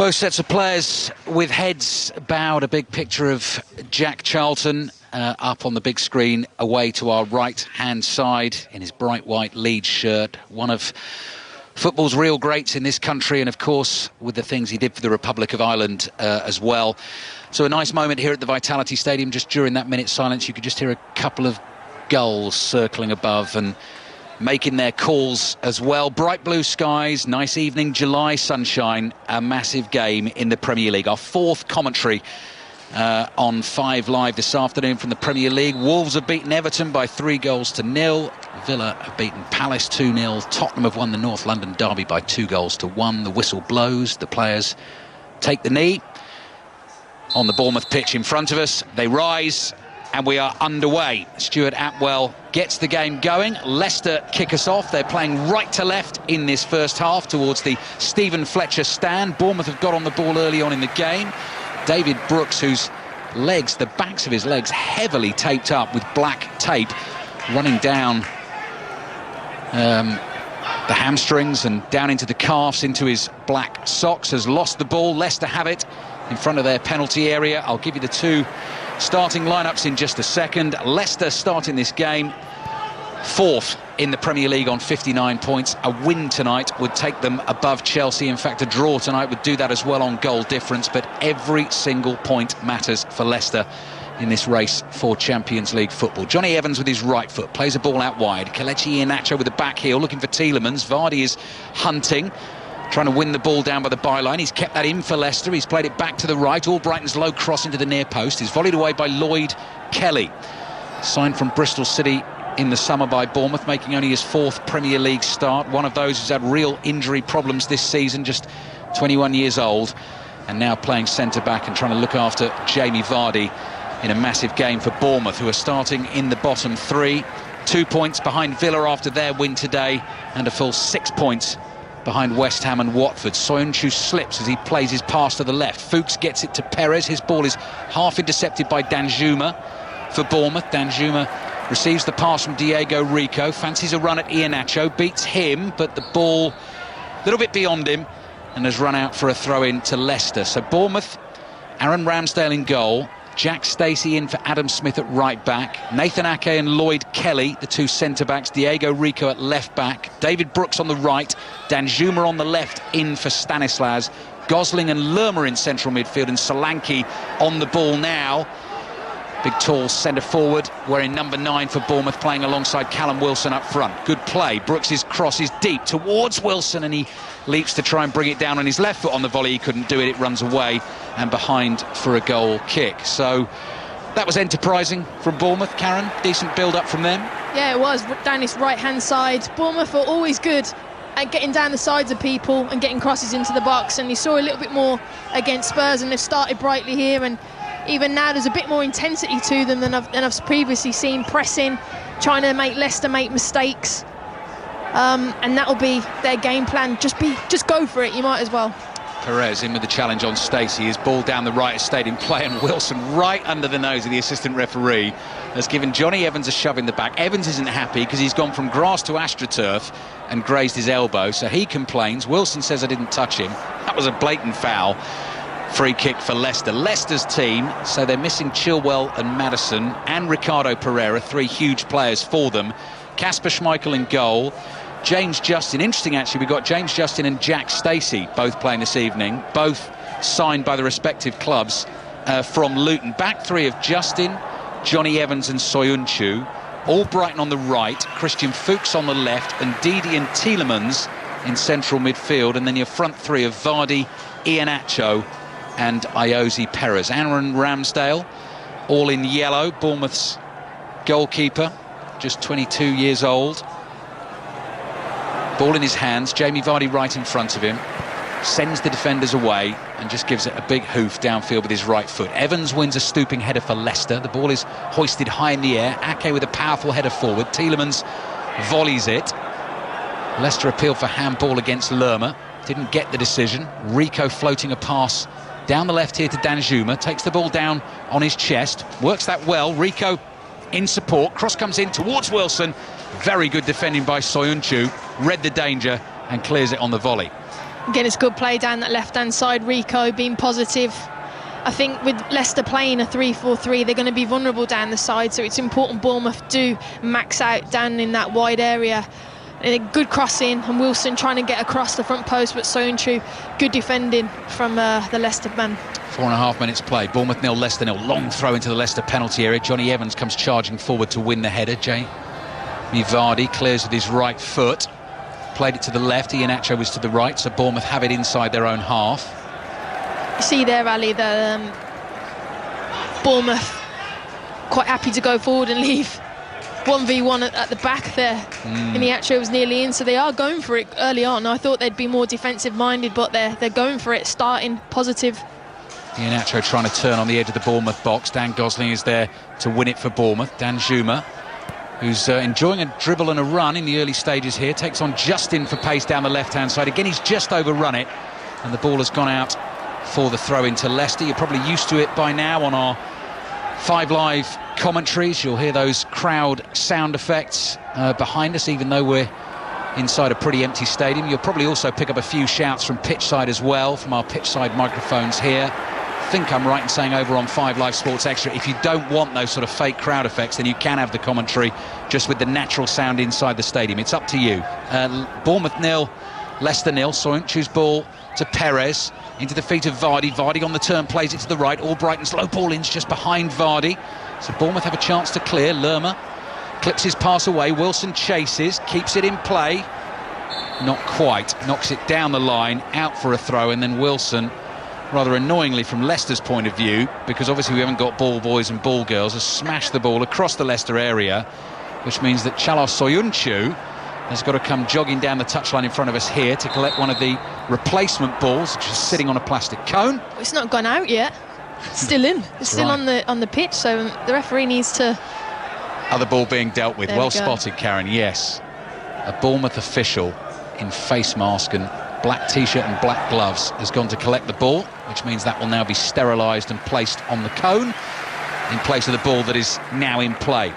Both sets of players with heads bowed. A big picture of Jack Charlton up on the big screen away to our right-hand side in his bright white Leeds shirt. One of football's real greats in this country, and of course with the things he did for the Republic of Ireland as well. So a nice moment here at the Vitality Stadium. Just during that minute's silence you could just hear a couple of gulls circling above and making their calls as well. Bright blue skies, nice evening, July sunshine, a massive game in the Premier League. Our fourth commentary on 5 Live this afternoon from the Premier League. Wolves have beaten Everton by 3-0. Villa have beaten Palace 2-0. Tottenham have won the North London derby by 2-1. The whistle blows, the players take the knee. On the Bournemouth pitch in front of us, they rise, and we are underway. Stuart Atwell gets the game going. Leicester kick us off. They're playing right to left in this first half towards the Stephen Fletcher stand. Bournemouth have got on the ball early on in the game. David Brooks, whose legs, the backs of his legs, heavily taped up with black tape, running down the hamstrings and down into the calves, into his black socks, has lost the ball. Leicester have it in front of their penalty area. I'll give you the two starting lineups in just a second. Leicester starting this game fourth in the Premier League on 59 points. A win tonight would take them above Chelsea. In fact, a draw tonight would do that as well on goal difference. But every single point matters for Leicester in this race for Champions League football. Johnny Evans with his right foot plays a ball out wide. Kelechi Iheanacho with the back heel looking for Tielemans. Vardy is hunting, trying to win the ball down by the byline. He's kept that in for Leicester. He's played it back to the right. Albrighton's low cross into the near post is volleyed away by Lloyd Kelly. Signed from Bristol City in the summer by Bournemouth, making only his 4th Premier League start. One of those who's had real injury problems this season, just 21 years old, and now playing centre-back and trying to look after Jamie Vardy in a massive game for Bournemouth, who are starting in the bottom 3. 2 points behind Villa after their win today, and a full 6 points behind West Ham and Watford. Soyuncu slips as he plays his pass to the left. Fuchs gets it to Perez. His ball is half intercepted by Danjuma for Bournemouth. Danjuma receives the pass from Diego Rico, fancies a run at Iheanacho, beats him, but the ball a little bit beyond him and has run out for a throw-in to Leicester. So Bournemouth, Aaron Ramsdale in goal, Jack Stacey in for Adam Smith at right back, Nathan Ake and Lloyd Kelly, the 2 centre-backs, Diego Rico at left back, David Brooks on the right, Danjuma on the left in for Stanislas, Gosling and Lerma in central midfield, and Solanke on the ball now. Big tall centre forward, wearing number 9 for Bournemouth, playing alongside Callum Wilson up front. Good play. Brooks' cross is deep towards Wilson, and he leaps to try and bring it down on his left foot on the volley. He couldn't do it. It runs away and behind for a goal kick. So that was enterprising from Bournemouth. Karen, decent build-up from them. Yeah, it was, down his right-hand side. Bournemouth are always good at getting down the sides of people and getting crosses into the box, and you saw a little bit more against Spurs, and they've started brightly here, and even now there's a bit more intensity to them than I've previously seen, pressing, trying to make Leicester make mistakes, and that'll be their game plan. Just go for it, you might as well. Perez in with the challenge on Stacey. His ball down the right stayed in play, and Wilson right under the nose of the assistant referee has given Johnny Evans a shove in the back. Evans isn't happy because he's gone from grass to AstroTurf and grazed his elbow, so he complains. Wilson says I didn't touch him. That was a blatant foul. Free kick for Leicester. Leicester's team, so they're missing Chilwell and Maddison and Ricardo Pereira, 3 huge players for them. Kasper Schmeichel in goal. James Justin, interesting actually, we've got James Justin and Jack Stacey both playing this evening, both signed by the respective clubs from Luton. Back 3 of Justin, Johnny Evans and Soyuncu. Albrighton on the right, Christian Fuchs on the left, and Didi and Tielemans in central midfield. And then your front 3 of Vardy, Iheanacho and Iosi Perez. Aaron Ramsdale, all in yellow, Bournemouth's goalkeeper, just 22 years old. Ball in his hands, Jamie Vardy right in front of him, sends the defenders away and just gives it a big hoof downfield with his right foot. Evans wins a stooping header for Leicester. The ball is hoisted high in the air. Ake with a powerful header forward. Tielemans volleys it. Leicester appealed for handball against Lerma. Didn't get the decision. Rico floating a pass down the left here to Danjuma, takes the ball down on his chest, works that well. Rico in support, cross comes in towards Wilson. Very good defending by Soyuncu, read the danger and clears it on the volley. Again, it's good play down that left-hand side. Rico being positive. I think with Leicester playing a 3-4-3, they're going to be vulnerable down the side, so it's important Bournemouth do max out down in that wide area. And a good crossing, and Wilson trying to get across the front post, but Soyuncu, good defending from the Leicester man. 4.5 minutes play. Bournemouth 0, Leicester 0. Long throw into the Leicester penalty area. Johnny Evans comes charging forward to win the header. Jamie Vardy clears with his right foot. Played it to the left. Iheanacho was to the right, so Bournemouth have it inside their own half. You see there, Ali, that Bournemouth quite happy to go forward and leave 1v1 at the back there. Iheanacho was nearly in, so they are going for it early on. I thought they'd be more defensive minded, but they're going for it, starting positive. Iheanacho trying to turn on the edge of the Bournemouth box. Dan Gosling is there to win it for Bournemouth. Dan Juma, who's enjoying a dribble and a run in the early stages here, takes on Justin for pace down the left-hand side. Again, he's just overrun it, and the ball has gone out for the throw into Leicester. You're probably used to it by now on our 5 Live commentaries. You'll hear those crowd sound effects behind us, even though we're inside a pretty empty stadium. You'll probably also pick up a few shouts from pitchside as well, from our pitchside microphones here. I think I'm right in saying over on 5 Live Sports Extra, if you don't want those sort of fake crowd effects, then you can have the commentary just with the natural sound inside the stadium. It's up to you. Bournemouth 0, Leicester 0. Soyuncu's ball to Perez, into the feet of Vardy. Vardy on the turn, plays it to the right. Albrighton's low ball in's just behind Vardy. So Bournemouth have a chance to clear. Lerma clips his pass away. Wilson chases, keeps it in play. Not quite. Knocks it down the line, out for a throw, and then Wilson, rather annoyingly from Leicester's point of view, because obviously we haven't got ball boys and ball girls, has smashed the ball across the Leicester area, which means that Chalos Soyuncu has got to come jogging down the touchline in front of us here to collect one of the replacement balls, which is sitting on a plastic cone. It's not gone out yet. It's still in. It's still right on the pitch, so the referee needs to... Other ball being dealt with. Well spotted, go. Karen, yes. A Bournemouth official in face mask and black t-shirt and black gloves has gone to collect the ball, which means that will now be sterilised and placed on the cone in place of the ball that is now in play.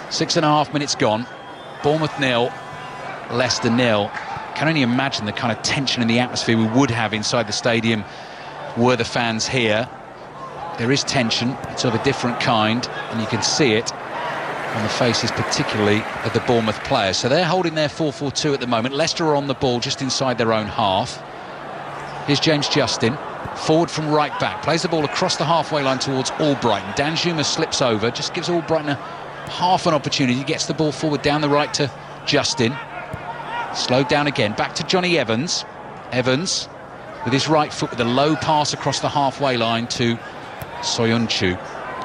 6.5 minutes gone. Bournemouth 0, Leicester 0. Can only imagine the kind of tension in the atmosphere we would have inside the stadium were the fans here. There is tension, it's of a different kind, and you can see it on the faces particularly of the Bournemouth players. So they're holding their 4-4-2 at the moment. Leicester are on the ball just inside their own half. Here's James Justin, forward from right back, plays the ball across the halfway line towards Albrighton. Dan Juma slips over, just gives Albrighton half an opportunity, gets the ball forward down the right to Justin. Slowed down again, back to Johnny Evans. Evans with his right foot with a low pass across the halfway line to Soyuncu,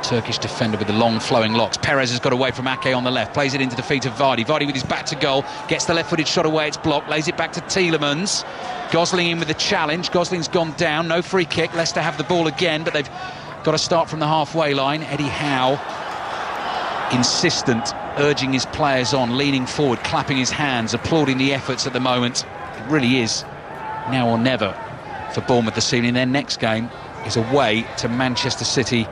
Turkish defender with the long flowing locks. Perez has got away from Ake on the left, plays it into the feet of Vardy. Vardy with his back to goal, gets the left-footed shot away, it's blocked, lays it back to Tielemans. Gosling in with the challenge, Gosling's gone down, no free kick. Leicester have the ball again, but they've got to start from the halfway line. Eddie Howe, insistent, urging his players on, leaning forward, clapping his hands, applauding the efforts at the moment. It really is now or never for Bournemouth this evening. Their next game is away to Manchester City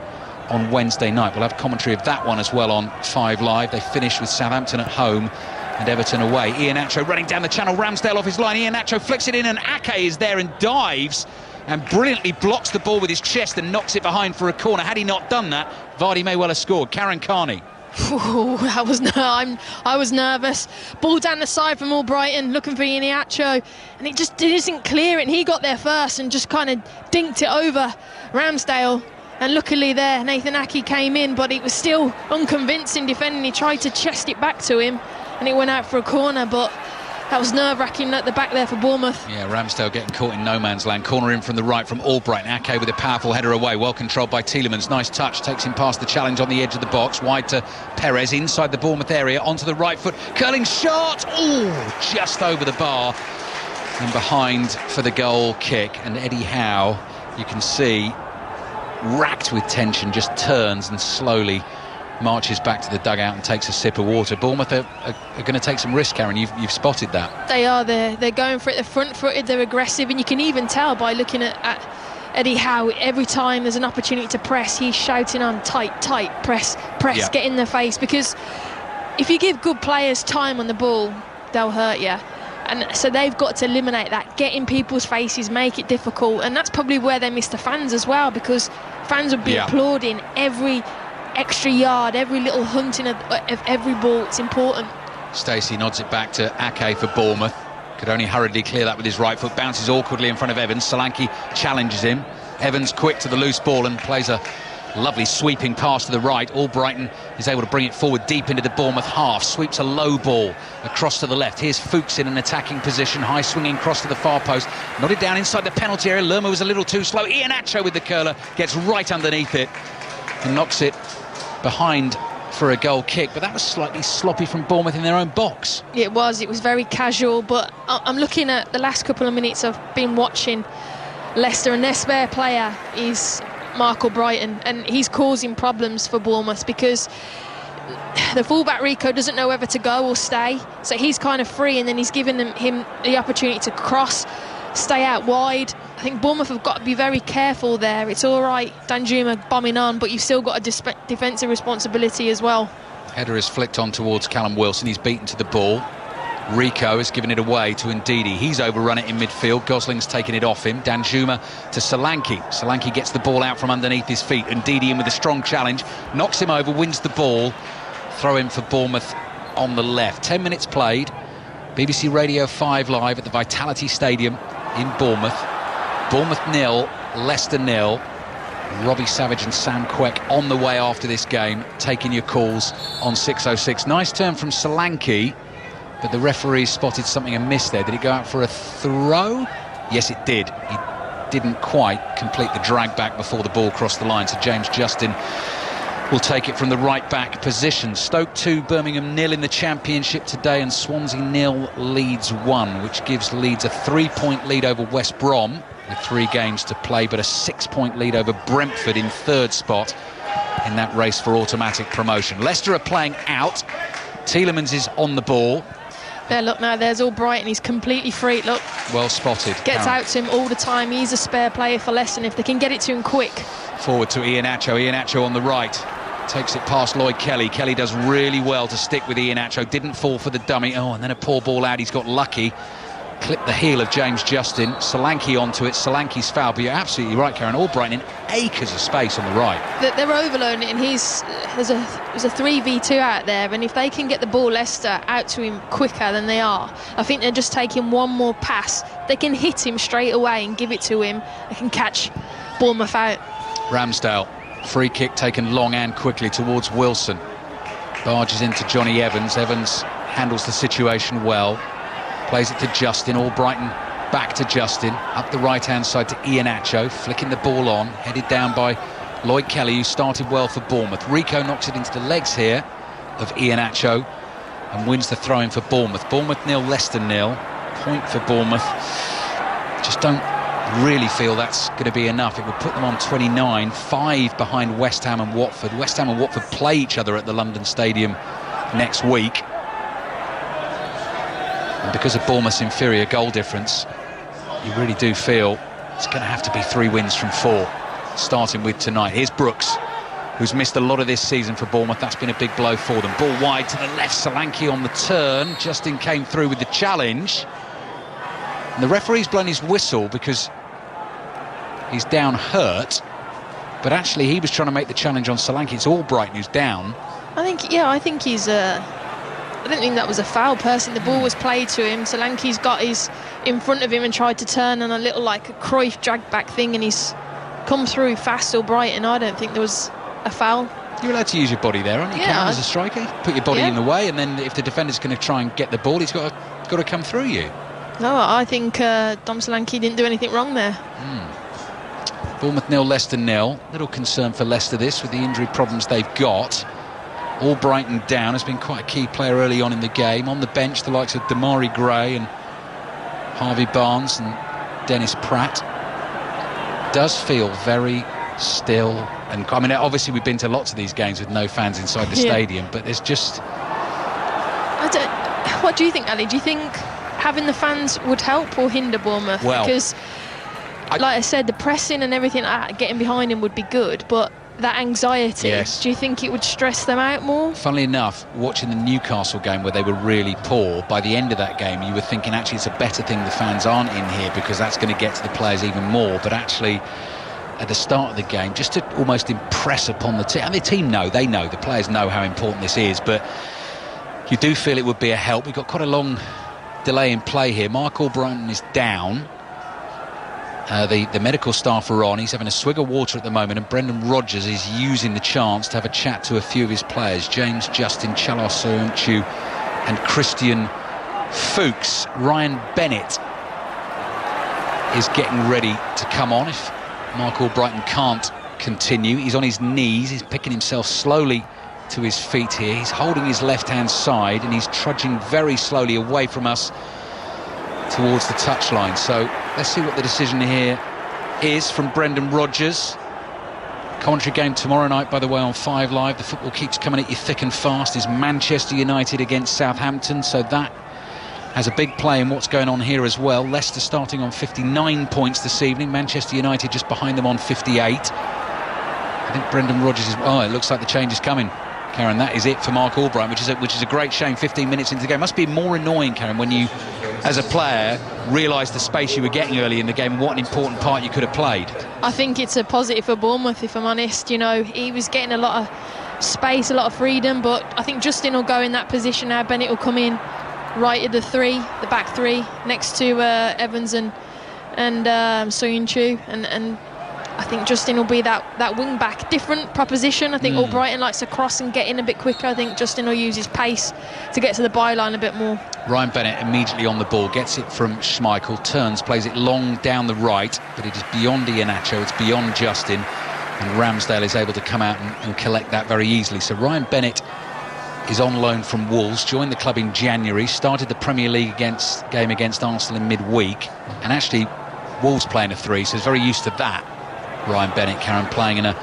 on Wednesday night. We'll have commentary of that one as well on 5 Live. They finish with Southampton at home and Everton away. Iheanacho running down the channel, Ramsdale off his line. Iheanacho flicks it in and Ake is there and dives and brilliantly blocks the ball with his chest and knocks it behind for a corner. Had he not done that, Vardy may well have scored. Karen Carney. Ooh, I was nervous. Ball down the side from Albrighton, looking for Iheanacho, and it isn't clear, and he got there first and just kind of dinked it over Ramsdale. And luckily there, Nathan Ake came in, but it was still unconvincing defending. He tried to chest it back to him, and it went out for a corner, but that was nerve-wracking at the back there for Bournemouth. Yeah, Ramsdale getting caught in no man's land. Corner in from the right from Albrighton. Ake with a powerful header away, well controlled by Tielemans. Nice touch, takes him past the challenge on the edge of the box. Wide to Perez, inside the Bournemouth area, onto the right foot. Curling shot! Ooh, just over the bar and behind for the goal kick. And Eddie Howe, you can see, racked with tension, just turns and slowly marches back to the dugout and takes a sip of water. Bournemouth are going to take some risk, Karen. You've spotted that. They are. They're going for it. They're front-footed. They're aggressive, and you can even tell by looking at Eddie Howe. Every time there's an opportunity to press, he's shouting on tight, press, yeah. Get in their face. Because if you give good players time on the ball, they'll hurt you. And so they've got to eliminate that, get in people's faces, make it difficult. And that's probably where they miss the fans as well, because fans would be applauding every extra yard, every little hunting of every ball. It's important. Stacey nods it back to Ake for Bournemouth. Could only hurriedly clear that with his right foot. Bounces awkwardly in front of Evans. Solanke challenges him. Evans quick to the loose ball and plays a lovely sweeping pass to the right. Albrighton is able to bring it forward deep into the Bournemouth half. Sweeps a low ball across to the left. Here's Fuchs in an attacking position. High swinging cross to the far post. Nodded down inside the penalty area. Lerma was a little too slow. Iheanacho with the curler. Gets right underneath it and knocks it behind for a goal kick. But that was slightly sloppy from Bournemouth in their own box. It was very casual. But I'm looking at the last couple of minutes. I've been watching Leicester, and their spare player is Mark Albrighton, and he's causing problems for Bournemouth because the fullback Rico doesn't know whether to go or stay, so he's kind of free, and then he's giving him the opportunity to cross, stay out wide. I think Bournemouth have got to be very careful there. It's all right, Danjuma bombing on, but you've still got a defensive responsibility as well. Header is flicked on towards Callum Wilson. He's beaten to the ball. Rico has given it away to Ndidi. He's overrun it in midfield. Gosling's taken it off him. Danjuma to Solanke. Solanke gets the ball out from underneath his feet. Ndidi in with a strong challenge. Knocks him over, wins the ball. Throw in for Bournemouth on the left. 10 minutes played. BBC Radio 5 live at the Vitality Stadium in Bournemouth. Bournemouth 0, Leicester 0. Robbie Savage and Sam Quek on the way after this game, taking your calls on 606. Nice turn from Solanke, but the referee spotted something amiss there. Did it go out for a throw? Yes, it did. He didn't quite complete the drag back before the ball crossed the line, so James Justin will take it from the right back position. Stoke 2, Birmingham 0 in the Championship today, and Swansea 0, Leeds 1, which gives Leeds a 3-point lead over West Brom with 3 games to play, but a 6-point lead over Brentford in third spot in that race for automatic promotion. Leicester are playing out. Tielemans is on the ball. There, look now, there's Albrighton. He's completely free, look. Well spotted. Gets out to him all the time. He's a spare player for Leicester, and if they can get it to him quick. Forward to Iheanacho. Iheanacho on the right. Takes it past Lloyd Kelly. Kelly does really well to stick with Iheanacho. Didn't fall for the dummy. Oh, and then a poor ball out. He's got lucky. Clipped the heel of James Justin. Solanke onto it. Solanke's foul. But you're absolutely right, Karen. Albrighton in acres of space on the right. They're overloading it, and there's a 3v2 out there, and if they can get the ball, Leicester, out to him quicker than they are, I think they're just taking one more pass. They can hit him straight away and give it to him. They can catch Bournemouth out. Ramsdale. Free kick taken long and quickly towards Wilson. Barges into Johnny Evans. Evans handles the situation well. Plays it to Justin. Albrighton back to Justin. Up the right-hand side to Iheanacho. Flicking the ball on. Headed down by Lloyd Kelly, who started well for Bournemouth. Rico knocks it into the legs here of Iheanacho and wins the throw-in for Bournemouth. Bournemouth 0, Leicester 0. Point for Bournemouth. Just don't really feel that's going to be enough. It would put them on 29, 5 behind West Ham and Watford. West Ham and Watford play each other at the London Stadium next week. And because of Bournemouth's inferior goal difference, you really do feel it's going to have to be 3 wins from 4, starting with tonight. Here's Brooks, who's missed a lot of this season for Bournemouth. That's been a big blow for them. Ball wide to the left. Solanke on the turn. Justin came through with the challenge. And the referee's blown his whistle because he's down hurt. But actually, he was trying to make the challenge on Solanke. It's Albrighton who's down. I think he's... I don't think that was a foul, personally. The ball was played to him. Solanke's got his in front of him and tried to turn on a little like a Cruyff drag back thing, and he's come through fast. Albrighton, I don't think there was a foul. You're allowed to use your body there, aren't you? Yeah, as a striker, put your body in the way, and then if the defender's going to try and get the ball, he's got to come through you. No, I think Dom Solanke didn't do anything wrong there. Bournemouth 0, Leicester 0. Little concern for Leicester this, with the injury problems they've got. Albrighton down, has been quite a key player early on in the game. On the bench, the likes of Damari Gray and Harvey Barnes and Dennis Pratt. Does feel very still. And I mean, obviously we've been to lots of these games with no fans inside the stadium, but there's just... What do you think, Ali? Do you think having the fans would help or hinder Bournemouth? Well, because, like I said, the pressing and everything, getting behind him would be good, but that anxiety. Yes. Do you think it would stress them out more? Funnily enough, watching the Newcastle game where they were really poor, by the end of that game you were thinking actually it's a better thing the fans aren't in here, because that's going to get to the players even more. But actually at the start of the game, just to almost impress upon the team, and the team the players know how important this is, but you do feel it would be a help. We've got quite a long delay in play here. Mark Albrighton is down. The medical staff are on. He's having a swig of water at the moment, and Brendan Rodgers is using the chance to have a chat to a few of his players. James Justin, Chalor Soyuncu and Christian Fuchs. Ryan Bennett is getting ready to come on if Mark Albrighton can't continue. He's on his knees. He's picking himself slowly to his feet here. He's holding his left-hand side and he's trudging very slowly away from us towards the touchline. So let's see what the decision here is from Brendan Rodgers. Commentary game tomorrow night, by the way, on 5 Live. The football keeps coming at you thick and fast. Is Manchester United against Southampton, so that has a big play in what's going on here as well. Leicester starting on 59 points this evening. Manchester United just behind them on 58. I think Brendan Rodgers is... Oh, it looks like the change is coming. Karen, that is it for Mark Albrighton, which is a great shame. 15 minutes into the game. Must be more annoying, Karen, when you, as a player, realise the space you were getting early in the game and what an important part you could have played. I think it's a positive for Bournemouth, if I'm honest. You know, he was getting a lot of space, a lot of freedom, but I think Justin will go in that position now. Bennett will come in right at the back three, next to Evans and Soyuncu, and I think Justin will be that wing back. Different proposition. I think Albrighton likes to cross and get in a bit quicker. I think Justin will use his pace to get to the byline a bit more. Ryan Bennett immediately on the ball, gets it from Schmeichel, turns, plays it long down the right, but it is beyond Iheanacho, it's beyond Justin, and Ramsdale is able to come out and collect that very easily. So Ryan Bennett is on loan from Wolves, joined the club in January, started the Premier League game against Arsenal in midweek, and actually Wolves playing a 3, so he's very used to that. Ryan Bennett, Karen, playing in a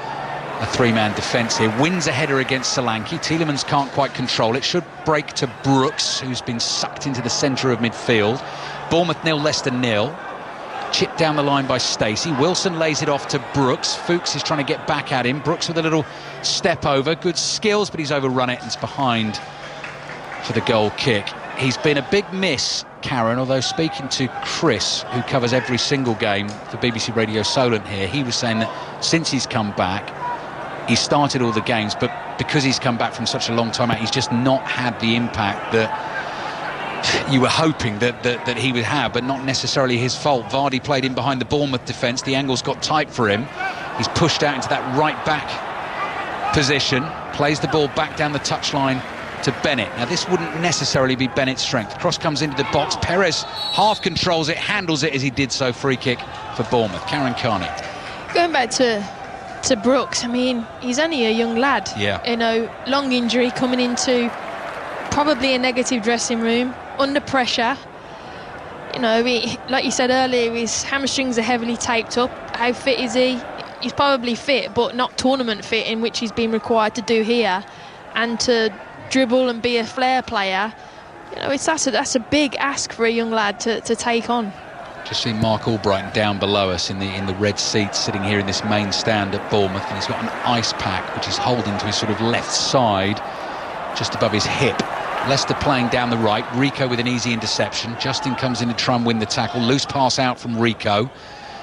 3-man defence here. Wins a header against Solanke. Tielemans can't quite control it. Should break to Brooks, who's been sucked into the centre of midfield. Bournemouth 0, Leicester 0. Chipped down the line by Stacey. Wilson lays it off to Brooks. Fuchs is trying to get back at him. Brooks with a little step over. Good skills, but he's overrun it and it's behind for the goal kick. He's been a big miss, Karen, although speaking to Chris, who covers every single game for BBC Radio Solent here, he was saying that since he's come back, he started all the games, but because he's come back from such a long time out, he's just not had the impact that you were hoping that he would have, but not necessarily his fault. Vardy played in behind the Bournemouth defence. The angles got tight for him. He's pushed out into that right back position, plays the ball back down the touchline to Bennett. Now this wouldn't necessarily be Bennett's strength. Cross comes into the box. Perez half controls it, handles it as he did so. Free kick for Bournemouth. Karen Carney. Going back to Brooks, I mean, he's only a young lad. Yeah. You know, long injury, coming into probably a negative dressing room, under pressure. You know, like you said earlier, his hamstrings are heavily taped up. How fit is he? He's probably fit, but not tournament fit, in which he's been required to do here. And to dribble and be a flair player, you know, that's a big ask for a young lad to take on. Just see Mark Albrighton down below us in the red seats, sitting here in this main stand at Bournemouth, and he's got an ice pack which he's holding to his sort of left side, just above his hip. Leicester playing down the right. Rico with an easy interception. Justin comes in to try and win the tackle. Loose pass out from Rico.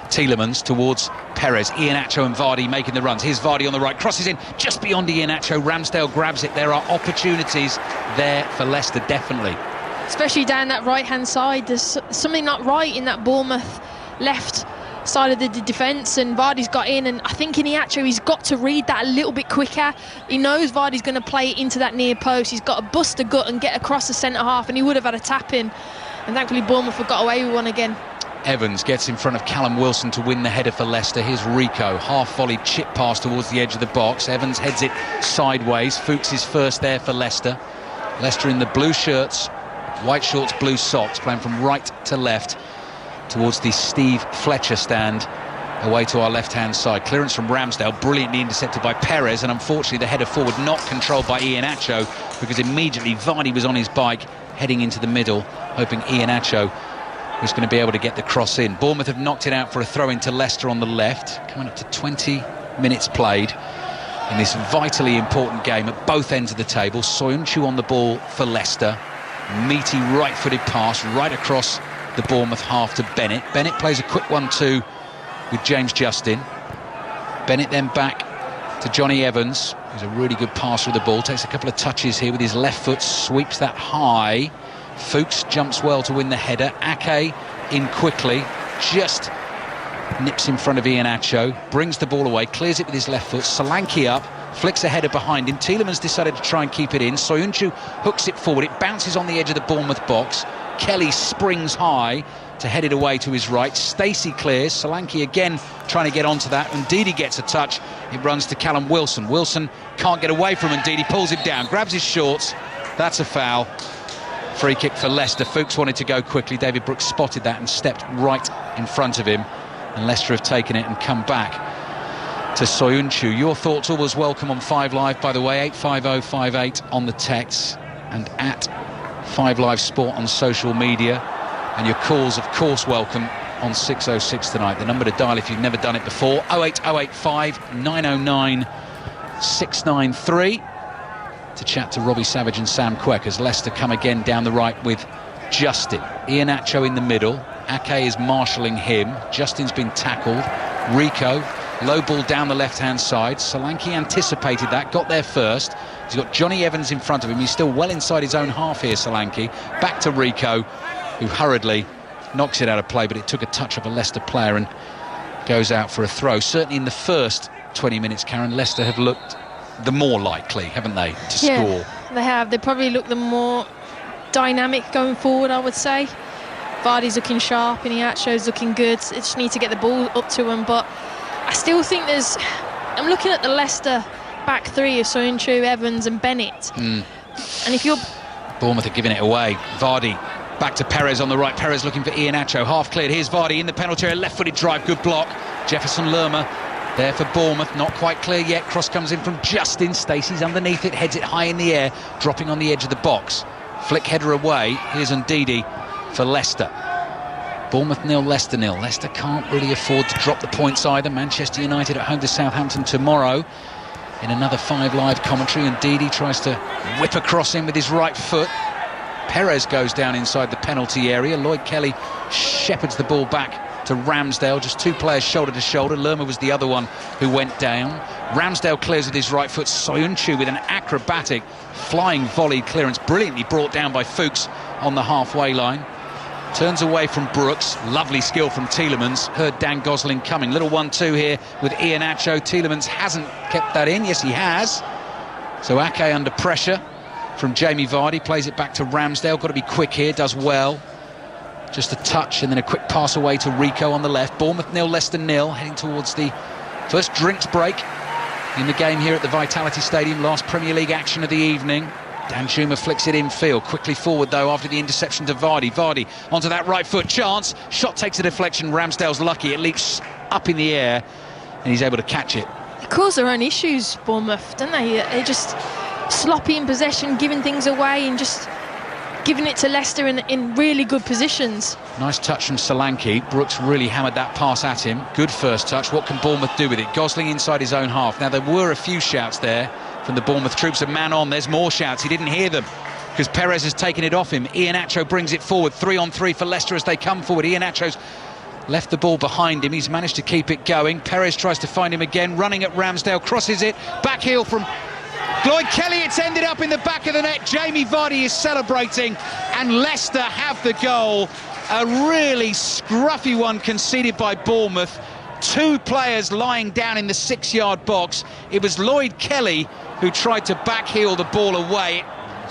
Tielemans towards Perez. Iheanacho and Vardy making the runs. Here's Vardy on the right, crosses in just beyond Iheanacho. Ramsdale grabs it. There are opportunities there for Leicester, definitely. Especially down that right-hand side. There's something not right in that Bournemouth left side of the defence, and Vardy's got in, and I think Iheanacho, he's got to read that a little bit quicker. He knows Vardy's going to play it into that near post. He's got to bust a gut and get across the centre half, and he would have had a tap in, and thankfully Bournemouth have got away with one again. Evans gets in front of Callum Wilson to win the header for Leicester. Here's Rico, half-volleyed chip pass towards the edge of the box. Evans heads it sideways. Fuchs is first there for Leicester. Leicester in the blue shirts, white shorts, blue socks, playing from right to left towards the Steve Fletcher stand, away to our left-hand side. Clearance from Ramsdale, brilliantly intercepted by Perez, and unfortunately the header forward not controlled by Iheanacho, because immediately Vardy was on his bike heading into the middle, hoping Iheanacho was going to be able to get the cross in. Bournemouth have knocked it out for a throw into Leicester on the left, coming up to 20 minutes played. in this vitally important game at both ends of the table. Soyuncu on the ball for Leicester. Meaty right-footed pass right across the Bournemouth half to Bennett. Bennett plays a quick 1-2 with James Justin. Bennett then back to Johnny Evans, who's a really good passer of the ball. Takes a couple of touches here with his left foot, sweeps that high. Fuchs jumps well to win the header. Ake in quickly, just nips in front of Iheanacho, brings the ball away, clears it with his left foot. Solanke up, flicks a header behind him. Tielemans decided to try and keep it in. Soyuncu hooks it forward. It bounces on the edge of the Bournemouth box. Kelly springs high to head it away to his right. Stacey clears. Solanke again trying to get onto that. Ndidi gets a touch. It runs to Callum Wilson. Wilson can't get away from Ndidi, pulls him down, grabs his shorts. That's a foul. Free kick for Leicester. Fuchs wanted to go quickly. David Brooks spotted that and stepped right in front of him. And Leicester have taken it and come back to Soyuncu. Your thoughts always welcome on 5 Live, by the way. 85058 on the text and at 5 Live Sport on social media. And your calls, of course, welcome on 606 tonight. The number to dial if you've never done it before, 08085 909 693. To chat to Robbie Savage and Sam Quek as Leicester come again down the right with Justin. Iheanacho in the middle. Ake is marshalling him. Justin's been tackled. Rico, low ball down the left-hand side. Solanke anticipated that, got there first. He's got Johnny Evans in front of him. He's still well inside his own half here, Solanke. Back to Rico, who hurriedly knocks it out of play, but it took a touch of a Leicester player and goes out for a throw. Certainly in the first 20 minutes, Karen, Leicester have looked the more likely, haven't they, to score? They have. They probably look the more dynamic going forward, I would say. Vardy's looking sharp, Iheanacho's looking good. They just need to get the ball up to him, but I still think I'm looking at the Leicester back three of Soyuncu, Evans and Bennett. And if you're... Bournemouth are giving it away. Vardy back to Perez on the right. Perez looking for Iheanacho, half cleared. Here's Vardy in the penalty area, left-footed drive, good block. Jefferson Lerma there for Bournemouth, not quite clear yet. Cross comes in from Justin. Stacey's underneath it, heads it high in the air, dropping on the edge of the box. Flick header away. Here's Ndidi for Leicester. Bournemouth 0, Leicester 0. Leicester can't really afford to drop the points either. Manchester United at home to Southampton tomorrow. In another 5 Live commentary, Ndidi tries to whip across him with his right foot. Perez goes down inside the penalty area. Lloyd Kelly shepherds the ball back to Ramsdale, just 2 players shoulder to shoulder. Lerma was the other one who went down. Ramsdale clears with his right foot. Soyuncu with an acrobatic flying volley clearance, brilliantly brought down by Fuchs on the halfway line. Turns away from Brooks. Lovely skill from Tielemans. Heard Dan Gosling coming. Little 1-2 here with Iheanacho. Tielemans hasn't kept that in. Yes, he has. So Ake under pressure from Jamie Vardy. Plays it back to Ramsdale. Got to be quick here. Does well. Just a touch and then a quick pass away to Rico on the left. Bournemouth 0, Leicester 0. Heading towards the first drinks break in the game here at the Vitality Stadium. Last Premier League action of the evening. Dan Schumer flicks it infield. Quickly forward, though, after the interception to Vardy. Vardy onto that right foot. Chance. Shot takes a deflection. Ramsdale's lucky. It leaps up in the air and he's able to catch it. They cause their own issues, Bournemouth, don't they? They're just sloppy in possession, giving things away and just giving it to Leicester in really good positions. Nice touch from Solanke. Brooks really hammered that pass at him. Good first touch. What can Bournemouth do with it? Gosling inside his own half. Now, there were a few shouts there from the Bournemouth troops. A man on. There's more shouts. He didn't hear them because Perez has taken it off him. Iheanacho brings it forward. 3-on-3 for Leicester as they come forward. Iheanacho's left the ball behind him. He's managed to keep it going. Perez tries to find him again. Running at Ramsdale. Crosses it. Back heel from Lloyd Kelly. It's ended up in the back of the net. Jamie Vardy is celebrating and Leicester have the goal. A really scruffy one conceded by Bournemouth. 2 players lying down in the 6-yard box. It was Lloyd Kelly who tried to backheel the ball away. It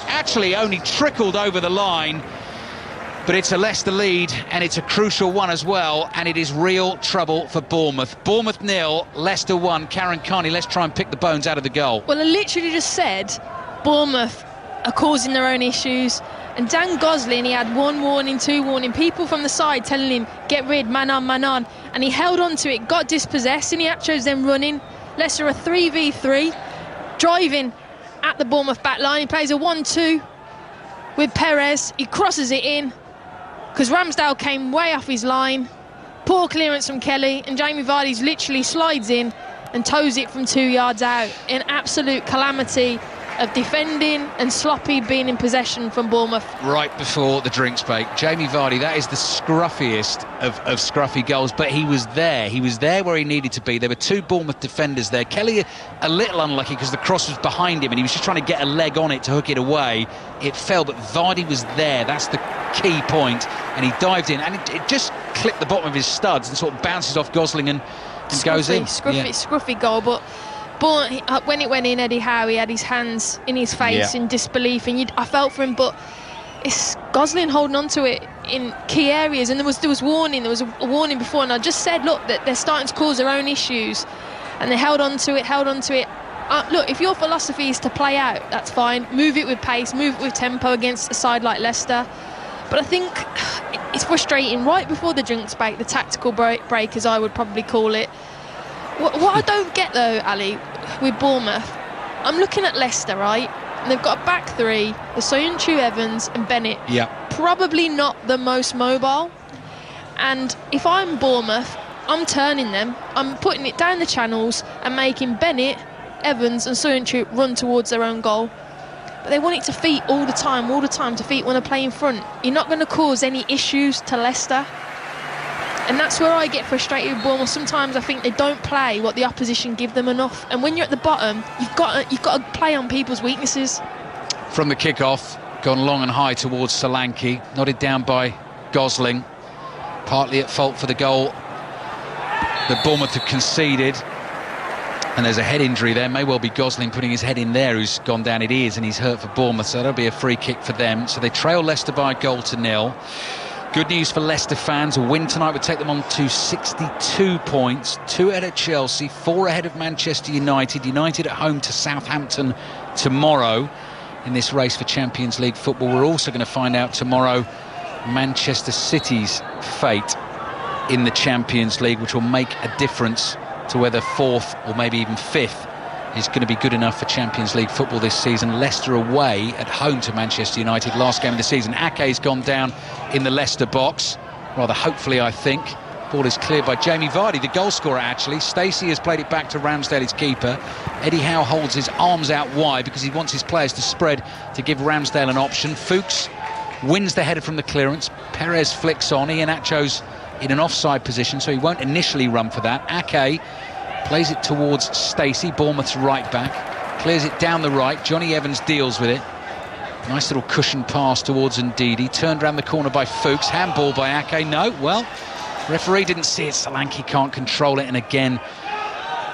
actually only trickled over the line, but it's a Leicester lead and it's a crucial one as well, and it is real trouble for Bournemouth. Bournemouth 0, Leicester 1. Karen Carney, let's try and pick the bones out of the goal. Well, I literally just said Bournemouth are causing their own issues, and Dan Gosling, he had 1 warning, 2 warning, people from the side telling him get rid, man on, and he held on to it, got dispossessed, and he chose them running. Leicester are 3v3, driving at the Bournemouth back line. He plays a 1-2 with Perez. He crosses it in because Ramsdale came way off his line. Poor clearance from Kelly, and Jamie Vardy literally slides in and toes it from 2 yards out. An absolute calamity of defending and sloppy being in possession from Bournemouth. Right before the drinks break, Jamie Vardy, that is the scruffiest of scruffy goals, but he was there. He was there where he needed to be. There were 2 Bournemouth defenders there. Kelly a little unlucky because the cross was behind him and he was just trying to get a leg on it to hook it away. It fell, but Vardy was there. That's the key point, and he dived in, and it just clipped the bottom of his studs and sort of bounces off Gosling and goes in. Scruffy goal, but when it went in, Eddie Howe, he had his hands in his face in disbelief, and I felt for him, but it's Gosling holding on to it in key areas, and there was warning. There was a warning before, and I just said, look, that they're starting to cause their own issues, and they held on to it. Look, if your philosophy is to play out, that's fine. Move it with pace, move it with tempo against a side like Leicester. But I think it's frustrating right before the drinks break, the tactical break, as I would probably call it. What I don't get, though, Ali, with Bournemouth, I'm looking at Leicester, right? And they've got a back 3, the Soyuncu, Evans and Bennett. Yeah. Probably not the most mobile. And if I'm Bournemouth, I'm turning them. I'm putting it down the channels and making Bennett, Evans and Soyuncu run towards their own goal. But they want it to feet all the time to feet when they play in front. You're not going to cause any issues to Leicester. And that's where I get frustrated with Bournemouth. Sometimes I think they don't play what the opposition give them enough. And when you're at the bottom, you've got to play on people's weaknesses. From the kickoff, gone long and high towards Solanke, nodded down by Gosling, partly at fault for the goal that Bournemouth have conceded. And there's a head injury there. May well be Gosling putting his head in there, who's gone down. It is, and he's hurt for Bournemouth, so that'll be a free kick for them. So they trail Leicester by 1-0. Good news for Leicester fans. A win tonight would take them on to 62 points, 2 ahead of Chelsea, 4 ahead of Manchester United. United at home to Southampton tomorrow in this race for Champions League football. We're also going to find out tomorrow Manchester City's fate in the Champions League, which will make a difference to whether 4th or maybe even 5th is going to be good enough for Champions League football this season. Leicester away at home to Manchester United, last game of the season. Ake's gone down in the Leicester box, rather hopefully, I think. Ball is cleared by Jamie Vardy, the goal scorer actually. Stacey has played it back to Ramsdale, his keeper. Eddie Howe holds his arms out wide because he wants his players to spread to give Ramsdale an option. Fuchs wins the header from the clearance. Perez flicks on. Iheanacho's in an offside position, so he won't initially run for that. Ake plays it towards Stacey, Bournemouth's right back, clears it down the right. Johnny Evans deals with it. Nice little cushion pass towards Ndidi, turned around the corner by Fuchs. Handball by Ake. No, well, referee didn't see it. Solanke can't control it, and again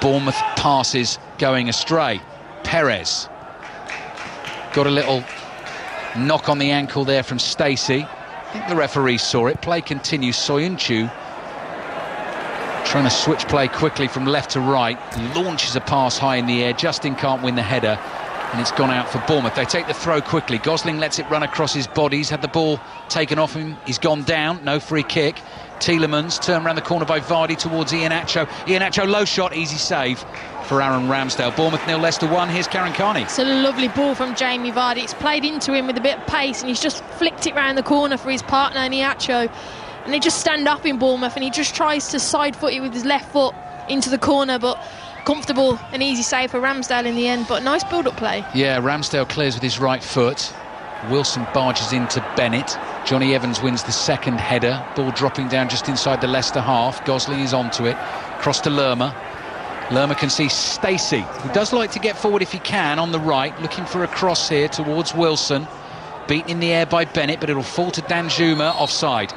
Bournemouth passes going astray. Perez got a little knock on the ankle there from Stacey. I think the referee saw it. Play continues. Soyuncu trying to switch play quickly from left to right, launches a pass high in the air. Justin can't win the header, and it's gone out for Bournemouth. They take the throw quickly. Gosling lets it run across his body. He's had the ball taken off him. He's gone down. No free kick. Tielemans turned around the corner by Vardy towards Iheanacho. Iheanacho low shot, easy save for Aaron Ramsdale. Bournemouth 0, Leicester 1. Here's Karen Carney. It's a lovely ball from Jamie Vardy. It's played into him with a bit of pace, and he's just flicked it round the corner for his partner Iheanacho. And they just stand up in Bournemouth, and he just tries to side foot it with his left foot into the corner, but comfortable and easy save for Ramsdale in the end. But nice build-up play. Yeah, Ramsdale clears with his right foot. Wilson barges into Bennett. Johnny Evans wins the second header. Ball dropping down just inside the Leicester half. Gosling is onto it. Cross to Lerma. Lerma can see Stacey, who does like to get forward if he can, on the right, looking for a cross here towards Wilson. Beaten in the air by Bennett, but it'll fall to Danjuma. Offside.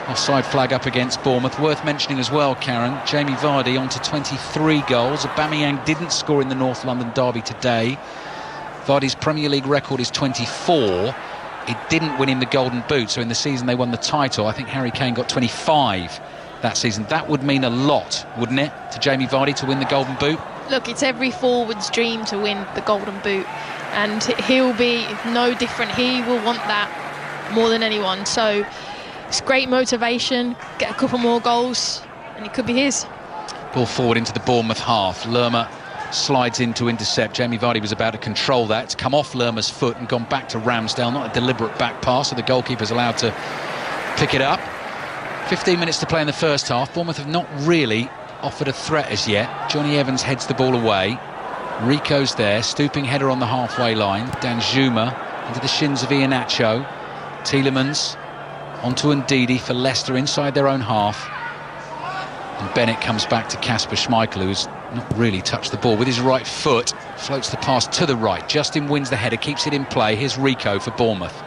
Offside flag up against Bournemouth. Worth mentioning as well, Karen, Jamie Vardy on to 23 goals. Aubameyang didn't score in the North London derby today. Vardy's Premier League record is 24. It didn't win him the Golden Boot, so in the season they won the title, I think Harry Kane got 25 that season. That would mean a lot, wouldn't it, to Jamie Vardy to win the Golden Boot? Look, it's every forward's dream to win the Golden Boot, and he'll be no different. He will want that more than anyone, so it's great motivation. Get a couple more goals and it could be his. Ball forward into the Bournemouth half. Lerma slides in to intercept. Jamie Vardy was about to control that. It's come off Lerma's foot and gone back to Ramsdale. Not a deliberate back pass, so the goalkeeper's allowed to pick it up. 15 minutes to play in the first half. Bournemouth have not really offered a threat as yet. Johnny Evans heads the ball away. Rico's there, stooping header on the halfway line. Danjuma into the shins of Iheanacho. Tielemans onto Ndidi for Leicester inside their own half. And Bennett comes back to Kasper Schmeichel, who's not really touched the ball with his right foot. Floats the pass to the right. Justin wins the header, keeps it in play. Here's Rico for Bournemouth.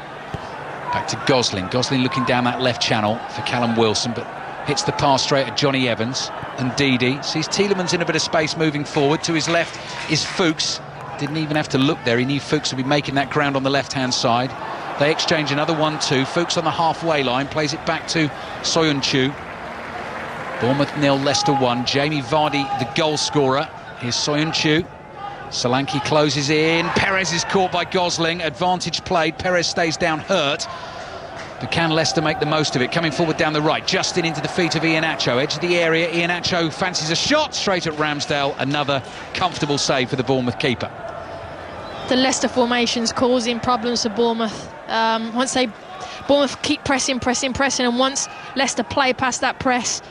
Back to Gosling. Gosling looking down that left channel for Callum Wilson, but hits the pass straight at Johnny Evans. And Ndidi sees Tielemans in a bit of space moving forward. To his left is Fuchs. Didn't even have to look there. He knew Fuchs would be making that ground on the left-hand side. They exchange another 1-2. Fuchs on the halfway line, plays it back to Soyuncu. Bournemouth 0, Leicester 1. Jamie Vardy, the goal scorer. Here's Soyuncu. Solanke closes in. Perez is caught by Gosling. Advantage played. Perez stays down hurt. But can Leicester make the most of it? Coming forward down the right. Justin into the feet of Iheanacho. Edge of the area. Iheanacho fancies a shot straight at Ramsdale. Another comfortable save for the Bournemouth keeper. The Leicester formation's causing problems for Bournemouth. Bournemouth keep pressing, and once Leicester play past that press,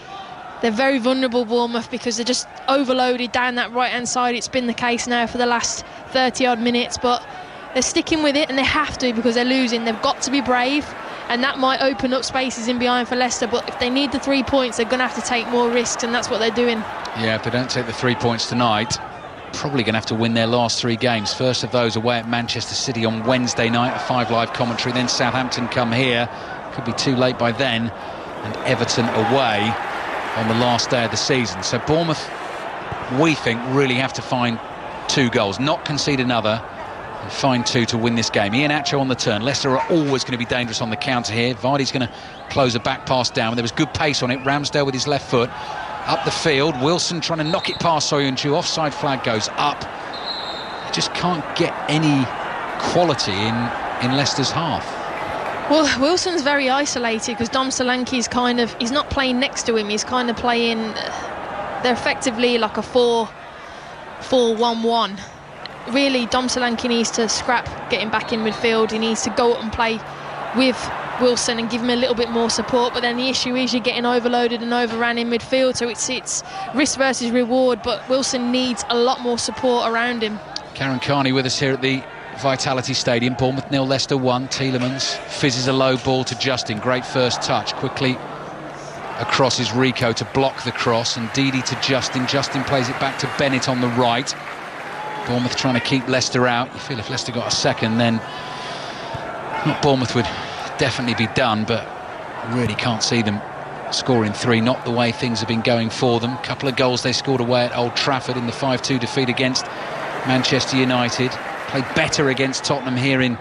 they're very vulnerable, Bournemouth, because they're just overloaded down that right-hand side. It's been the case now for the last 30-odd minutes, but they're sticking with it, and they have to because they're losing. They've got to be brave, and that might open up spaces in behind for Leicester, but if they need the 3 points, they're going to have to take more risks, and that's what they're doing. Yeah, if they don't take the 3 points tonight, probably going to have to win their last 3 games. First of those away at Manchester City on Wednesday night, a 5 Live commentary, then Southampton come here. Could be too late by then, and Everton away on the last day of the season. So Bournemouth, we think, really have to find 2 goals, not concede another, and find 2 to win this game. Iheanacho on the turn. Leicester are always going to be dangerous on the counter here. Vardy's going to close a back pass down. There was good pace on it. Ramsdale with his left foot up the field. Wilson trying to knock it past Soyuncu. Offside flag goes up. He just can't get any quality in Leicester's half. Well, Wilson's very isolated because Dom Solanke's he's not playing next to him. He's kind of playing, they're effectively like a 4-4-1-1. Really, Dom Solanke needs to scrap getting back in midfield. He needs to go up and play with Wilson and give him a little bit more support. But then the issue is you're getting overloaded and overran in midfield, so it's risk versus reward. But Wilson needs a lot more support around him. Karen Carney with us here at the Vitality Stadium. Bournemouth 0, Leicester 1. Tielemans fizzes a low ball to Justin. Great first touch. Quickly across is Rico to block the cross, and Ndidi to Justin. Justin plays it back to Bennett on the right. Bournemouth trying to keep Leicester out. You feel if Leicester got a second, then Bournemouth would definitely be done, but really can't see them scoring 3. Not the way things have been going for them. Couple of goals they scored away at Old Trafford in the 5-2 defeat against Manchester United. Played better against Tottenham here in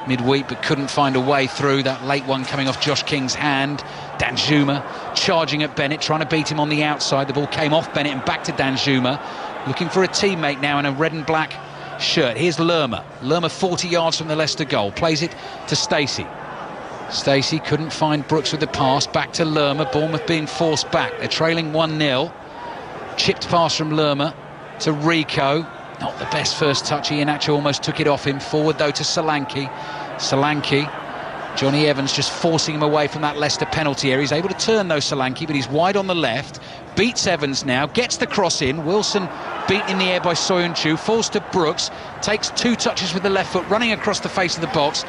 midweek, but couldn't find a way through. That late one coming off Josh King's hand. Danjuma charging at Bennett, trying to beat him on the outside. The ball came off Bennett and back to Danjuma, looking for a teammate now in a red and black shirt. Here's Lerma. Lerma 40 yards from the Leicester goal. Plays it to Stacey. Stacey couldn't find Brooks with the pass. Back to Lerma. Bournemouth being forced back. They're trailing 1-0. Chipped pass from Lerma to Rico. Not the best first touch. Iheanacho almost took it off him. Forward though to Solanke. Solanke. Johnny Evans just forcing him away from that Leicester penalty area. He's able to turn though, Solanke, but he's wide on the left. Beats Evans now. Gets the cross in. Wilson beaten in the air by Soyuncu. Falls to Brooks. Takes 2 touches with the left foot, running across the face of the box.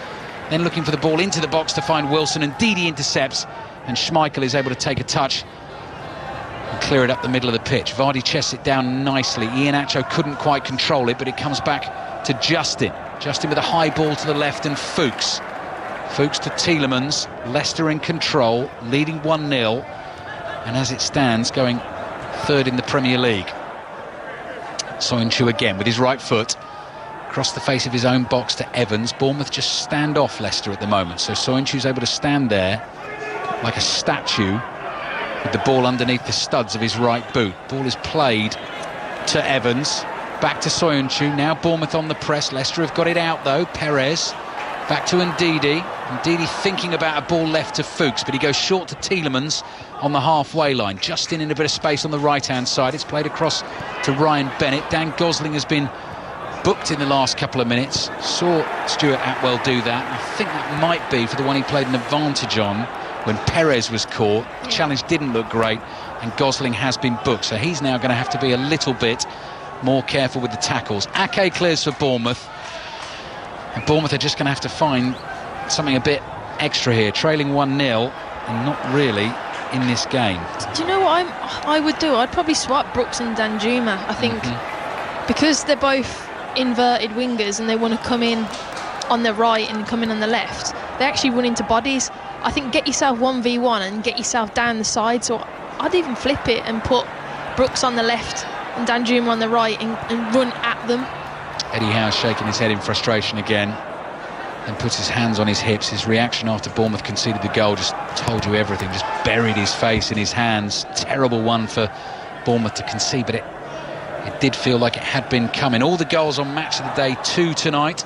Then looking for the ball into the box to find Wilson, and Ndidi intercepts, and Schmeichel is able to take a touch and clear it up the middle of the pitch. Vardy chests it down nicely. Iheanacho couldn't quite control it, but it comes back to Justin. Justin with a high ball to the left, and Fuchs. Fuchs to Tielemans. Leicester in control, leading 1-0, and as it stands, going 3rd in the Premier League. Soyuncu again with his right foot. Across the face of his own box to Evans. Bournemouth just stand off Leicester at the moment, so Soyuncu's able to stand there like a statue with the ball underneath the studs of his right boot. Ball is played to Evans, back to Soyuncu. Now Bournemouth on the press. Leicester have got it out though. Perez back to Ndidi. Ndidi thinking about a ball left to Fuchs, but he goes short to Tielemans on the halfway line. Justin in a bit of space on the right hand side. It's played across to Ryan Bennett. Dan Gosling has been booked in the last couple of minutes. Saw Stuart Atwell do that. I think that might be for the one he played an advantage on. when Perez was caught. The challenge didn't look great, and Gosling has been booked, so he's now going to have to be a little bit more careful with the tackles. Ake clears for Bournemouth, and Bournemouth are just going to have to find something a bit extra here, trailing 1-0 and not really in this game. Do you know what I would do? I'd probably swap Brooks and Danjuma. I think because they're both inverted wingers and they want to come in on the right and come in on the left, they actually run into bodies. I think get yourself 1v1 and get yourself down the side. So I'd even flip it and put Brooks on the left and Danjuma on the right and run at them. Eddie Howe shaking his head in frustration again and puts his hands on his hips. His reaction after Bournemouth conceded the goal just told you everything, just buried his face in his hands. Terrible one for Bournemouth to concede, but it did feel like it had been coming. All the goals on Match of the Day 2 tonight,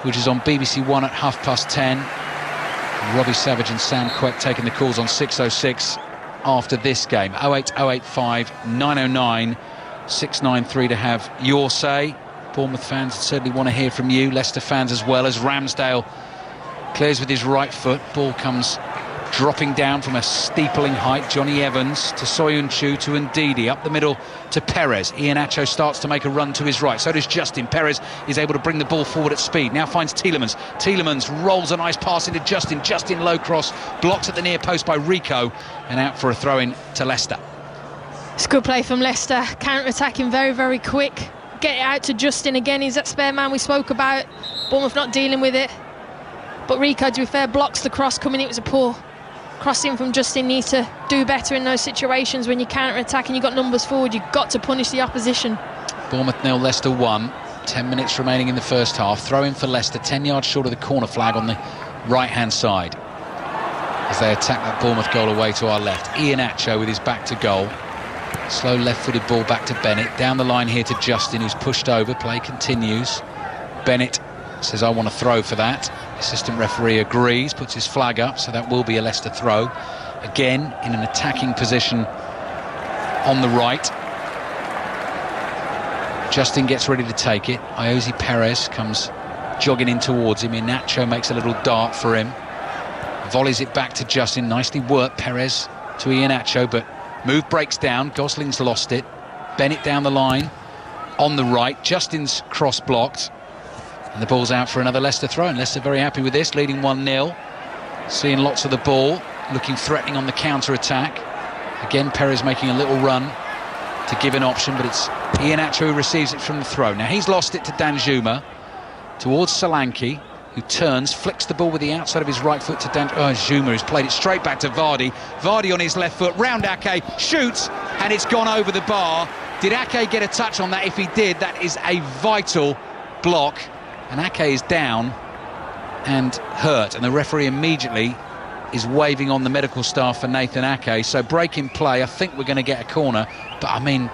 which is on BBC One at 10:30. Robbie Savage and Sam Quek taking the calls on 6:06 after this game. 08085 909 693 to have your say. Bournemouth fans certainly want to hear from you, Leicester fans as well, as Ramsdale clears with his right foot. Ball comes dropping down from a steepling height. Johnny Evans to Soyuncu to Ndidi, up the middle to Perez. Iheanacho starts to make a run to his right, so does Justin. Perez is able to bring the ball forward at speed, now finds Tielemans. Tielemans rolls a nice pass into Justin. Justin low cross, blocked at the near post by Rico, and out for a throw-in to Leicester. It's good play from Leicester, counter-attacking very, very quick. Get it out to Justin again. He's that spare man we spoke about. Bournemouth not dealing with it, but Rico, to be fair, blocks the cross coming. It was a poor crossing from Justin. Needs to do better in those situations when you counter-attack and you've got numbers forward. You've got to punish the opposition. Bournemouth 0, Leicester 1. 10 minutes remaining in the first half. Throw in for Leicester, 10 yards short of the corner flag on the right-hand side as they attack that Bournemouth goal away to our left. Iheanacho with his back to goal. Slow left-footed ball back to Bennett. Down the line here to Justin, who's pushed over. Play continues. Bennett says, I want to throw for that. Assistant referee agrees, puts his flag up, so that will be a Leicester throw. Again, in an attacking position on the right. Justin gets ready to take it. Iosi Perez comes jogging in towards him. Iheanacho makes a little dart for him. Volleys it back to Justin. Nicely worked, Perez to Iheanacho, but move breaks down. Gosling's lost it. Bennett down the line on the right. Justin's cross blocked, and the ball's out for another Leicester throw. And Leicester very happy with this, leading 1-0. Seeing lots of the ball, looking threatening on the counter-attack. Again, Perez making a little run to give an option, but it's Iheanacho who receives it from the throw. Now he's lost it to Danjuma towards Solanke, who turns, flicks the ball with the outside of his right foot to Danjuma, who's played it straight back to Vardy. Vardy on his left foot, round Ake, shoots, and it's gone over the bar. Did Ake get a touch on that? If he did, that is a vital block. And Ake is down and hurt, and the referee immediately is waving on the medical staff for Nathan Ake. So break in play. I think we're going to get a corner, but I mean,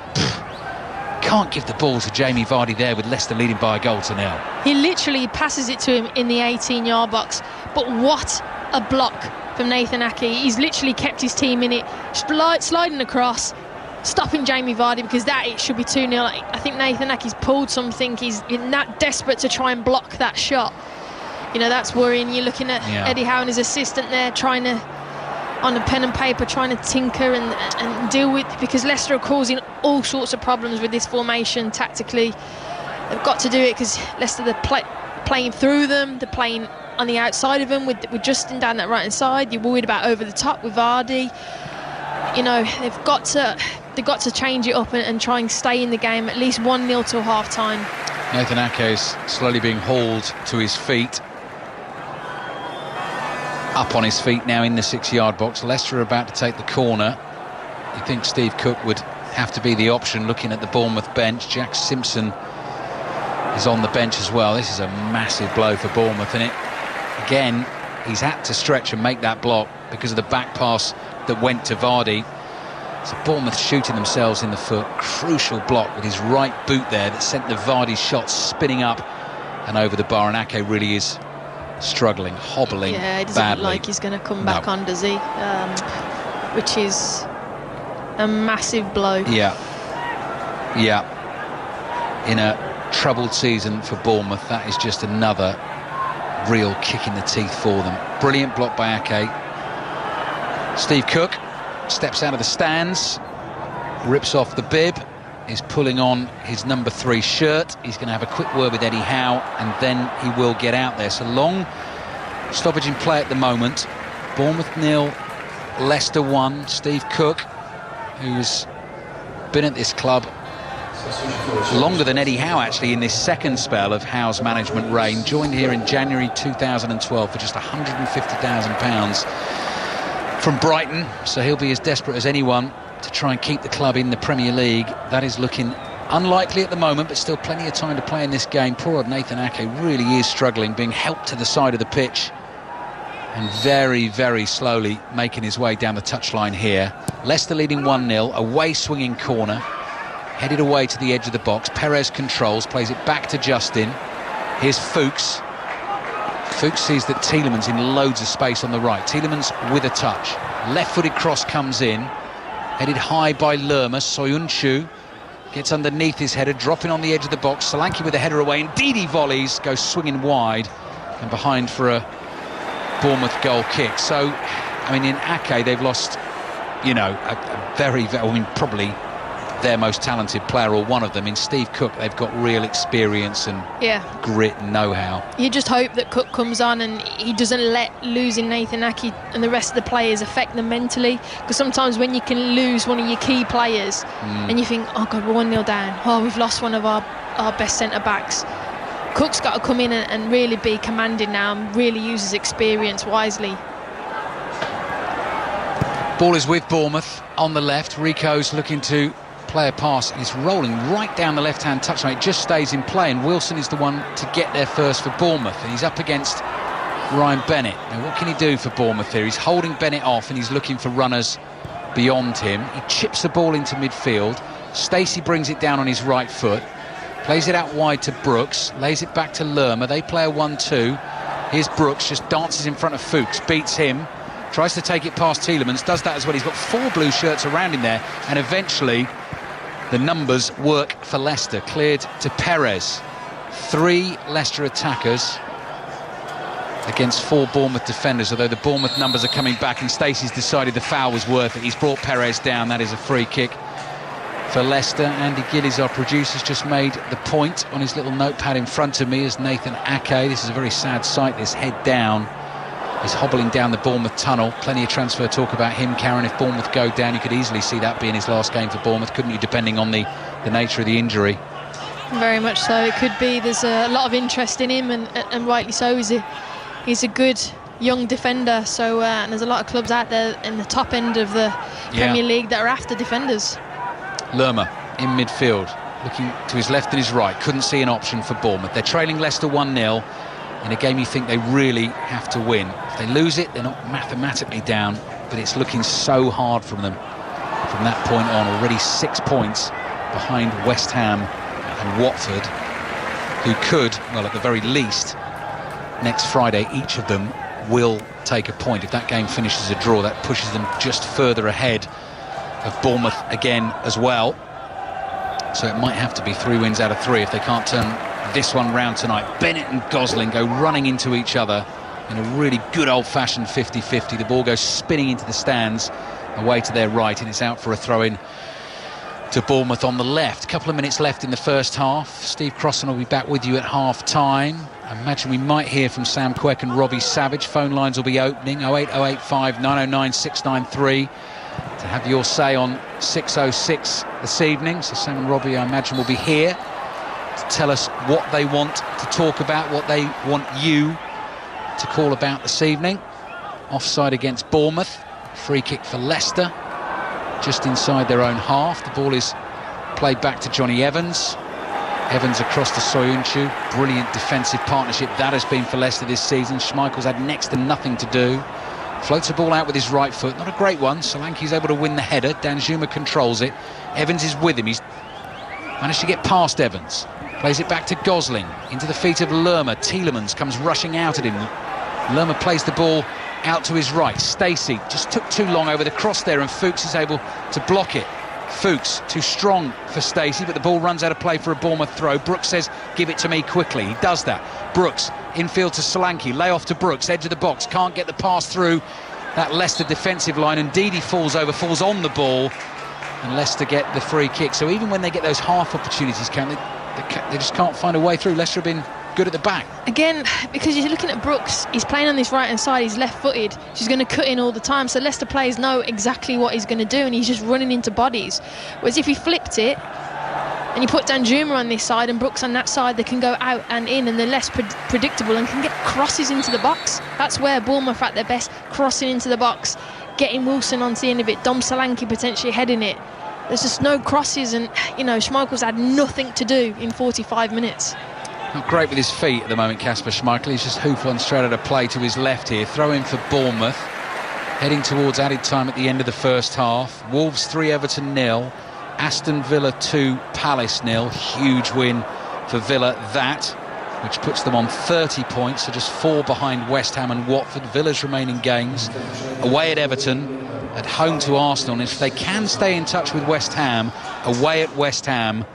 can't give the ball to Jamie Vardy there with Leicester leading by a goal to 0. He literally passes it to him in the 18-yard box, but what a block from Nathan Ake. He's literally kept his team in it, sliding across, stopping Jamie Vardy, because that it should be 2-0. I think Nathan Ake's pulled something. He's that desperate to try and block that shot. You know, that's worrying. You're looking at Eddie Howe and his assistant there trying to, on a pen and paper, trying to tinker and deal with, because Leicester are causing all sorts of problems with this formation tactically. They've got to do it because Leicester, they're playing through them, they're playing on the outside of them with Justin down that right hand side. You're worried about over the top with Vardy. You know, they've got to change it up and try and stay in the game, at least 1-0 till half time. Nathan Ake is slowly being hauled to his feet. Up on his feet now in the 6-yard box. Leicester are about to take the corner. You think Steve Cook would have to be the option, looking at the Bournemouth bench. Jack Simpson is on the bench as well. This is a massive blow for Bournemouth, and again, he's had to stretch and make that block because of the back pass that went to Vardy. So Bournemouth shooting themselves in the foot. Crucial block with his right boot there that sent the Vardy shot spinning up and over the bar, and Ake really is struggling, hobbling badly. Yeah, it doesn't look like he's going to come back on, does he? Which is a massive blow. Yeah. In a troubled season for Bournemouth, that is just another real kick in the teeth for them. Brilliant block by Ake. Steve Cook steps out of the stands, rips off the bib, is pulling on his number 3 shirt. He's going to have a quick word with Eddie Howe, and then he will get out there. So long stoppage in play at the moment. Bournemouth 0, Leicester 1. Steve Cook, who's been at this club longer than Eddie Howe actually in this second spell of Howe's management reign, joined here in January 2012 for just £150,000 from Brighton, so he'll be as desperate as anyone to try and keep the club in the Premier League. That is looking unlikely at the moment, but still plenty of time to play in this game. Poor old Nathan Ake really is struggling, being helped to the side of the pitch and very, very slowly making his way down the touchline here. Leicester leading 1-0, away swinging corner, headed away to the edge of the box. Perez controls, plays it back to Justin. Here's Fuchs. Fuchs sees that Tielemans in loads of space on the right. Tielemans with a touch. Left-footed cross comes in, headed high by Lerma. Soyuncu gets underneath his header, dropping on the edge of the box. Solanke with a header away, and Didi volleys, goes swinging wide and behind for a Bournemouth goal kick. So, I mean, in Ake, they've lost, you know, a very, I mean, probably their most talented player, or one of them. In Steve Cook, they've got real experience and grit and know-how. You just hope that Cook comes on and he doesn't let losing Nathan Ake and the rest of the players affect them mentally, because sometimes when you can lose one of your key players and you think, oh God, we're 1-0 down, oh, we've lost one of our best centre-backs. Cook's got to come in and really be commanding now and really use his experience wisely. Ball is with Bournemouth on the left. Rico's looking to play a pass. He's rolling right down the left-hand touchline. It just stays in play, and Wilson is the one to get there first for Bournemouth, and he's up against Ryan Bennett. Now, what can he do for Bournemouth here? He's holding Bennett off, and he's looking for runners beyond him. He chips the ball into midfield. Stacey brings it down on his right foot, plays it out wide to Brooks, lays it back to Lerma. They play a 1-2. Here's Brooks, just dances in front of Fuchs, beats him, tries to take it past Tielemans, does that as well. He's got 4 blue shirts around him there, and eventually the numbers work for Leicester. Cleared to Perez. 3 Leicester attackers against 4 Bournemouth defenders, although the Bournemouth numbers are coming back, and Stacey's decided the foul was worth it. He's brought Perez down. That is a free kick for Leicester. Andy Gillies, our producer's just made the point on his little notepad in front of me as Nathan Ake, this is a very sad sight, this head down, is hobbling down the Bournemouth tunnel. Plenty of transfer talk about him, Karen. If Bournemouth go down, you could easily see that being his last game for Bournemouth, couldn't you, depending on the nature of the injury? Very much so. It could be. There's a lot of interest in him, and rightly so. He's a good young defender, so and there's a lot of clubs out there in the top end of the Premier League that are after defenders. Lerma in midfield, looking to his left and his right, couldn't see an option for Bournemouth. They're trailing Leicester 1-0 in a game you think they really have to win. If they lose it, they're not mathematically down, but it's looking so hard from them from that point on. Already 6 points behind West Ham and Watford, who could, well, at the very least, next Friday, each of them will take a point. If that game finishes a draw, that pushes them just further ahead of Bournemouth again as well. So it might have to be 3 wins out of 3 if they can't turn this one round tonight. Bennett and Gosling go running into each other in a really good old-fashioned 50-50. The ball goes spinning into the stands away to their right, and it's out for a throw-in to Bournemouth on the left. A couple of minutes left in the first half. Steve Crossan will be back with you at half-time. I imagine we might hear from Sam Quek and Robbie Savage. Phone lines will be opening 08085 909 693 to have your say on 606 this evening. So Sam and Robbie, I imagine, will be here to tell us what they want to talk about, what they want you to call about this evening. Offside against Bournemouth, free kick for Leicester, just inside their own half. The ball is played back to Johnny Evans. Evans across to Soyuncu. Brilliant defensive partnership that has been for Leicester this season. Schmeichel's had next to nothing to do. Floats the ball out with his right foot, not a great one. Solanke's able to win the header. Danjuma controls it. Evans is with him. He's managed to get past Evans. Plays it back to Gosling, into the feet of Lerma. Tielemans comes rushing out at him. Lerma plays the ball out to his right. Stacey just took too long over the cross there, and Fuchs is able to block it. Fuchs too strong for Stacey, but the ball runs out of play for a Bournemouth throw. Brooks says, give it to me quickly. He does that. Brooks, infield to Solanke, lay off to Brooks, edge of the box, can't get the pass through that Leicester defensive line, and Ndidi falls on the ball, and Leicester get the free kick. So even when they get those half opportunities, they just can't find a way through. Leicester have been good at the back. Again, because you're looking at Brooks, he's playing on this right-hand side, he's left-footed, she's going to cut in all the time, so Leicester players know exactly what he's going to do, and he's just running into bodies. Whereas if he flipped it, and you put Danjuma on this side and Brooks on that side, they can go out and in, and they're less predictable and can get crosses into the box. That's where Bournemouth at their best, crossing into the box, getting Wilson onto the end of it, Dom Solanke potentially heading it. There's just no crosses, and, you know, Schmeichel's had nothing to do in 45 minutes. Not great with his feet at the moment, Kasper Schmeichel. He's just hoofed one straight at a play to his left here. Throw in for Bournemouth. Heading towards added time at the end of the first half. Wolves 3, Everton 0. Aston Villa 2, Palace 0. Huge win for Villa, that, which puts them on 30 points, so just 4 behind West Ham and Watford. Villa's remaining games away at Everton, at home to Arsenal, and if they can stay in touch with West Ham, away at West Ham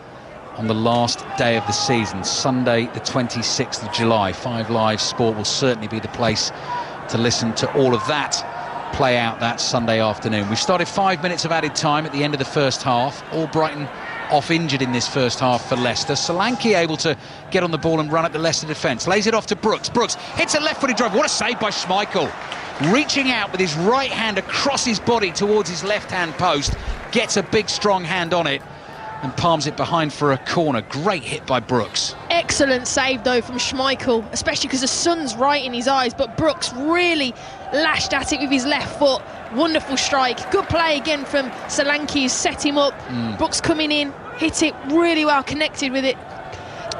on the last day of the season, Sunday the 26th of July. 5 Live Sport will certainly be the place to listen to all of that play out that Sunday afternoon. We've started 5 minutes of added time at the end of the first half. Albrighton off injured in this first half for Leicester. Solanke able to get on the ball and run at the Leicester defence. Lays it off to Brooks. Brooks hits a left-footed drive. What a save by Schmeichel. Reaching out with his right hand across his body towards his left-hand post. Gets a big, strong hand on it and palms it behind for a corner. Great hit by Brooks. Excellent save, though, from Schmeichel, especially because the sun's right in his eyes, but Brooks really lashed at it with his left foot. Wonderful strike. Good play again from Solanke, who set him up. Brooks coming in, hit it really well, connected with it.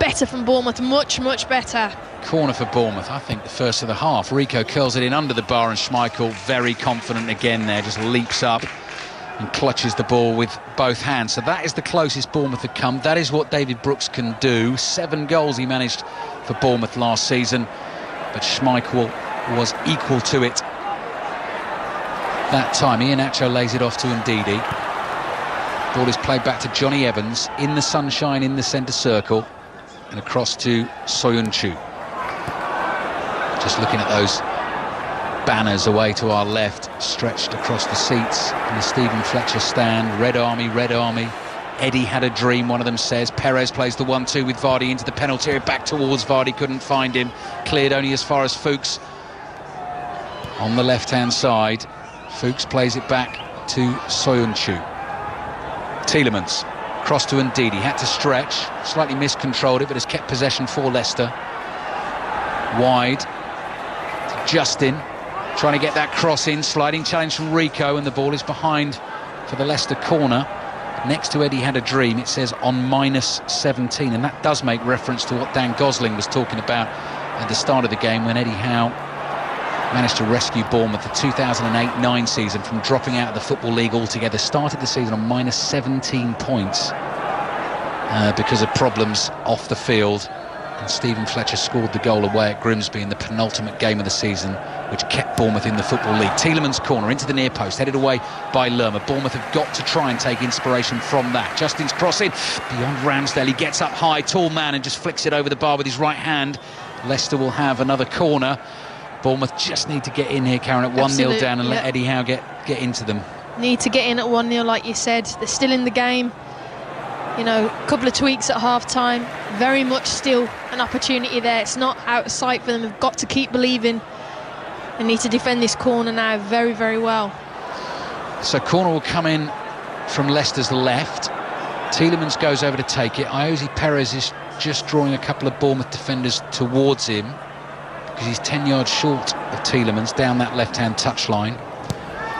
Better from Bournemouth, much, much better. Corner for Bournemouth, I think the first of the half. Rico curls it in under the bar, and Schmeichel, very confident again there, just leaps up and clutches the ball with both hands. So that is the closest Bournemouth had come. That is what David Brooks can do. 7 goals he managed for Bournemouth last season, but Schmeichel was equal to it that time. Iheanacho lays it off to Ndidi. Ball is played back to Johnny Evans in the sunshine in the centre circle, and across to Soyuncu. Just looking at those banners away to our left, stretched across the seats in the Stephen Fletcher stand. Red Army, Red Army. Eddie had a dream, one of them says. Perez plays the 1-2 with Vardy into the penalty area, back towards Vardy, couldn't find him. Cleared only as far as Fuchs on the left-hand side. Fuchs plays it back to Soyuncu. Tielemans, cross to Ndidi, had to stretch, slightly miscontrolled it, but has kept possession for Leicester. Wide to Justin, trying to get that cross in, sliding challenge from Rico, and the ball is behind for the Leicester corner. Next to Eddie Had a Dream, it says on -17, and that does make reference to what Dan Gosling was talking about at the start of the game, when Eddie Howe managed to rescue Bournemouth the 2008-9 season from dropping out of the Football League altogether. Started the season on -17 points because of problems off the field. And Stephen Fletcher scored the goal away at Grimsby in the penultimate game of the season, which kept Bournemouth in the Football League. Tielemans' corner into the near post, headed away by Lerma. Bournemouth have got to try and take inspiration from that. Justin's crossing beyond Ramsdale. He gets up high, tall man, and just flicks it over the bar with his right hand. Leicester will have another corner. Bournemouth just need to get in here, Karen, at 1-0 down, and let Eddie Howe get into them. Need to get in at 1-0, like you said. They're still in the game. You know, a couple of tweaks at half-time. Very much still an opportunity there. It's not out of sight for them. They've got to keep believing. They need to defend this corner now very, very well. So corner will come in from Leicester's left. Tielemans goes over to take it. Iosi Perez is just drawing a couple of Bournemouth defenders towards him, because he's 10 yards short of Tielemans down that left-hand touchline.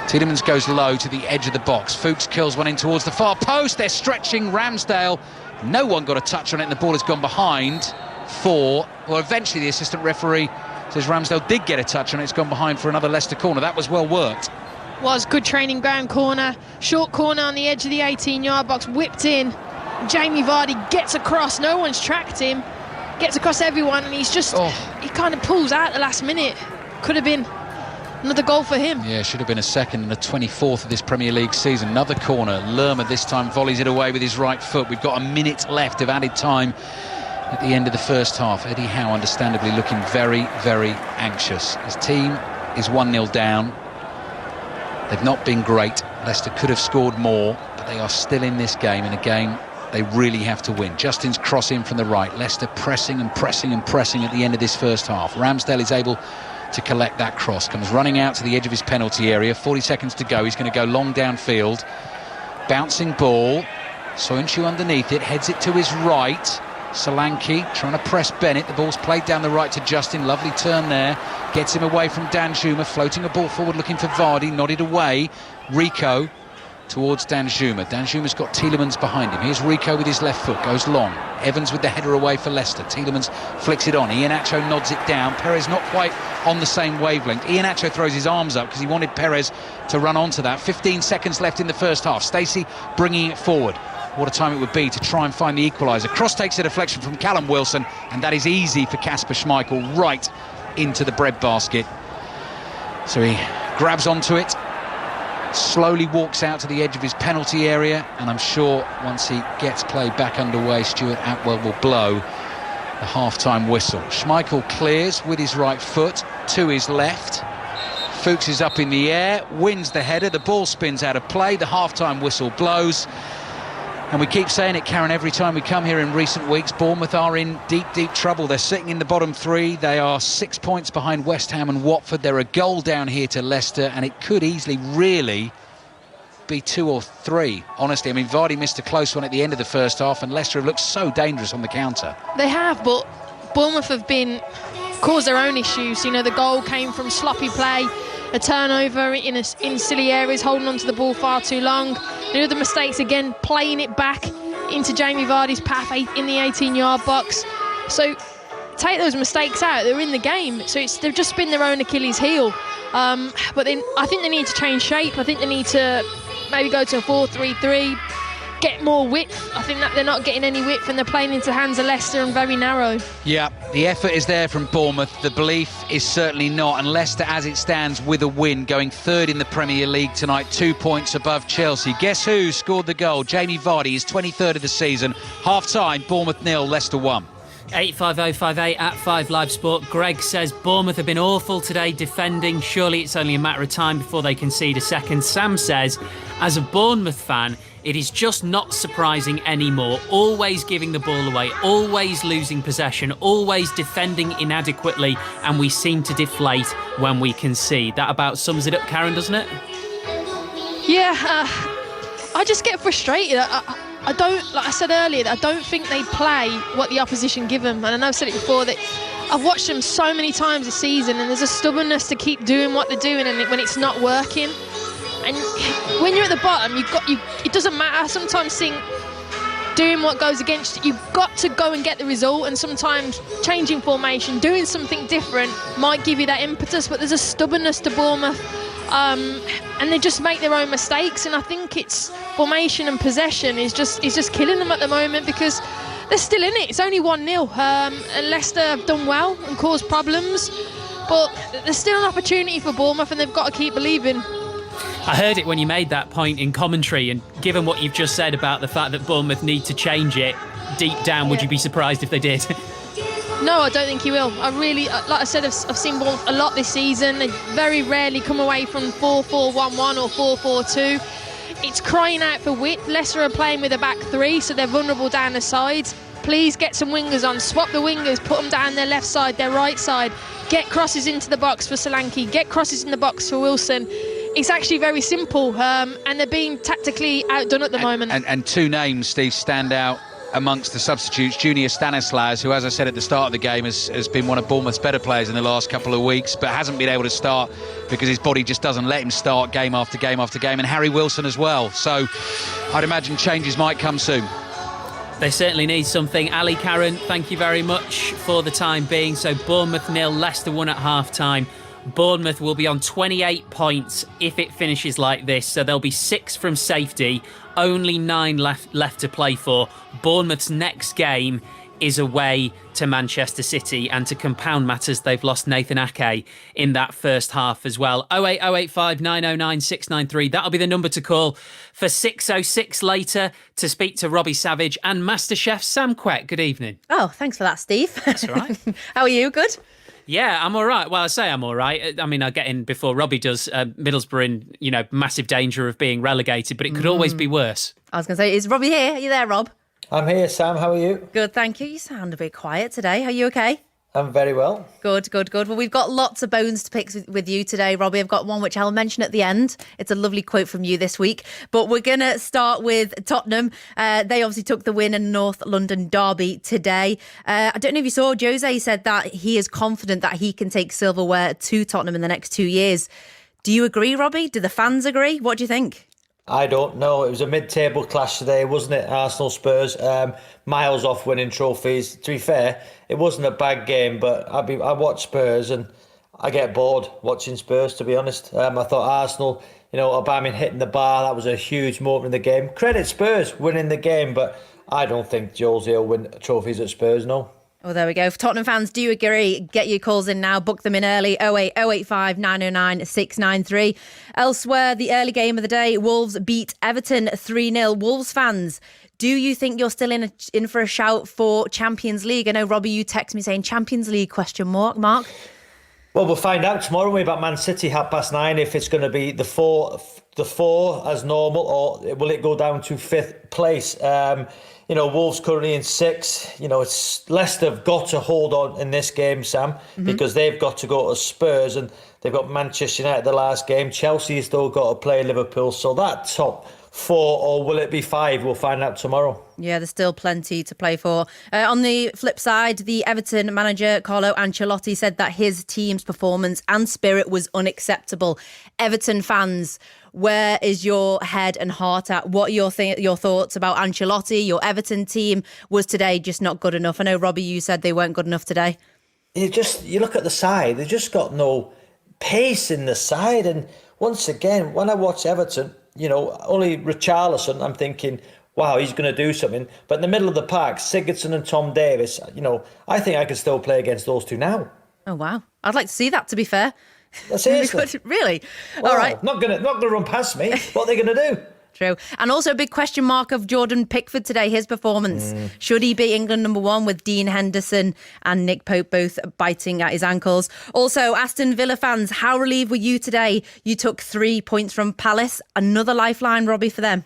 Tielemans goes low to the edge of the box. Fuchs kills one in towards the far post. They're stretching Ramsdale. No one got a touch on it, and the ball has gone behind for... Well, eventually the assistant referee says Ramsdale did get a touch on it. It's gone behind for another Leicester corner. That was well worked. Was good training ground corner. Short corner on the edge of the 18-yard box. Whipped in. Jamie Vardy gets across. No one's tracked him. Gets across everyone, and he's just... He kind of pulls out the last minute. Could have been another goal for him. Yeah, should have been a second, and the 24th of this Premier League season. Another corner. Lerma this time volleys it away with his right foot. We've got a minute left of added time at the end of the first half. Eddie Howe understandably looking very, very anxious. His team is 1-0 down. They've not been great. Leicester could have scored more, but they are still in this game, in a game they really have to win. Justin's cross in from the right. Leicester pressing and pressing and pressing at the end of this first half. Ramsdale is able to collect that cross. Comes running out to the edge of his penalty area. 40 seconds to go. He's going to go long downfield. Bouncing ball. Soyuncu underneath it. Heads it to his right. Solanke trying to press Bennett. The ball's played down the right to Justin. Lovely turn there. Gets him away from Danjuma. Floating a ball forward looking for Vardy. Nodded away. Rico towards Danjuma. Danjuma's got Tielemans behind him. Here's Rico with his left foot. Goes long. Evans with the header away for Leicester. Tielemans flicks it on. Iheanacho nods it down. Perez not quite on the same wavelength. Iheanacho throws his arms up because he wanted Perez to run onto that. 15 seconds left in the first half. Stacey bringing it forward. What a time it would be to try and find the equaliser. Cross takes a deflection from Callum Wilson, and that is easy for Kasper Schmeichel, right into the breadbasket. So he grabs onto it, slowly walks out to the edge of his penalty area, and I'm sure once he gets play back underway, Stuart Atwell will blow the half-time whistle. Schmeichel clears with his right foot to his left. Fuchs is up in the air, wins the header, the ball spins out of play, the half-time whistle blows. And we keep saying it, Karen, every time we come here in recent weeks. Bournemouth are in deep, deep trouble. They're sitting in the bottom three. They are 6 points behind West Ham and Watford. They're a goal down here to Leicester, and it could easily really be 2 or 3. Honestly, I mean, Vardy missed a close one at the end of the first half, and Leicester have looked so dangerous on the counter. They have, but Bournemouth have caused their own issues. You know, the goal came from sloppy play, a turnover in silly areas, holding on to the ball far too long. The other mistakes, again, playing it back into Jamie Vardy's path in the 18-yard box. So take those mistakes out, they're in the game. So they've just been their own Achilles heel. But then I think they need to change shape. I think they need to maybe go to a 4-3-3, get more width. I think that they're not getting any width, and they're playing into the hands of Leicester and very narrow. Yeah, the effort is there from Bournemouth. The belief is certainly not. And Leicester, as it stands, with a win, going third in the Premier League tonight, 2 points above Chelsea. Guess who scored the goal? Jamie Vardy, his 23rd of the season. Half-time, Bournemouth 0, Leicester 1. 85058 at 5 Live Sport. Greg says Bournemouth have been awful today defending. Surely it's only a matter of time before they concede a second. Sam says, as a Bournemouth fan, it is just not surprising anymore. Always giving the ball away, always losing possession, always defending inadequately, and we seem to deflate when we concede. That about sums it up, Karen, doesn't it? Yeah, I just get frustrated. I don't, like I said earlier, I don't think they play what the opposition give them. And I know I've said it before, that I've watched them so many times this season, and there's a stubbornness to keep doing what they're doing, and when it's not working. And when you're at the bottom, it doesn't matter. Sometimes doing what goes against you, you've got to go and get the result. And sometimes changing formation, doing something different might give you that impetus. But there's a stubbornness to Bournemouth, and they just make their own mistakes. And I think it's formation and possession is just killing them at the moment, because they're still in it. It's only 1-0. And Leicester have done well and caused problems, but there's still an opportunity for Bournemouth, and they've got to keep believing. I heard it when you made that point in commentary, and given what you've just said about the fact that Bournemouth need to change it, deep down, would you be surprised if they did? No, I don't think he will. I really, like I said, I've seen Bournemouth a lot this season. They very rarely come away from 4-4-1-1 or 4-4-2. It's crying out for width. Leicester are playing with a back three, so they're vulnerable down the sides. Please get some wingers on. Swap the wingers, put them down their left side, their right side. Get crosses into the box for Solanke. Get crosses in the box for Wilson. It's actually very simple, and they're being tactically outdone at the moment. And two names, Steve, stand out amongst the substitutes. Junior Stanislas, who, as I said at the start of the game, has been one of Bournemouth's better players in the last couple of weeks, but hasn't been able to start because his body just doesn't let him start game after game after game. And Harry Wilson as well. So I'd imagine changes might come soon. They certainly need something. Ali, Karen, thank you very much for the time being. So Bournemouth 0, Leicester 1 at half-time. Bournemouth will be on 28 points if it finishes like this, so there'll be 6 from safety, only 9 left to play for. Bournemouth's next game is away to Manchester City, and to compound matters, they've lost Nathan Ake in that first half as well. 08085 909 693, that'll be the number to call for 606 later to speak to Robbie Savage and MasterChef Sam Quek. Good evening. Oh, thanks for that, Steve. That's all right. How are you? Good? Yeah, I'm all right. Well, I say I'm all right. I mean, I'll get in before Robbie does. Middlesbrough in, massive danger of being relegated, but it could always be worse. I was going to say, is Robbie here? Are you there, Rob? I'm here, Sam. How are you? Good, thank you. You sound a bit quiet today. Are you okay? I'm very well. Good. Well, we've got lots of bones to pick with you today, Robbie. I've got one which I'll mention at the end. It's a lovely quote from you this week. But we're going to start with Tottenham. They obviously took the win in North London derby today. I don't know if you saw, Jose said that he is confident that he can take silverware to Tottenham in the next 2 years. Do you agree, Robbie? Do the fans agree? What do you think? I don't know. It was a mid-table clash today, wasn't it? Arsenal Spurs, miles off winning trophies. To be fair, it wasn't a bad game, but I watch Spurs and I get bored watching Spurs, to be honest. I thought Arsenal, Aubameyang hitting the bar, that was a huge moment in the game. Credit Spurs winning the game, but I don't think Jose will win trophies at Spurs, no. Well, there we go. For Tottenham fans, do you agree? Get your calls in now. Book them in early. 08085 909 693. Elsewhere, the early game of the day, Wolves beat Everton 3-0. Wolves fans, do you think you're still in for a shout for Champions League? I know, Robbie, you text me saying Champions League ? Mark. Well, we'll find out tomorrow about Man City 9:30 if it's going to be the four as normal, or will it go down to 5th place? Wolves currently in 6th. It's Leicester have got to hold on in this game, Sam, because they've got to go to Spurs and they've got Manchester United the last game. Chelsea still got to play Liverpool. So that top 4, or will it be 5? We'll find out tomorrow. Yeah, there's still plenty to play for. On the flip side, the Everton manager, Carlo Ancelotti, said that his team's performance and spirit was unacceptable. Everton fans, where is your head and heart at? What are your thoughts about Ancelotti? Your Everton team was today just not good enough. I know, Robbie, you said they weren't good enough today. You look at the side, they just got no pace in the side. And once again, when I watch Everton, only Richarlison, I'm thinking, wow, he's going to do something. But in the middle of the park, Sigurdsson and Tom Davis, I think I could still play against those two now. Oh, wow. I'd like to see that, to be fair. Seriously. Really? Well, all right. Not gonna run past me. What are they going to do? True. And also a big question mark of Jordan Pickford today, his performance. Should he be England number 1 with Dean Henderson and Nick Pope both biting at his ankles? Also, Aston Villa fans, how relieved were you today? You took 3 points from Palace. Another lifeline, Robbie, for them.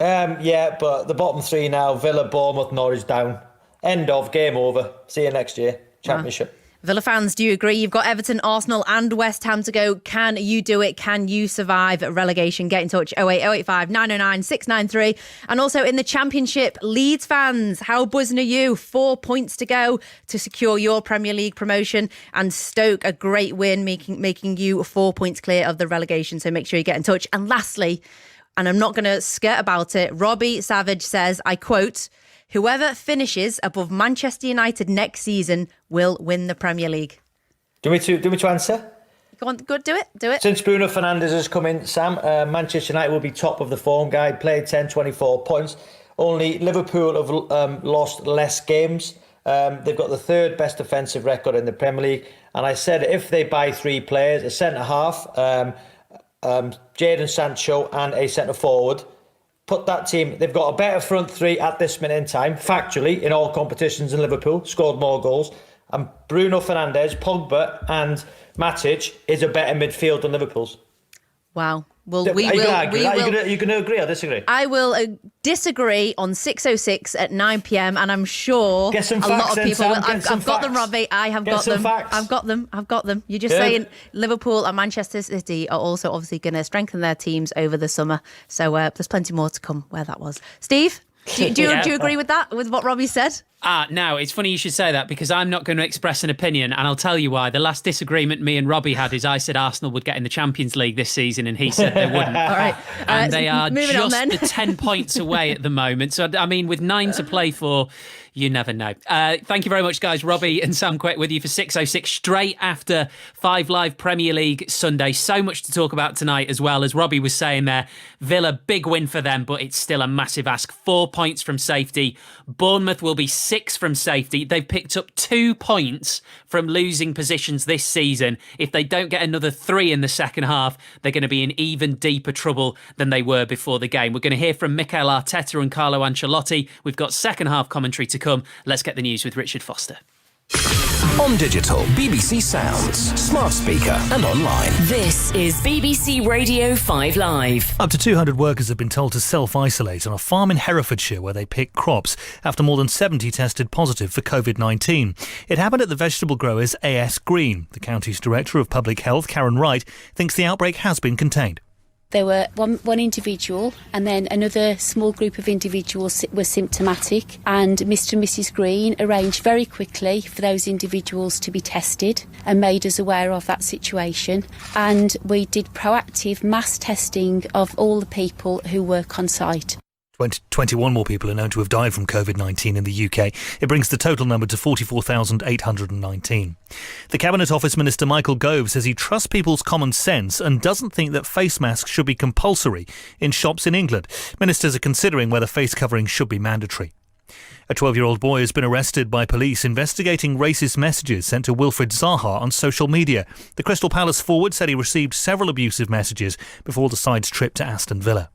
Yeah, but the bottom 3 now, Villa, Bournemouth, Norwich down. End of, game over. See you next year. Championship. Villa fans, do you agree? You've got Everton, Arsenal and West Ham to go. Can you do it? Can you survive relegation? Get in touch, 08085 909 693. And also in the Championship, Leeds fans, how buzzing are you? 4 points to go to secure your Premier League promotion. And Stoke, a great win, making you 4 points clear of the relegation. So make sure you get in touch. And lastly, and I'm not going to skirt about it, Robbie Savage says, I quote, "Whoever finishes above Manchester United next season will win the Premier League." Do we to answer? Go on, good, do it. Since Bruno Fernandes has come in, Sam, Manchester United will be top of the form guide, played 10, 24 points. Only Liverpool have lost less games. They've got the 3rd best defensive record in the Premier League. And I said if they buy 3 players, a centre-half, Jadon Sancho and a centre-forward, put that team, they've got a better front 3 at this minute in time, factually, in all competitions in Liverpool, scored more goals. And Bruno Fernandes, Pogba and Matic is a better midfield than Liverpool's. Wow. Well, Are you going to agree or disagree? I will disagree on 6:06 at 9 p.m. and I'm sure Get some a facts lot of then, people Sam. will. I've got them, Robbie. I have got them. Facts. I've got them. You're just Good. saying Liverpool and Manchester City are also obviously going to strengthen their teams over the summer. So there's plenty more to come where that was. Steve, do you agree with that, with what Robbie said? Now, it's funny you should say that because I'm not going to express an opinion and I'll tell you why. The last disagreement me and Robbie had is I said Arsenal would get in the Champions League this season and he said they wouldn't. All right. And they are just on, 10 points away at the moment. So, I mean, with 9 to play for, you never know. Thank you very much, guys. Robbie and Sam Quick with you for 6:06 straight after 5 Live Premier League Sunday. So much to talk about tonight as well. As Robbie was saying there, Villa, big win for them, but it's still a massive ask. 4 points from safety. Bournemouth will be 6 from safety. They've picked up 2 points from losing positions this season. If they don't get another 3 in the second half, they're going to be in even deeper trouble than they were before the game. We're going to hear from Mikel Arteta and Carlo Ancelotti. We've got second half commentary to come. Let's get the news with Richard Foster. On digital, BBC Sounds, smart speaker and online. This is BBC Radio 5 Live. Up to 200 workers have been told to self-isolate on a farm in Herefordshire where they pick crops after more than 70 tested positive for COVID-19. It happened at the vegetable growers AS Green. The county's Director of Public Health, Karen Wright, thinks the outbreak has been contained. There were one individual and then another small group of individuals were symptomatic, and Mr and Mrs Green arranged very quickly for those individuals to be tested and made us aware of that situation, and we did proactive mass testing of all the people who work on site. 21 more people are known to have died from COVID-19 in the UK. It brings the total number to 44,819. The Cabinet Office Minister Michael Gove says he trusts people's common sense and doesn't think that face masks should be compulsory in shops in England. Ministers are considering whether face coverings should be mandatory. A 12-year-old boy has been arrested by police investigating racist messages sent to Wilfred Zaha on social media. The Crystal Palace forward said he received several abusive messages before the side's trip to Aston Villa.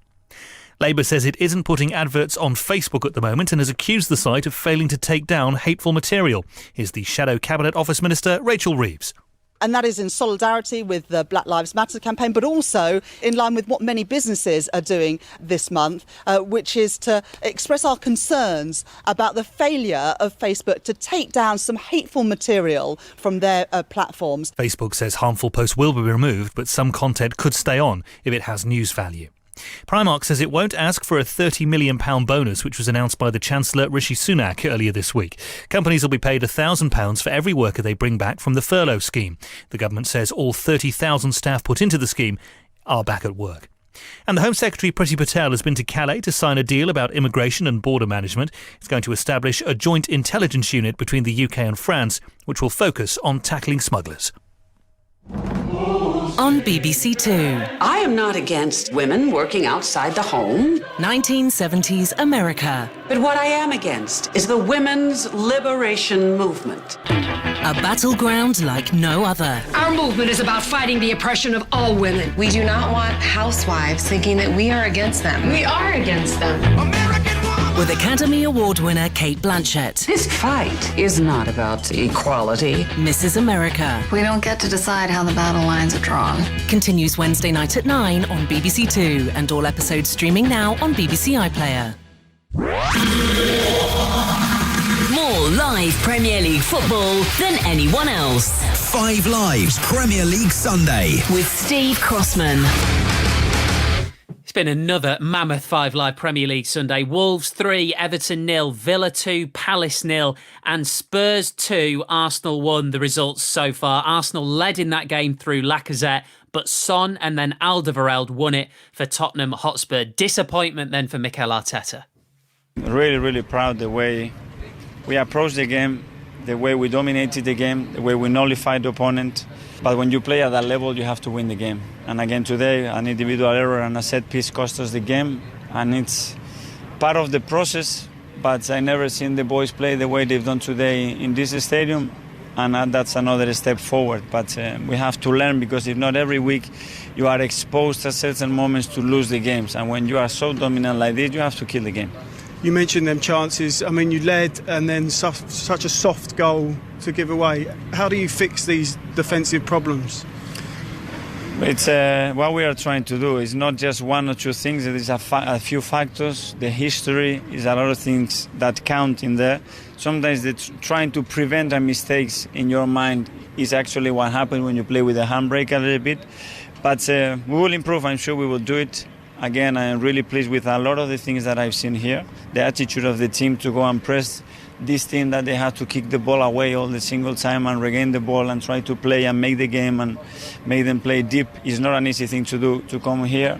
Labour says it isn't putting adverts on Facebook at the moment and has accused the site of failing to take down hateful material. Here's the Shadow Cabinet Office Minister, Rachel Reeves. And that is in solidarity with the Black Lives Matter campaign, but also in line with what many businesses are doing this month, which is to express our concerns about the failure of Facebook to take down some hateful material from their platforms. Facebook says harmful posts will be removed, but some content could stay on if it has news value. Primark says it won't ask for a £30 million bonus, which was announced by the Chancellor Rishi Sunak earlier this week. Companies will be paid £1,000 for every worker they bring back from the furlough scheme. The government says all 30,000 staff put into the scheme are back at work. And the Home Secretary Priti Patel has been to Calais to sign a deal about immigration and border management. It's going to establish a joint intelligence unit between the UK and France, which will focus on tackling smugglers. On BBC Two. I am not against women working outside the home. 1970s America. But what I am against is the women's liberation movement. A battleground like no other. Our movement is about fighting the oppression of all women. We do not want housewives thinking that we are against them. We are against them. With Academy Award winner Kate Blanchett. This fight is not about equality. Mrs. America. We don't get to decide how the battle lines are drawn. Continues Wednesday night at 9 on BBC Two, and all episodes streaming now on BBC iPlayer. More live Premier League football than anyone else. 5 Live's Premier League Sunday with Steve Crossman. It's been another mammoth 5 Live Premier League Sunday. Wolves 3, Everton 0, Villa 2, Palace 0 and Spurs 2, Arsenal 1 the results so far. Arsenal led in that game through Lacazette, but Son and then Alderweireld won it for Tottenham Hotspur. Disappointment then for Mikel Arteta. Really proud the way we approached the game, the way we dominated the game, the way we nullified the opponent. But when you play at that level, you have to win the game. And again today, an individual error and a set piece cost us the game. And it's part of the process, but I never seen the boys play the way they've done today in this stadium. And that's another step forward. But we have to learn, because if not, every week you are exposed at certain moments to lose the games. And when you are so dominant like this, you have to kill the game. You mentioned them chances. I mean, you led and then such a soft goal to give away. How do you fix these defensive problems? It's what we are trying to do. It's not just one or two things. There is a few factors. The history is a lot of things that count in there. Sometimes trying to prevent mistakes in your mind is actually what happens when you play with a handbrake a little bit. But we will improve. I'm sure we will do it. Again, I am really pleased with a lot of the things that I've seen here. The attitude of the team to go and press this team, that they have to kick the ball away all the single time and regain the ball and try to play and make the game and make them play deep is not an easy thing to do, to come here.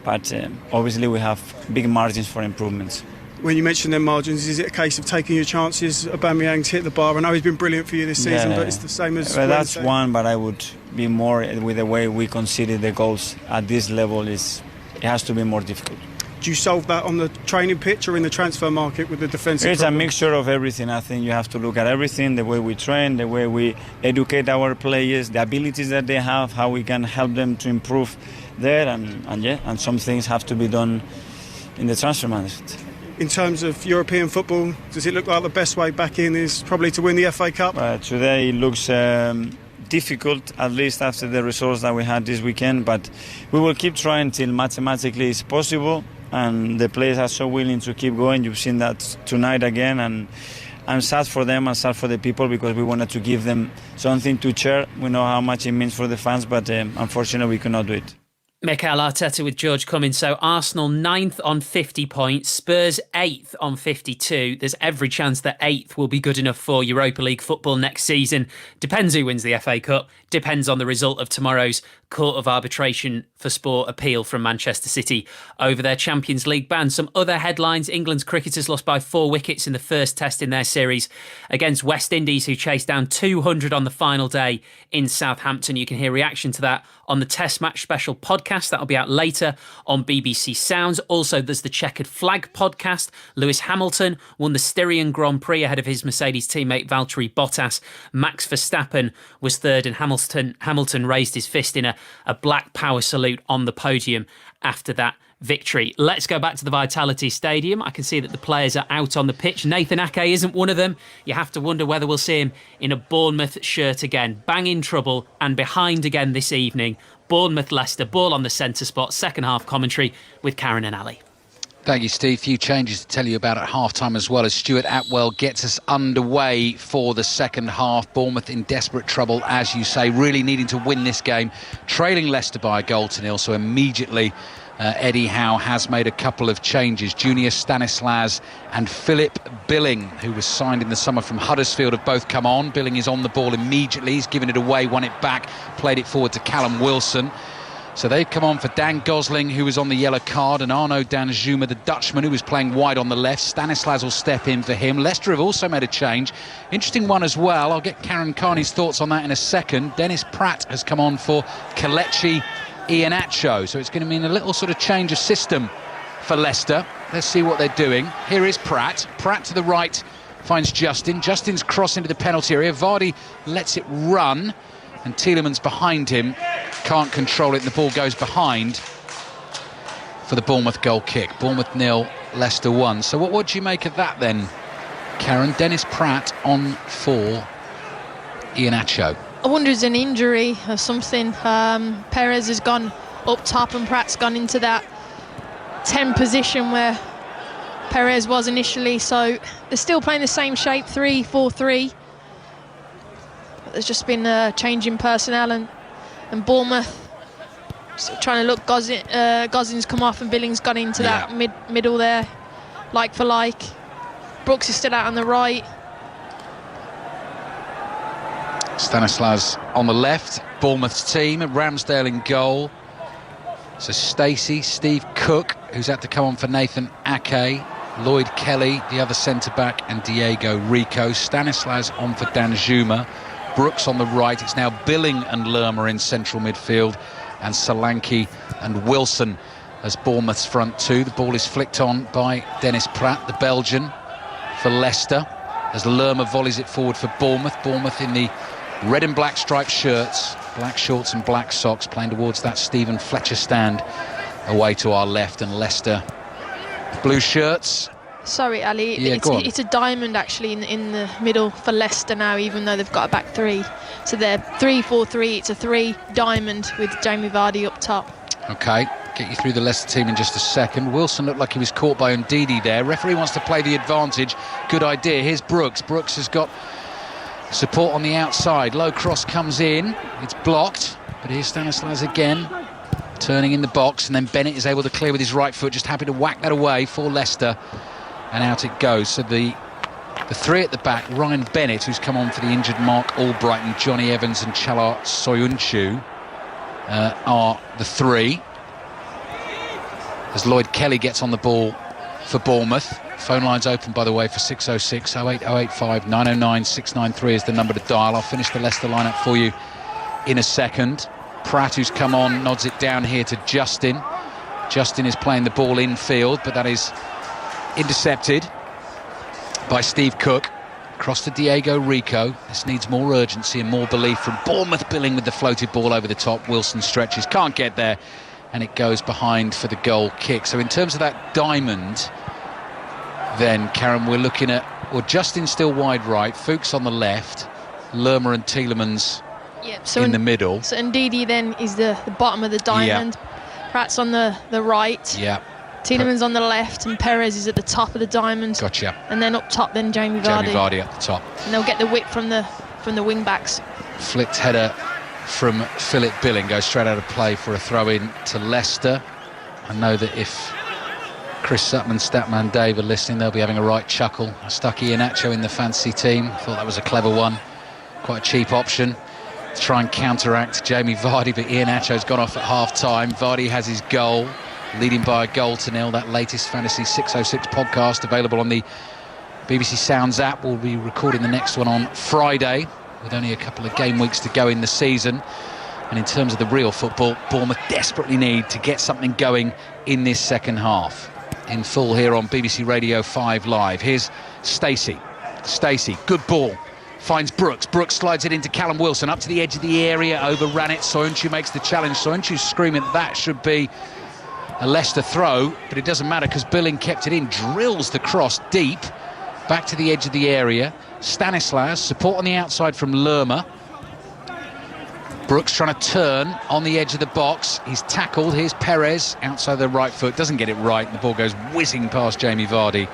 But obviously we have big margins for improvements. When you mention them margins, is it a case of taking your chances? Aubameyang's hit the bar. I know he's been brilliant for you this season, but it's the same as well, that's one, but I would be more with the way we conceded the goals at this level. It has to be more difficult. Do you solve that on the training pitch or in the transfer market with the defensive It's problem? a mixture of everything. I think you have to look at everything, the way we train, the way we educate our players, the abilities that they have, how we can help them to improve there, and some things have to be done in the transfer management. in terms of European football, does it look like the best way back in is probably to win the FA Cup? Today it looks difficult, at least after the results that we had this weekend, but we will keep trying till mathematically it's possible, and the players are so willing to keep going. You've seen that tonight again, and I'm sad for them, I'm sad for the people, because we wanted to give them something to cheer. We know how much it means for the fans, but unfortunately we cannot do it. Mikel Arteta with George Cummins. So Arsenal 9th on 50 points, Spurs 8th on 52. There's every chance that 8th will be good enough for Europa League football next season. Depends who wins the FA Cup, depends on the result of tomorrow's Court of Arbitration for Sport appeal from Manchester City over their Champions League ban. Some other headlines: England's cricketers lost by 4 wickets in the first test in their series against West Indies, who chased down 200 on the final day in Southampton. You can hear reaction to that on the Test Match Special podcast. That'll be out later on BBC Sounds. Also, there's the Checkered Flag podcast. Lewis Hamilton won the Styrian Grand Prix ahead of his Mercedes teammate Valtteri Bottas. Max Verstappen was third, and Hamilton raised his fist in a black power salute on the podium after that victory. Let's go back to the Vitality Stadium. I can see that the players are out on the pitch. Nathan Ake isn't one of them. You have to wonder whether we'll see him in a Bournemouth shirt again. Bang in trouble and behind again this evening. Bournemouth-Leicester, ball on the centre spot. Second half commentary with Karen and Ali. Thank you, Steve. Few changes to tell you about at half-time as well, as Stuart Atwell gets us underway for the second half. Bournemouth in desperate trouble, as you say, really needing to win this game, trailing Leicester by 1-0. So immediately Eddie Howe has made a couple of changes. Junior Stanislas and Philip Billing, who was signed in the summer from Huddersfield, have both come on. Billing is on the ball immediately. He's given it away, won it back, played it forward to Callum Wilson. So they've come on for Dan Gosling, who was on the yellow card, and Arno Danjuma, the Dutchman, who was playing wide on the left. Stanislas will step in for him. Leicester have also made a change. Interesting one as well. I'll get Karen Carney's thoughts on that in a second. Dennis Pratt has come on for Kelechi Iheanacho. So it's going to mean a little sort of change of system for Leicester. Let's see what they're doing. Here is Pratt. Pratt to the right finds Justin. Justin's cross into the penalty area. Vardy lets it run, and Tielemans behind him can't control it, and the ball goes behind for the Bournemouth goal kick. Bournemouth 0, Leicester 1. So what do you make of that then, Karen? Dennis Pratt on for Iheanacho. I wonder if it's an injury or something. Perez has gone up top and Pratt's gone into that 10 position where Perez was initially. So they're still playing the same shape, 3-4-3. There's just been a change in personnel, and Bournemouth trying to look. Gosling's come off and Billing's gone into that middle there, like for like. Brooks is still out on the right. Stanislas on the left. Bournemouth's team. Ramsdale in goal. So Stacey, Steve Cook, who's had to come on for Nathan Ake, Lloyd Kelly, the other centre-back, and Diego Rico. Stanislas on for Danjuma. Brooks on the right. It's now Billing and Lerma in central midfield, and Solanke and Wilson as Bournemouth's front two. The ball is flicked on by Dennis Pratt, the Belgian, for Leicester, as Lerma volleys it forward for Bournemouth. Bournemouth in the red and black striped shirts, black shorts and black socks, playing towards that Stephen Fletcher stand away to our left, and Leicester blue shirts. Sorry, Ali. It's a diamond actually in the middle for Leicester now, even though they've got a back three. So they're 3-4-3. It's a 3 diamond with Jamie Vardy up top. OK, get you through the Leicester team in just a second. Wilson looked like he was caught by Ndidi there. Referee wants to play the advantage. Good idea. Here's Brooks. Brooks has got support on the outside. Low cross comes in. It's blocked. But here's Stanislas again, turning in the box. And then Bennett is able to clear with his right foot. Just happy to whack that away for Leicester. And out it goes. So the 3 at the back, Ryan Bennett, who's come on for the injured Mark Albrighton, Johnny Evans and Chala Soyuncu, are the 3. As Lloyd Kelly gets on the ball for Bournemouth. Phone lines open, by the way, for 606 08 085 909 693 is the number to dial. I'll finish the Leicester lineup for you in a second. Pratt, who's come on, nods it down here to Justin. Justin is playing the ball infield, but that is intercepted by Steve Cook. Across to Diego Rico. This needs more urgency and more belief from Bournemouth. Billing with the floated ball over the top. Wilson stretches, can't get there, and it goes behind for the goal kick. So in terms of that diamond, then, Karen, we're looking at, well, Justin still wide right, Fuchs on the left, Lerma and Tielemans in the middle. So Ndidi then is the bottom of the diamond. Pratt's on the right. Yeah. Tielemans on the left, and Perez is at the top of the diamond. Gotcha. And then up top, then Jamie Vardy. Jamie Vardy at the top. And they'll get the width from the wing backs. Flicked header from Philip Billing goes straight out of play for a throw-in to Leicester. I know that if Chris Sutton and Statman Dave are listening, they'll be having a right chuckle. I stuck Iheanacho in the fantasy team. Thought that was a clever one. Quite a cheap option to try and counteract Jamie Vardy, but Iheanacho's gone off at half-time. Vardy has his goal, leading by a goal to nil. That latest Fantasy 606 podcast available on the BBC Sounds app. We'll be recording the next one on Friday, with only a couple of game weeks to go in the season. And in terms of the real football, Bournemouth desperately need to get something going in this second half. In full here on BBC Radio 5 Live. Here's Stacey. Stacey, good ball. Finds Brooks. Brooks slides it into Callum Wilson. Up to the edge of the area. Overran it. Soyuncu makes the challenge. Soyuncu's screaming that should be a Leicester throw. But it doesn't matter because Billing kept it in. Drills the cross deep. Back to the edge of the area. Stanislas, support on the outside from Lerma. Brooks trying to turn on the edge of the box. He's tackled. Here's Perez outside the right foot. Doesn't get it right. The ball goes whizzing past Jamie Vardy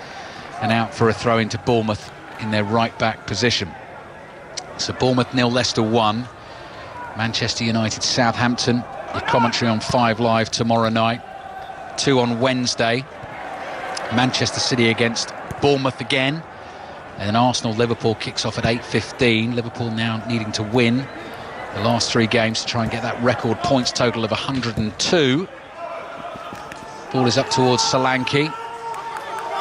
and out for a throw into Bournemouth in their right back position. So Bournemouth 0, Leicester 1. Manchester United, Southampton. Your commentary on 5 Live tomorrow night. 2 on Wednesday. Manchester City against Bournemouth again. And then Arsenal-Liverpool kicks off at 8:15. Liverpool now needing to win the last 3 games to try and get that record points total of 102. Ball is up towards Solanke.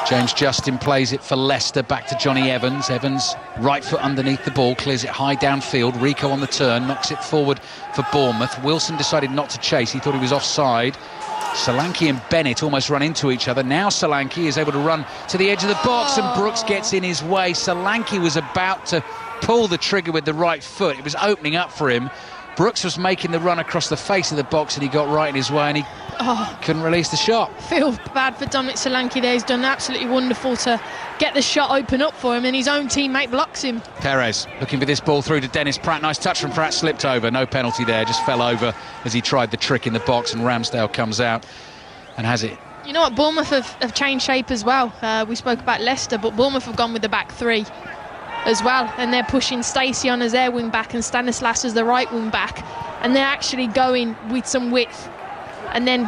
James Justin plays it for Leicester, back to Johnny Evans. Evans, right foot underneath the ball, clears it high downfield. Rico on the turn, knocks it forward for Bournemouth. Wilson decided not to chase, he thought he was offside. Solanke and Bennett almost run into each other. Now Solanke is able to run to the edge of the box and Brooks gets in his way. Solanke was about to pull the trigger with the right foot. It was opening up for him. Brooks was making the run across the face of the box and he got right in his way and he couldn't release the shot. Feel bad for Dominic Solanke there. He's done absolutely wonderful to get the shot open up for him and his own teammate blocks him. Perez looking for this ball through to Dennis Pratt. Nice touch from Pratt, slipped over. No penalty there, just fell over as he tried the trick in the box and Ramsdale comes out and has it. You know what, Bournemouth have changed shape as well. We spoke about Leicester, but Bournemouth have gone with the back 3 as well, and they're pushing Stacey on as their wing back and Stanislas as the right wing back, and they're actually going with some width, and then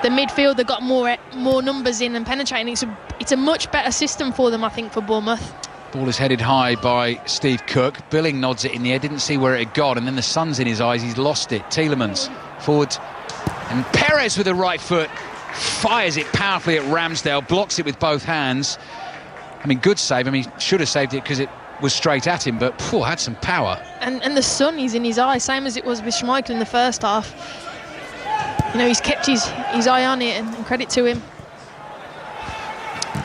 the midfield they've got more numbers in and penetrating. It's a much better system for them, I think, for Bournemouth. Ball is headed high by Steve Cook. Billing nods it in the air, didn't see where it had gone, and then the sun's in his eyes, he's lost it. Tielemans forward, and Perez with the right foot fires it powerfully at Ramsdale, blocks it with both hands. I mean, good save. I mean, he should have saved it because it was straight at him, but had some power. And the sun is in his eye, same as it was with Schmeichel in the first half. You know, he's kept his eye on it, and credit to him.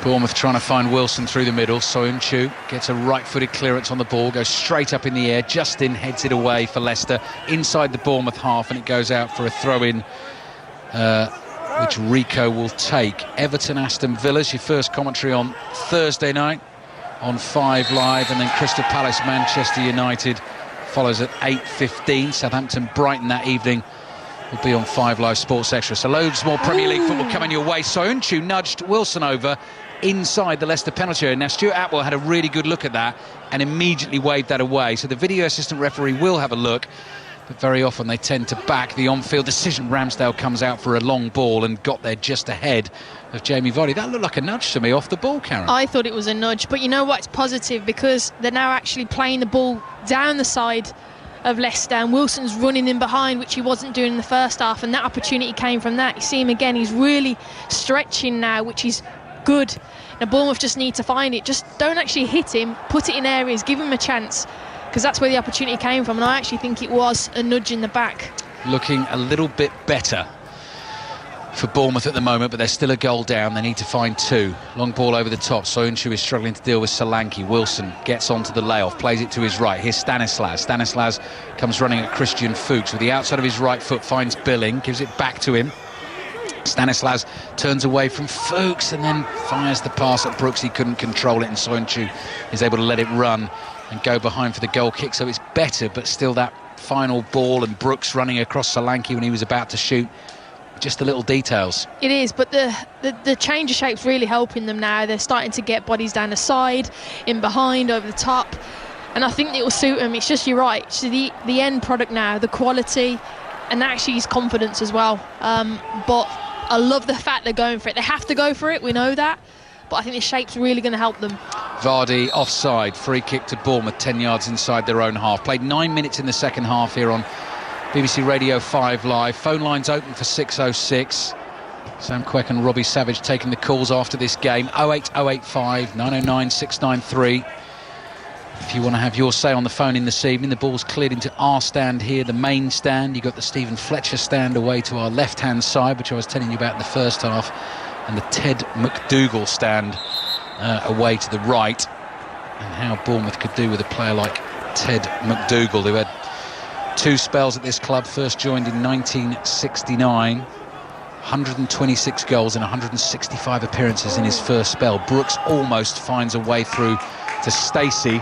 Bournemouth trying to find Wilson through the middle. Soyuncu gets a right-footed clearance on the ball, goes straight up in the air. Justin heads it away for Leicester inside the Bournemouth half, and it goes out for a throw-in, which Rico will take. Everton, Aston Villa's your first commentary on Thursday night on 5 Live, and then Crystal Palace, Manchester United follows at 8:15. Southampton, Brighton that evening will be on 5 Live Sports Extra. So loads more Premier League football coming your way. Soyuncu nudged Wilson over inside the Leicester penalty area. Now Stuart Atwell had a really good look at that and immediately waved that away. So the video assistant referee will have a look. But very often they tend to back the on-field decision. Ramsdale comes out for a long ball and got there just ahead of Jamie Vardy. That looked like a nudge to me off the ball, Karen. I thought it was a nudge, but you know what? It's positive because they're now actually playing the ball down the side of Leicester and Wilson's running in behind, which he wasn't doing in the first half, and that opportunity came from that. You see him again, he's really stretching now, which is good. Now Bournemouth just need to find it. Just don't actually hit him, put it in areas, give him a chance, because that's where the opportunity came from, and I actually think it was a nudge in the back. Looking a little bit better for Bournemouth at the moment, but they're still a goal down. They need to find 2. Long ball over the top. Soyuncu is struggling to deal with Solanke. Wilson gets onto the layoff, plays it to his right. Here's Stanislas. Stanislas comes running at Christian Fuchs with the outside of his right foot, finds Billing, gives it back to him. Stanislas turns away from Fuchs and then fires the pass at Brooks. He couldn't control it, and Soyuncu is able to let it run and go behind for the goal kick. So it's better, but still that final ball and Brooks running across Solanke when he was about to shoot. Just the little details. It is, but the change of shape's really helping them now. They're starting to get bodies down the side, in behind, over the top, and I think it will suit them. It's just, you're right, so the end product now, the quality, and actually his confidence as well. But I love the fact they're going for it. They have to go for it, we know that, but I think the shape's really going to help them. Vardy offside, free kick to Bournemouth, 10 yards inside their own half. Played 9 minutes in the second half here on BBC Radio 5 Live. Phone lines open for 606. Sam Quek and Robbie Savage taking the calls after this game. 08085 909 693. If you want to have your say on the phone in this evening, the ball's cleared into our stand here, the main stand. You've got the Stephen Fletcher stand away to our left-hand side, which I was telling you about in the first half, and the Ted McDougall stand away to the right. And how Bournemouth could do with a player like Ted McDougall, who had 2 spells at this club, first joined in 1969, 126 goals and 165 appearances in his first spell. Brooks almost finds a way through to Stacey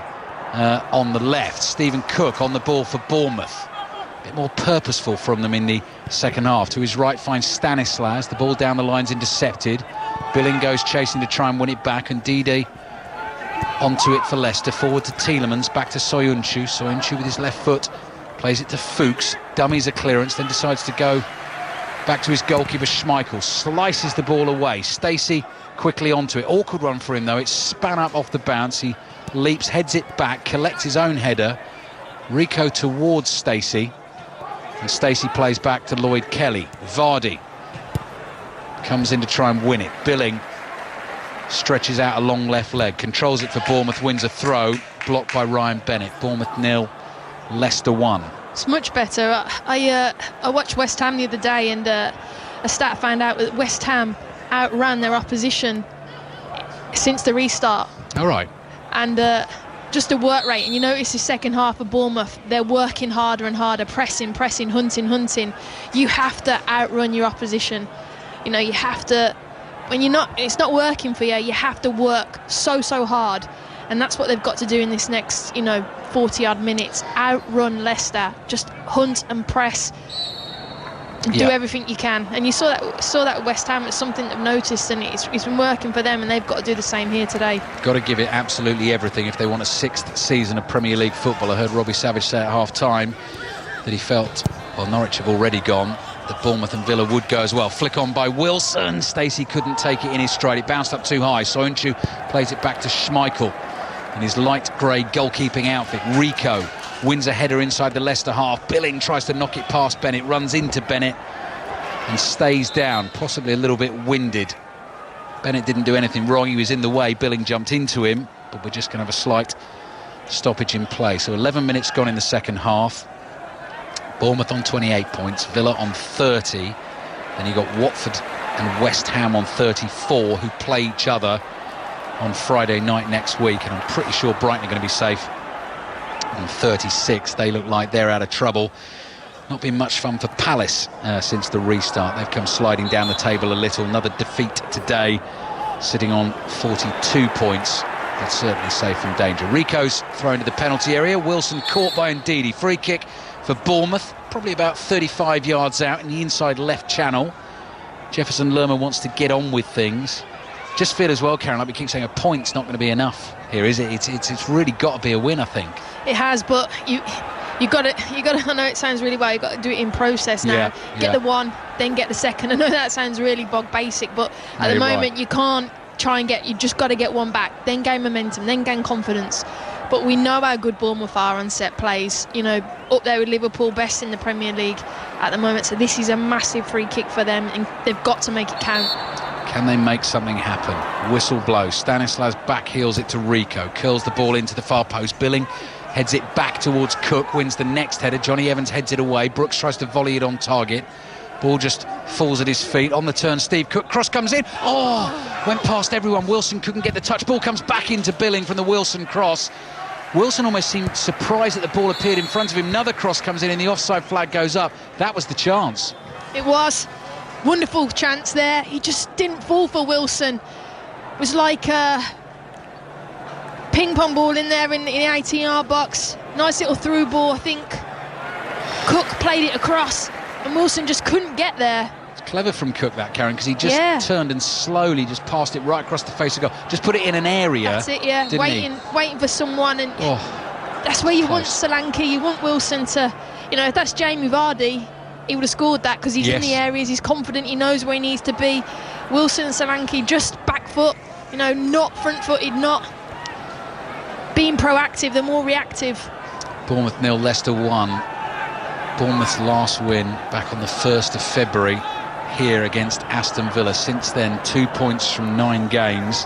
on the left. Stephen Cook on the ball for Bournemouth. A bit more purposeful from them in the second half. To his right finds Stanislas. The ball down the line's intercepted. Billing goes chasing to try and win it back, and Didi onto it for Leicester. Forward to Tielemans, back to Soyuncu. Soyuncu with his left foot plays it to Fuchs, dummies a clearance, then decides to go back to his goalkeeper Schmeichel, slices the ball away. Stacey quickly onto it. Awkward run for him though. It's span up off the bounce. He leaps, heads it back, collects his own header. Rico towards Stacey, and Stacey plays back to Lloyd Kelly. Vardy comes in to try and win it. Billing stretches out a long left leg, controls it for Bournemouth, wins a throw, blocked by Ryan Bennett. Bournemouth 0, Leicester 1. It's much better. I watched West Ham the other day, and a stat found out that West Ham outran their opposition since the restart. All right. And just the work rate, and you notice the second half of Bournemouth, they're working harder and harder, pressing, hunting. You have to outrun your opposition. You know, you have to, when it's not working for you, you have to work so hard. And that's what they've got to do in this next, 40-odd minutes. Outrun Leicester. Just hunt and press and do everything you can. And you saw that with West Ham. It's something they've noticed, and it's been working for them, and they've got to do the same here today. Got to give it absolutely everything if they want a 6th season of Premier League football. I heard Robbie Savage say at half-time that he felt, well, Norwich have already gone, that Bournemouth and Villa would go as well. Flick on by Wilson. Stacey couldn't take it in his stride. It bounced up too high. Soyuncu plays it back to Schmeichel in his light grey goalkeeping outfit. Rico wins a header inside the Leicester half. Billing tries to knock it past Bennett, runs into Bennett and stays down, possibly a little bit winded. Bennett didn't do anything wrong, he was in the way. Billing jumped into him, but we're just going to have a slight stoppage in play. So 11 minutes gone in the second half. Bournemouth on 28 points, Villa on 30. Then you got Watford and West Ham on 34, who play each other on Friday night next week, and I'm pretty sure Brighton are going to be safe on 36. They look like they're out of trouble. Not been much fun for Palace since the restart. They've come sliding down the table a little. Another defeat today, sitting on 42 points. That's certainly safe from danger. Rico's thrown to the penalty area. Wilson caught by Ndidi. Free kick for Bournemouth, probably about 35 yards out in the inside left channel. Jefferson Lerma wants to get on with things. Just feel as well, Karen, like we keep saying, a point's not going to be enough here, is it? It's really got to be a win, I think. It has, but you got to. I know it sounds really well. You got to do it in process now. Get the one, then get the second. I know that sounds really bog basic, but at the moment you can't try and get. You just got to get one back, then gain momentum, then gain confidence. But we know how good Bournemouth are on set plays. Up there with Liverpool, best in the Premier League at the moment. So this is a massive free kick for them, and they've got to make it count. Can they make something happen? Whistle blows. Stanislas back heels it to Rico. Curls the ball into the far post. Billing heads it back towards Cook. Wins the next header. Johnny Evans heads it away. Brooks tries to volley it on target. Ball just falls at his feet. On the turn, Steve Cook. Cross comes in. Oh! Went past everyone. Wilson couldn't get the touch. Ball comes back into Billing from the Wilson cross. Wilson almost seemed surprised that the ball appeared in front of him. Another cross comes in and the offside flag goes up. That was the chance. It was. Wonderful chance there. He just didn't fall for Wilson. It was like a ping pong ball in there in the 18-yard box. Nice little through ball. I think Cook played it across and Wilson just couldn't get there. It's clever from Cook, that, Karen, because he just turned and slowly just passed it right across the face of goal. Just put it in an area. That's it, yeah. Waiting for someone, and that's where you want Solanke. You want Wilson to, if that's Jamie Vardy, he would have scored that because he's in the areas, he's confident, he knows where he needs to be. Wilson and Solanke just back foot, not front footed, not being proactive, they're more reactive. Bournemouth 0, Leicester 1. Bournemouth's last win back on the 1st of February here against Aston Villa. Since then, 2 points from 9 games.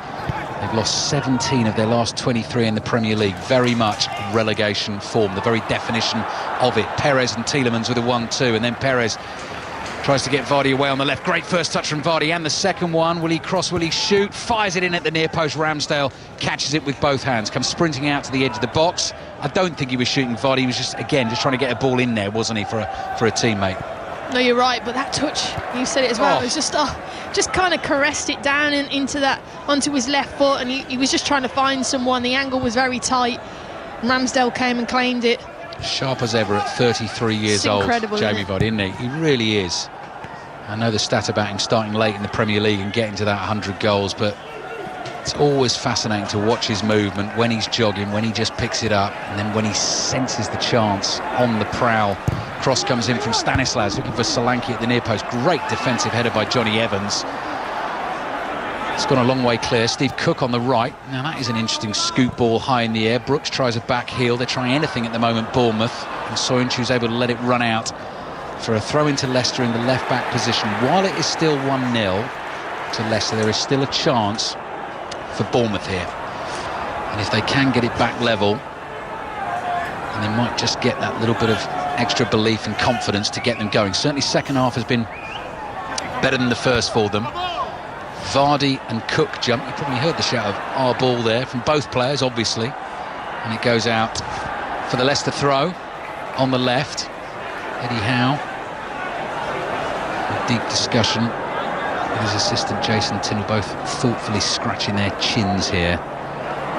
They've lost 17 of their last 23 in the Premier League. Very much relegation form, the very definition of it. Perez and Tielemans with a 1-2, and then Perez tries to get Vardy away on the left. Great first touch from Vardy, and the second one. Will he cross? Will he shoot? Fires it in at the near post. Ramsdale catches it with both hands, comes sprinting out to the edge of the box. I don't think he was shooting Vardy. He was just trying to get a ball in there, wasn't he, for a teammate? No, you're right, but that touch, you said it as well, it was just kind of caressed it down onto his left foot, and he was just trying to find someone. The angle was very tight. Ramsdale came and claimed it. Sharp as ever at 33 years old, Jamie Vardy, isn't he? He really is. I know the stat about him starting late in the Premier League and getting to that 100 goals, but it's always fascinating to watch his movement when he's jogging, when he just picks it up, and then when he senses the chance on the prowl. Cross comes in from Stanislas, looking for Solanke at the near post. Great defensive header by Johnny Evans. It's gone a long way clear. Steve Cook on the right. Now that is an interesting scoop ball high in the air. Brooks tries a back heel. They're trying anything at the moment, Bournemouth. And Soyuncu's able to let it run out for a throw into Leicester in the left-back position. While it is still 1-0 to Leicester, there is still a chance for Bournemouth here. And if they can get it back level, and they might just get that little bit of extra belief and confidence to get them going. Certainly second half has been better than the first for them. Vardy and Cook jump. You probably heard the shout of our ball there from both players, obviously. And it goes out for the Leicester throw on the left. Eddie Howe, a deep discussion with his assistant Jason Tinnell, both thoughtfully scratching their chins here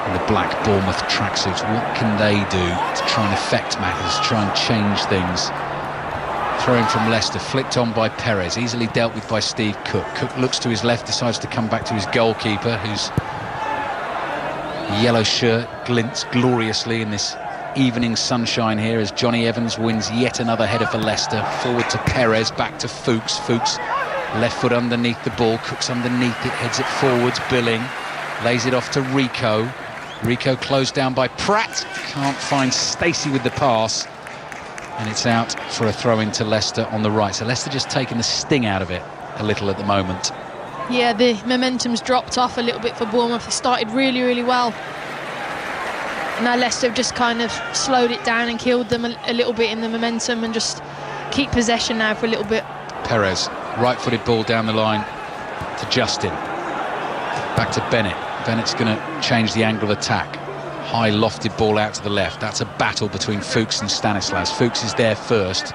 in the black Bournemouth tracksuits. What can they do to try and affect matters, to try and change things? Throw in from Leicester, flicked on by Perez, easily dealt with by Steve Cook. Cook looks to his left, decides to come back to his goalkeeper, whose yellow shirt glints gloriously in this evening sunshine here as Johnny Evans wins yet another header for Leicester. Forward to Perez, back to Fuchs. Fuchs left foot underneath the ball, Cook's underneath it, heads it forwards. Billing lays it off to Rico. Rico closed down by Pratt, can't find Stacey with the pass, and it's out for a throw into Leicester on the right. So Leicester just taking the sting out of it a little at the moment. Yeah, the momentum's dropped off a little bit for Bournemouth. They started really, really well. And now Leicester have just kind of slowed it down and killed them a little bit in the momentum, and just keep possession now for a little bit. Perez, right-footed ball down the line to Justin. Back to Bennett. Bennett's going to change the angle of attack. High lofted ball out to the left. That's a battle between Fuchs and Stanislas. Fuchs is there first.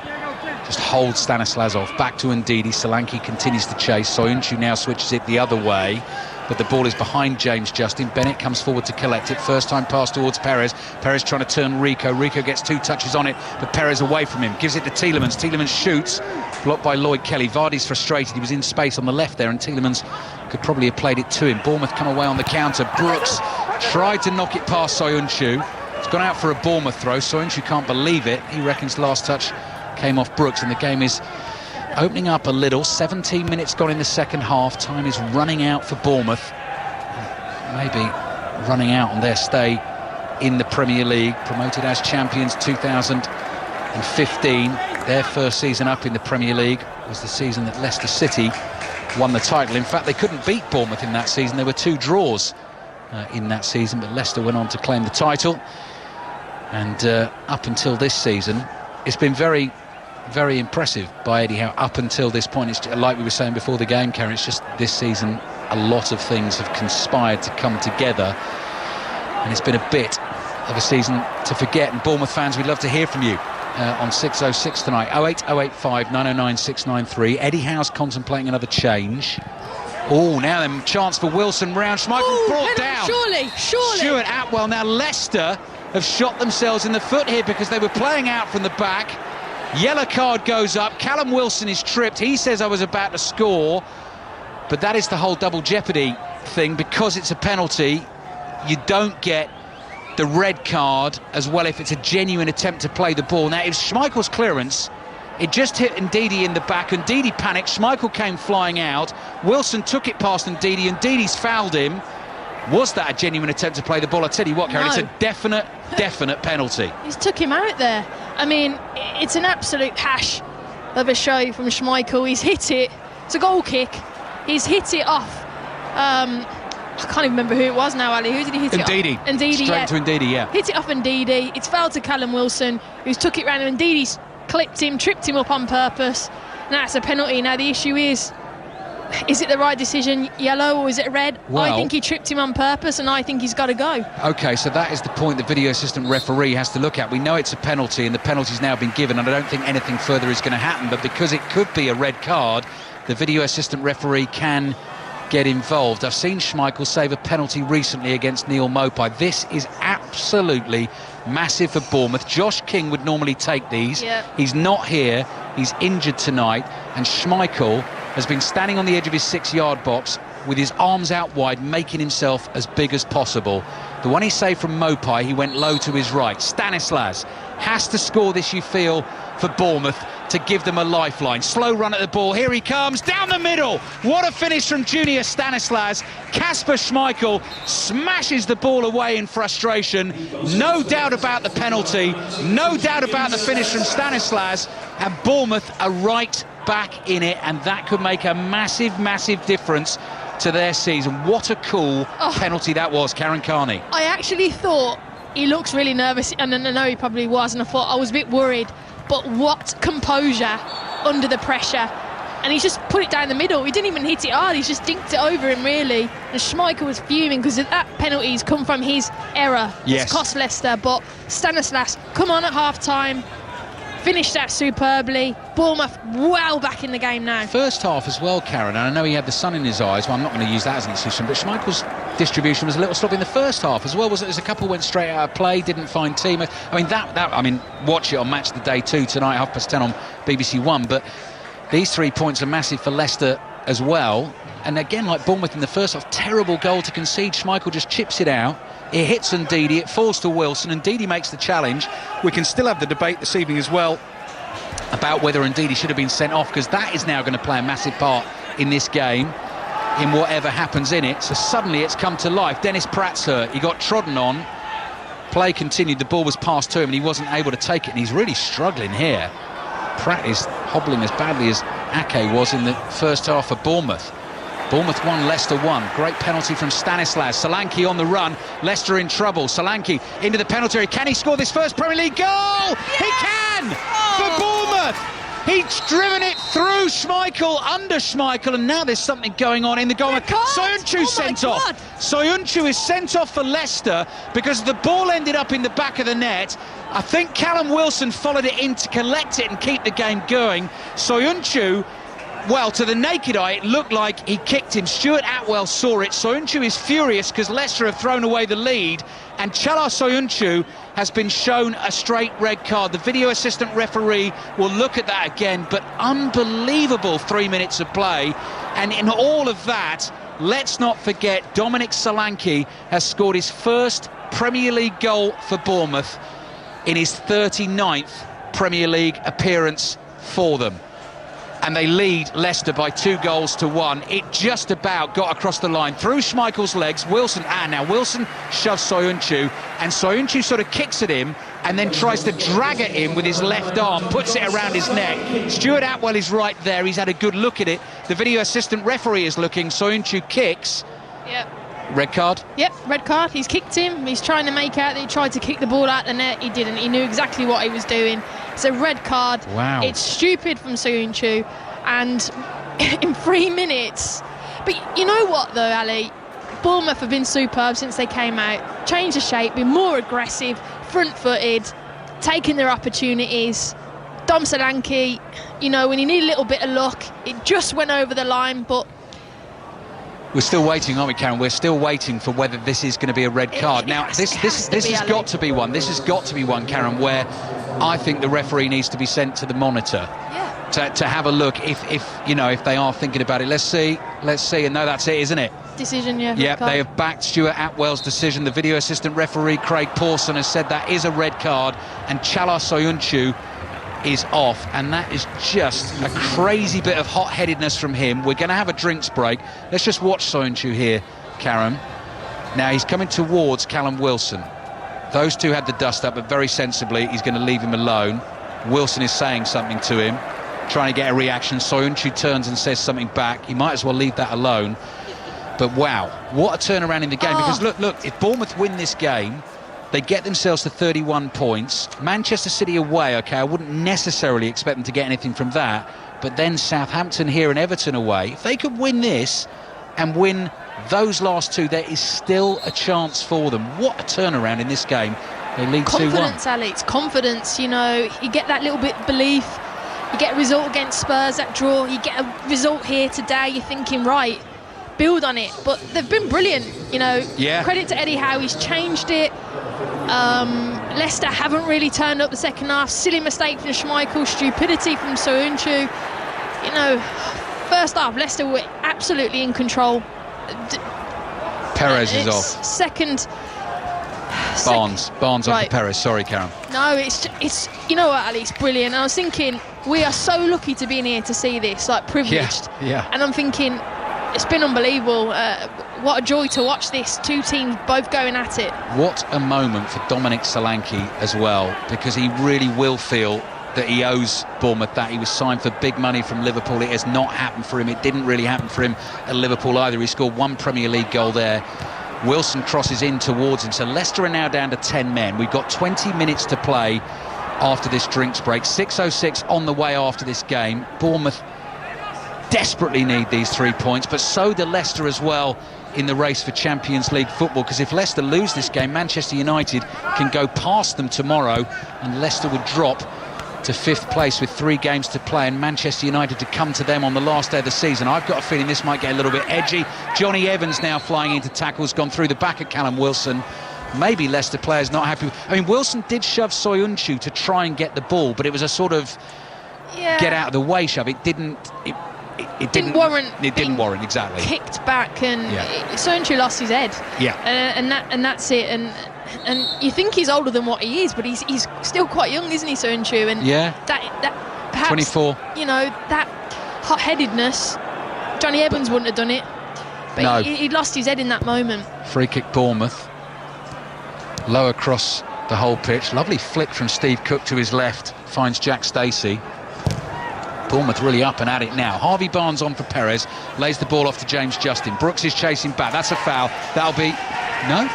Just holds Stanislas off. Back to Ndidi. Solanke continues to chase. Soyuncu now switches it the other way, but the ball is behind James Justin. Bennett comes forward to collect it. First time pass towards Perez. Perez trying to turn Rico. Rico gets 2 touches on it, but Perez away from him. Gives it to Tielemans. Tielemans shoots. Blocked by Lloyd Kelly. Vardy's frustrated. He was in space on the left there, and Tielemans could probably have played it to him. Bournemouth come away on the counter. Brooks tried to knock it past Soyuncu. It's gone out for a Bournemouth throw. Soyuncu can't believe it. He reckons last touch came off Brooks, and the game is opening up a little. 17 minutes gone in the second half. Time is running out for Bournemouth. Maybe running out on their stay in the Premier League. Promoted as champions 2015. Their first season up in the Premier League was the season that Leicester City won the title. In fact, they couldn't beat Bournemouth in that season. There were 2 draws in that season, but Leicester went on to claim the title. And up until this season, it's been very, very impressive by Eddie Howe up until this point. It's like we were saying before the game, Karen, it's just this season a lot of things have conspired to come together, and it's been a bit of a season to forget. And Bournemouth fans, we'd love to hear from you on 606 tonight. 08085 909 693. Eddie Howe's contemplating another change. Oh, now then, chance for Wilson round. Schmeichel brought down. Surely. Stuart Atwell. Now Leicester have shot themselves in the foot here because they were playing out from the back. Yellow card goes up. Callum Wilson is tripped. He says, I was about to score. But that is the whole double jeopardy thing. Because it's a penalty, you don't get the red card as well if it's a genuine attempt to play the ball. Now, it was Schmeichel's clearance. It just hit Ndidi in the back. Ndidi panicked. Schmeichel came flying out. Wilson took it past Ndidi. Ndidi's fouled him. Was that a genuine attempt to play the ball? I tell you what, Karen, No. it's a definite penalty. He's took him out there. I mean, it's an absolute hash of a show from Schmeichel. He's hit it. It's a goal kick. He's hit it off. I can't even remember who it was now, Ali. Who did he hit Ndidi. it off? Ndidi. Straight to Ndidi, yeah. Hit it off Ndidi. It's fouled to Callum Wilson, who's took it round, and Ndidi's clipped him, tripped him up on purpose. Now it's a penalty. Now the issue is it the right decision, yellow, or is it red? Well, I think he tripped him on purpose, and I think he's got to go. OK, so that is the point the video assistant referee has to look at. We know it's a penalty, and the penalty's now been given, and I don't think anything further is going to happen. But because it could be a red card, the video assistant referee can get involved. I've seen Schmeichel save a penalty recently against Neil Mopai. This is absolutely massive for Bournemouth. Josh King would normally take these. Yep. He's not here. He's injured tonight, and Schmeichel has been standing on the edge of his 6-yard box with his arms out wide, making himself as big as possible. The one he saved from Mopai, he went low to his right. Stanislas has to score this, you feel, for Bournemouth to give them a lifeline. Slow run at the ball. Here he comes, down the middle. What a finish from Junior Stanislas. Kasper Schmeichel smashes the ball away in frustration. No doubt about the penalty. No doubt about the finish from Stanislas. And Bournemouth are right back in it, and that could make a massive difference to their season. What a cool penalty that was, Karen Carney. I actually thought he looks really nervous, and I know he probably was, and I thought I was a bit worried, but what composure under the pressure. And he's just put it down the middle. He didn't even hit it hard, he's just dinked it over him, really. And Schmeichel was fuming because that penalty's come from his error. Yes. It's cost Leicester, but Stanislas come on at half-time, finished that superbly. Bournemouth well back in the game now. First half as well, Karen, and I know he had the sun in his eyes. Well, I'm not going to use that as an excuse, but Schmeichel's distribution was a little sloppy in the first half as well, wasn't it? There's a couple went straight out of play, didn't find teammates. I mean, watch it on Match of the Day 2 tonight, 10:30 on BBC One. But these 3 points are massive for Leicester as well. And again, like Bournemouth in the first half, terrible goal to concede. Schmeichel just chips it out. It hits Ndidi, it falls to Wilson, and Ndidi makes the challenge. We can still have the debate this evening as well about whether Ndidi should have been sent off, because that is now going to play a massive part in this game, in whatever happens in it. So suddenly it's come to life. Dennis Pratt's hurt. He got trodden on. Play continued. The ball was passed to him and he wasn't able to take it, and he's really struggling here. Pratt is hobbling as badly as Ake was in the first half for Bournemouth. Bournemouth 1, Leicester 1. Great penalty from Stanislas. Solanke on the run. Leicester in trouble. Solanke into the penalty area. Can he score this first Premier League goal? Yes! He can! For Bournemouth! He's driven it through Schmeichel, under Schmeichel, and now there's something going on in the goal. Soyuncu sent off. Soyuncu is sent off for Leicester because the ball ended up in the back of the net. I think Callum Wilson followed it in to collect it and keep the game going. Soyuncu, well, to the naked eye, it looked like he kicked him. Stuart Atwell saw it. Soyuncu is furious because Leicester have thrown away the lead, and Chala Soyuncu has been shown a straight red card. The video assistant referee will look at that again, but unbelievable 3 minutes of play. And in all of that, let's not forget Dominic Solanke has scored his first Premier League goal for Bournemouth in his 39th Premier League appearance for them. And they lead Leicester by 2-1. It just about got across the line through Schmeichel's legs. Wilson shoves Soyuncu, and Soyuncu sort of kicks at him and then tries to drag at him with his left arm, puts it around his neck. Stuart Atwell is right there. He's had a good look at it. The video assistant referee is looking. Soyuncu kicks. Yep. Red card? Yep, red card. He's kicked him. He's trying to make out that he tried to kick the ball out the net. He didn't. He knew exactly what he was doing. It's a red card. Wow. It's stupid from Soyuncu. And in 3 minutes. But you know what, though, Ali? Bournemouth have been superb since they came out. Changed the shape, been more aggressive, front-footed. taking their opportunities. Dom Solanke, you know, when you need a little bit of luck, it just went over the line, but we're still waiting, aren't we, Karen? We're still waiting for whether this is going to be a red card. Now, this has got to be one. This has got to be one, Karen, where I think the referee needs to be sent to the monitor to have a look if they are thinking about it. Let's see. And no, that's it, isn't it? Decision, yeah. Yeah, they have backed Stuart Atwell's decision. The video assistant referee, Craig Pawson, has said that is a red card, and Chala Soyuncu is off, and that is just a crazy bit of hot-headedness from him. We're going to have a drinks break. Let's just watch Soyuncu here, Karen. Now he's coming towards Callum Wilson. Those two had the dust up, but very sensibly he's going to leave him alone. Wilson is saying something to him, trying to get a reaction. Soyuncu turns and says something back. He might as well leave that alone. But wow, what a turnaround in the game. Because look, if Bournemouth win this game, they get themselves to 31 points. Manchester City away, OK, I wouldn't necessarily expect them to get anything from that. But then Southampton here and Everton away. If they could win this and win those last two, there is still a chance for them. What a turnaround in this game. They lead 2-1. Confidence, Alex, confidence. You know, you get that little bit of belief. You get a result against Spurs, that draw. You get a result here today. You're thinking, right, build on it. But they've been brilliant, you know. Yeah. Credit to Eddie Howe, he's changed it. Leicester haven't really turned up the second half. Silly mistake from Schmeichel, stupidity from Soyuncu. You know, first half Leicester were absolutely in control. Perez is off. Second Barnes on for Perez. Sorry, Karen. No, it's you know what, Ali, it's brilliant. And I was thinking, we are so lucky to be in here to see this, like privileged. Yeah. And I'm thinking, it's been unbelievable. What a joy to watch this. Two teams both going at it. What a moment for Dominic Solanke as well, because he really will feel that he owes Bournemouth that. He was signed for big money from Liverpool. It has not happened for him. It didn't really happen for him at Liverpool either. He scored one Premier League goal there. Wilson crosses in towards him. So Leicester are now down to 10 men. We've got 20 minutes to play after this drinks break. 6:06 on the way after this game. Bournemouth desperately need these 3 points, but so do Leicester as well in the race for Champions League football, because if Leicester lose this game, Manchester United can go past them tomorrow and Leicester would drop to 5th place with 3 games to play, and Manchester United to come to them on the last day of the season. I've got a feeling this might get a little bit edgy. Johnny Evans now flying into tackles, gone through the back of Callum Wilson. Maybe Leicester players not happy. I mean, Wilson did shove Soyuncu to try and get the ball, but it was a sort of get out of the way shove. It didn't warrant. It didn't warrant, exactly. Kicked back, and Soyuncu lost his head. Yeah. And that's it. And you think he's older than what he is, but he's still quite young, isn't he, Soyuncu? And that perhaps 24. You know, that hot-headedness. Johnny Evans wouldn't have done it, but no. he lost his head in that moment. Free kick Bournemouth. Low across the whole pitch. Lovely flick from Steve Cook to his left. Finds Jack Stacey. Bournemouth really up and at it now. Harvey Barnes on for Perez. Lays the ball off to James Justin. Brooks is chasing back. That's a foul. That'll be... No?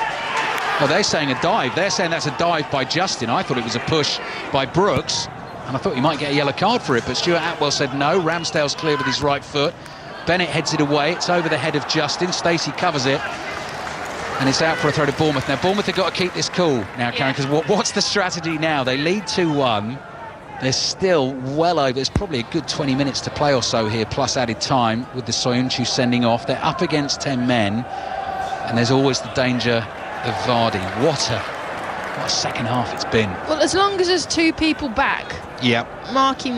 Well, they're saying a dive. They're saying that's a dive by Justin. I thought it was a push by Brooks, and I thought he might get a yellow card for it, but Stuart Atwell said no. Ramsdale's clear with his right foot. Bennett heads it away. It's over the head of Justin. Stacey covers it, and it's out for a throw to Bournemouth. Now, Bournemouth have got to keep this cool now, Karen, because what's the strategy now? They lead 2-1. They're still well over. There's probably a good 20 minutes to play or so here, plus added time with the Soyuncu sending off. They're up against 10 men, and there's always the danger of Vardy. What a second half it's been. Well, as long as there's 2 people back marking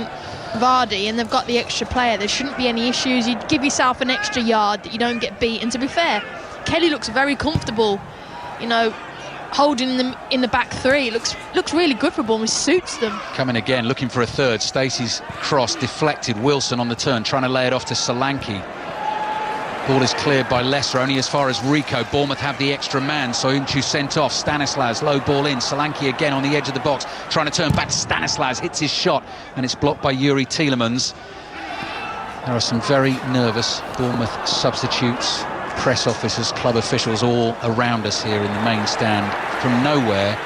Vardy and they've got the extra player, there shouldn't be any issues. You'd give yourself an extra yard that you don't get beat. And to be fair, Kelly looks very comfortable, you know, holding them in the back 3. It looks really good for Bournemouth. Suits them. Coming again, looking for a third. Stacey's cross deflected. Wilson on the turn, trying to lay it off to Solanke. Ball is cleared by Leicester, only as far as Rico. Bournemouth have the extra man. Soyuncu sent off. Stanislas, low ball in. Solanke again on the edge of the box, trying to turn back. Stanislas hits his shot, and it's blocked by Yuri Tielemans. There are some very nervous Bournemouth substitutes, press officers, club officials all around us here in the main stand from nowhere.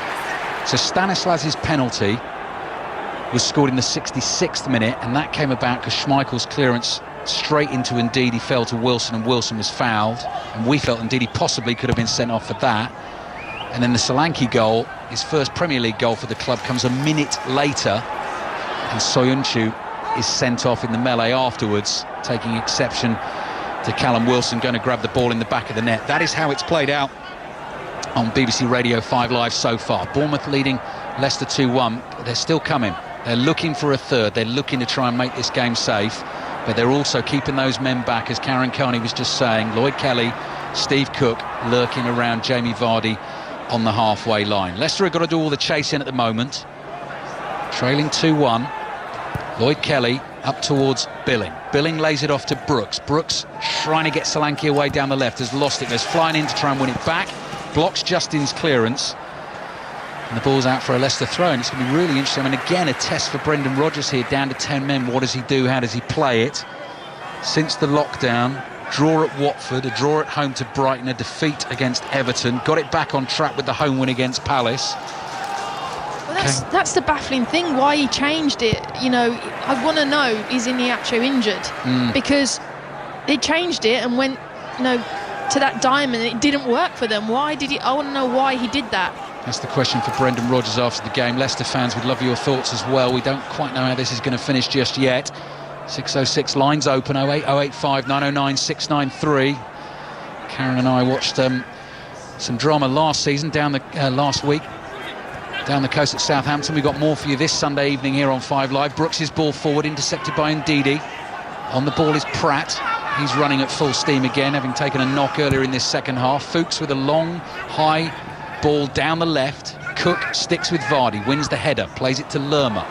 So Stanislas's penalty was scored in the 66th minute, and that came about because Schmeichel's clearance straight into Ndidi fell to Wilson, and Wilson was fouled, and we felt Ndidi possibly could have been sent off for that. And then the Solanke goal, his first Premier League goal for the club, comes a minute later, and Soyuncu is sent off in the melee afterwards, taking exception to Callum Wilson going to grab the ball in the back of the net. That is how it's played out on BBC Radio 5 Live so far. Bournemouth leading Leicester 2-1, but they're still coming. They're looking for a third. They're looking to try and make this game safe, but they're also keeping those men back, as Karen Carney was just saying. Lloyd Kelly, Steve Cook lurking around Jamie Vardy on the halfway line. Leicester have got to do all the chasing at the moment. Trailing 2-1. Lloyd Kelly up towards Billing. Billing lays it off to Brooks. Brooks trying to get Solanke away down the left, has lost it, goes flying in to try and win it back, blocks Justin's clearance, and the ball's out for a Leicester throw. And it's going to be really interesting. I mean, again, a test for Brendan Rodgers here, down to 10 men. What does he do? How does he play it? Since the lockdown, draw at Watford, a draw at home to Brighton, a defeat against Everton, got it back on track with the home win against Palace. Well, that's the baffling thing, why he changed it. You know, I want to know, is Iheanacho injured? Because they changed it and went, you know, to that diamond, and it didn't work for them. Why did he? I want to know why he did that. That's the question for Brendan Rodgers after the game. Leicester fans would love your thoughts as well. We don't quite know how this is going to finish just yet. 606 lines open, 08 085 909 693. Karen and I watched some drama last season last week down the coast at Southampton. We've got more for you this Sunday evening here on 5 Live. Brooks' ball forward, intercepted by Ndidi. On the ball is Pratt. He's running at full steam again, having taken a knock earlier in this second half. Fuchs with a long, high ball down the left. Cook sticks with Vardy, wins the header, plays it to Lerma.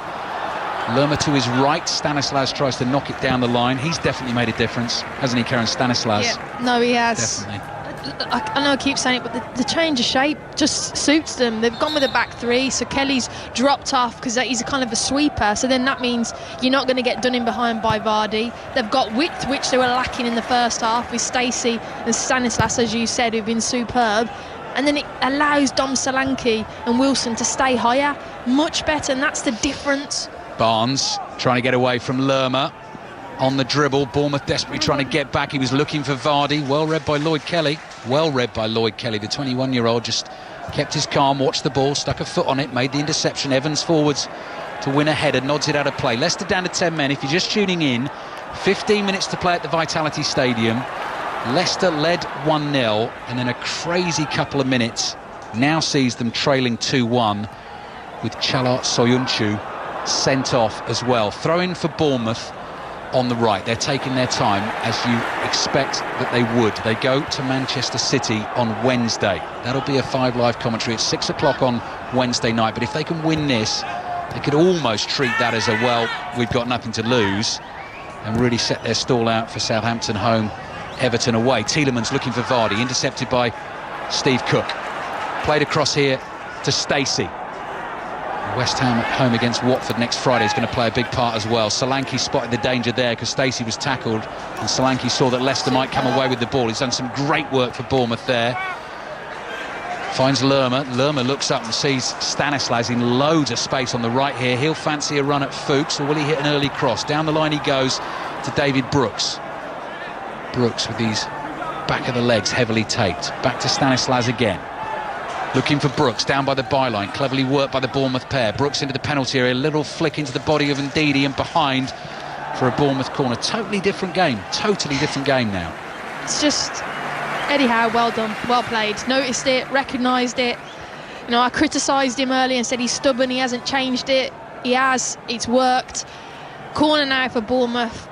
Lerma to his right. Stanislas tries to knock it down the line. He's definitely made a difference, hasn't he, Karen? Stanislas? Yeah, no, he has. Definitely. I know I keep saying it, but the change of shape just suits them. They've gone with a back three, so Kelly's dropped off because he's a kind of a sweeper, so then that means you're not going to get done in behind by Vardy. They've got width, which they were lacking in the first half, with Stacey and Stanislas, as you said, who've been superb. And then it allows Dom Solanke and Wilson to stay higher, much better, and that's the difference. Barnes trying to get away from Lerma on the dribble. Bournemouth desperately trying to get back. He was looking for Vardy. Well read by Lloyd Kelly. Well read by Lloyd Kelly. The 21-year-old just kept his calm, watched the ball, stuck a foot on it, made the interception. Evans forwards to win a header, nods it out of play. Leicester down to 10 men. If you're just tuning in, 15 minutes to play at the Vitality Stadium. Leicester led 1-0, and then a crazy couple of minutes now sees them trailing 2-1 with Chala Soyuncu sent off as well. Throw in for Bournemouth on the right. They're taking their time, as you expect that they would. They go to Manchester City on Wednesday. That'll be a 5 Live commentary at 6 o'clock on Wednesday night. But if they can win this, they could almost treat that as a, well, we've got nothing to lose, and really set their stall out for Southampton home, Everton away. Tielemans looking for Vardy, intercepted by Steve Cook. Played across here to Stacey. West Ham at home against Watford next Friday is going to play a big part as well. Solanke spotted the danger there because Stacey was tackled, and Solanke saw that Leicester might come away with the ball. He's done some great work for Bournemouth there. Finds Lerma. Lerma looks up and sees Stanislas in loads of space on the right here. He'll fancy a run at Fuchs, or will he hit an early cross? Down the line he goes to David Brooks. Brooks with these back of the legs heavily taped. Back to Stanislas again. Looking for Brooks, down by the byline. Cleverly worked by the Bournemouth pair. Brooks into the penalty area. A little flick into the body of Ndidi and behind for a Bournemouth corner. Totally different game. Totally different game now. It's just Eddie Howe, well done, well played. Noticed it, recognised it. You know, I criticised him earlier and said he's stubborn, he hasn't changed it. He has, it's worked. Corner now for Bournemouth.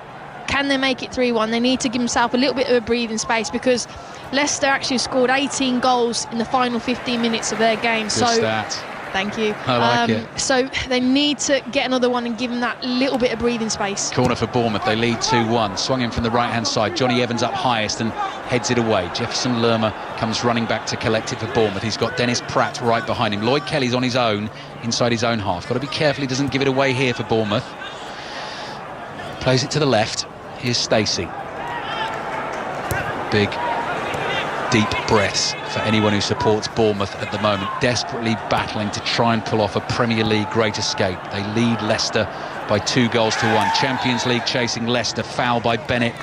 Can they make it 3-1? They need to give themselves a little bit of a breathing space, because Leicester actually scored 18 goals in the final 15 minutes of their game. Good stat. Thank you. I like it. So they need to get another one and give them that little bit of breathing space. Corner for Bournemouth. They lead 2-1. Swung in from the right-hand side. Johnny Evans up highest and heads it away. Jefferson Lerma comes running back to collect it for Bournemouth. He's got Dennis Pratt right behind him. Lloyd Kelly's on his own, inside his own half. Got to be careful he doesn't give it away here for Bournemouth. Plays it to the left. Here's Stacey. Big, deep breaths for anyone who supports Bournemouth at the moment, desperately battling to try and pull off a Premier League great escape. They lead Leicester by 2-1. Champions League chasing Leicester. Foul by Bennett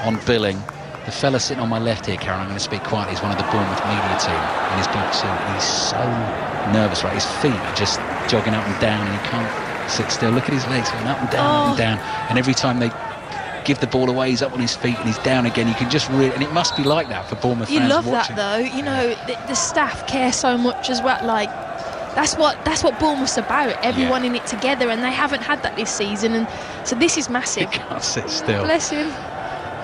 on Billing. The fella sitting on my left here, Karen, I'm going to speak quietly, is one of the Bournemouth media team in his black suit. He's so nervous, right? His feet are just jogging up and down, and he can't sit still. Look at his legs going up and down, up and down. And every time they give the ball away, he's up on his feet and he's down again. You can just really, and it must be like that for Bournemouth fans. You love watching. that, though. You know, the staff care so much as well. Like, that's what Bournemouth's about. Everyone in it together, and they haven't had that this season. And so this is massive. He can't sit still. Bless him.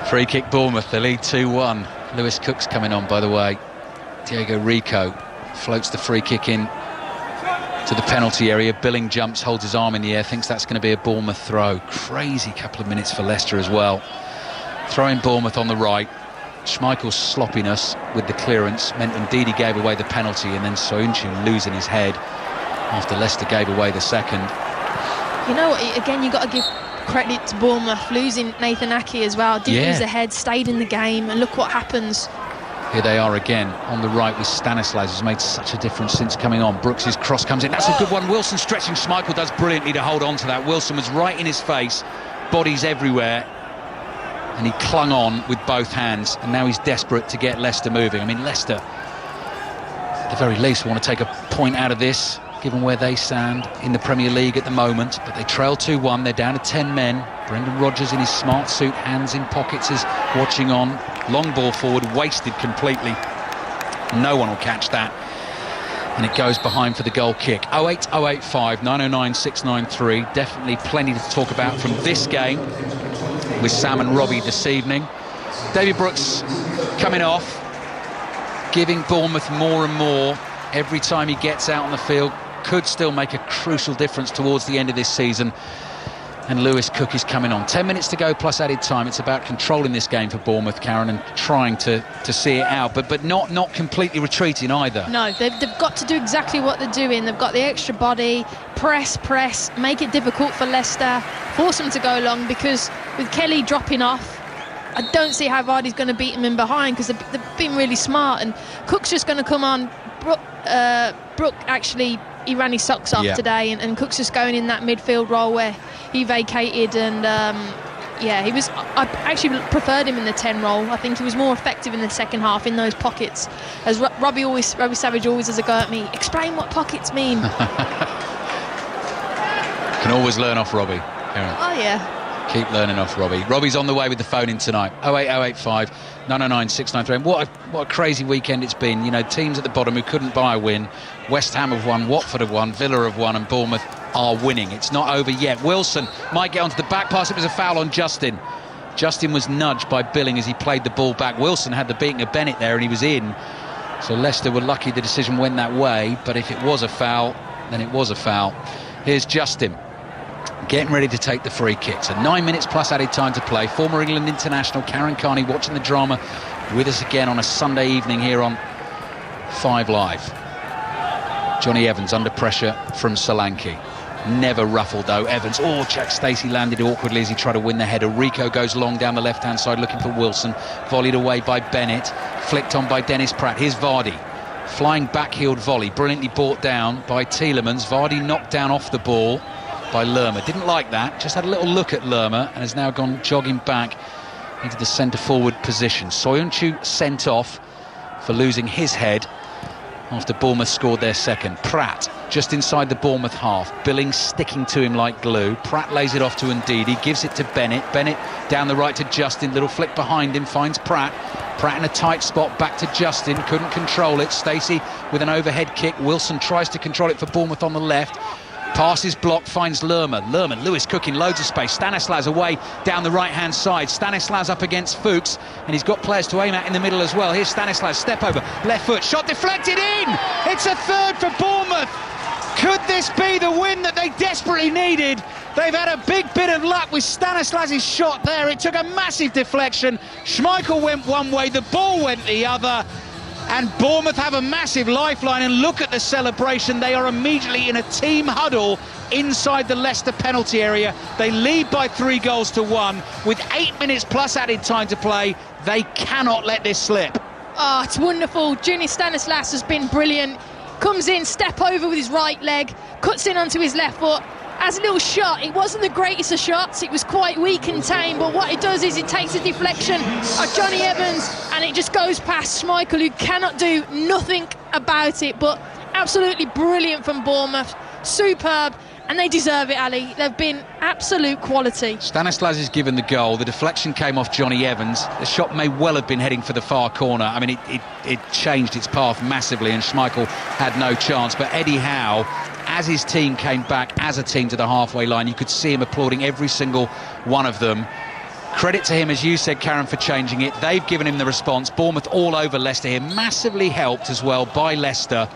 Free kick Bournemouth, the lead 2-1. Lewis Cook's coming on, by the way. Diego Rico floats the free kick in to the penalty area. Billing jumps, holds his arm in the air, thinks that's going to be a Bournemouth throw. Crazy couple of minutes for Leicester as well. Throwing Bournemouth on the right. Schmeichel's sloppiness with the clearance meant Ndidi gave away the penalty, and then Soyuncu losing his head after Leicester gave away the second. You know what, again, you've got to give credit to Bournemouth. Losing Nathan Ake as well, didn't lose the head, stayed in the game, and look what happens. Here they are again on the right with Stanislas, who's made such a difference since coming on. Brooks's cross comes in, that's a good one. Wilson stretching, Schmeichel does brilliantly to hold on to that. Wilson was right in his face, bodies everywhere, and he clung on with both hands, and now he's desperate to get Leicester moving. I mean, Leicester, at the very least, want to take a point out of this, given where they stand in the Premier League at the moment. But they trail 2-1, they're down to 10 men. Brendan Rodgers in his smart suit, hands in pockets, is watching on. Long ball forward, wasted completely. No one will catch that. And it goes behind for the goal kick. 08085 909 693. Definitely plenty to talk about from this game with Sam and Robbie this evening. David Brooks coming off, giving Bournemouth more and more every time he gets out on the field. Could still make a crucial difference towards the end of this season. And Lewis Cook is coming on. 10 minutes to go plus added time. It's about controlling this game for Bournemouth, Karen, and trying to see it out, but not completely retreating either. No, they've got to do exactly what they're doing. They've got the extra body, press, make it difficult for Leicester, force them to go long, because with Kelly dropping off, I don't see how Vardy's going to beat him in behind, because they've been really smart, and Cook's just going to come on. Brook actually, he ran his socks off today, and Cook's just going in that midfield role where he vacated, and I actually preferred him in the 10 role. I think he was more effective in the second half in those pockets. As Robbie Savage always has a go at me, explain what pockets mean. Can always learn off Robbie. Oh yeah. Keep learning off Robbie. Robbie's on the way with the phone in tonight. 08085 909 693. And what a crazy weekend it's been. You know, teams at the bottom who couldn't buy a win. West Ham have won, Watford have won, Villa have won, and Bournemouth are winning. It's not over yet. Wilson might get onto the back pass. It was a foul on Justin. Justin was nudged by Billing as he played the ball back. Wilson had the beating of Bennett there, and he was in. So Leicester were lucky the decision went that way. But if it was a foul, then it was a foul. Here's Justin getting ready to take the free kick. So 9 minutes plus added time to play. Former England international Karen Carney watching the drama with us again on a Sunday evening here on 5 Live. Johnny Evans under pressure from Solanke. Never ruffled though. Evans, Jack Stacey landed awkwardly as he tried to win the header. Rico goes long down the left hand side looking for Wilson. Volleyed away by Bennett, flicked on by Dennis Pratt. Here's Vardy, flying back-heeled volley, brilliantly brought down by Tielemans. Vardy knocked down off the ball by Lerma. Didn't like that, just had a little look at Lerma and has now gone jogging back into the centre forward position. Soyuncu sent off for losing his head after Bournemouth scored their second. Pratt just inside the Bournemouth half. Billing sticking to him like glue. Pratt lays it off to Ndidi, gives it to Bennett. Bennett down the right to Justin. Little flick behind him, finds Pratt. Pratt in a tight spot, back to Justin. Couldn't control it. Stacey with an overhead kick. Wilson tries to control it for Bournemouth on the left. Passes blocked, finds Lerma. Lewis Cook in loads of space. Stanislas away down the right-hand side. Stanislas up against Fuchs, and he's got players to aim at in the middle as well. Here's Stanislas, step over, left foot, shot deflected in! It's a third for Bournemouth! Could this be the win that they desperately needed? They've had a big bit of luck with Stanislas' shot there. It took a massive deflection. Schmeichel went one way, the ball went the other. And Bournemouth have a massive lifeline, and look at the celebration. They are immediately in a team huddle inside the Leicester penalty area. They lead by 3-1 with 8 minutes plus added time to play. They cannot let this slip. Oh, it's wonderful. Junior Stanislas has been brilliant. Comes in, step over with his right leg, cuts in onto his left foot, has a little shot. It wasn't the greatest of shots. It was quite weak and tame, but what it does is it takes a deflection of Johnny Evans and it just goes past Schmeichel, who cannot do nothing about it. But absolutely brilliant from Bournemouth. Superb. And they deserve it, Ali. They've been absolute quality. Stanislas is given the goal. The deflection came off Johnny Evans. The shot may well have been heading for the far corner. I mean, it changed its path massively, and Schmeichel had no chance. But Eddie Howe, as his team came back as a team to the halfway line, you could see him applauding every single one of them. Credit to him, as you said, Karen, for changing it. They've given him the response. Bournemouth all over Leicester here, massively helped as well by Leicester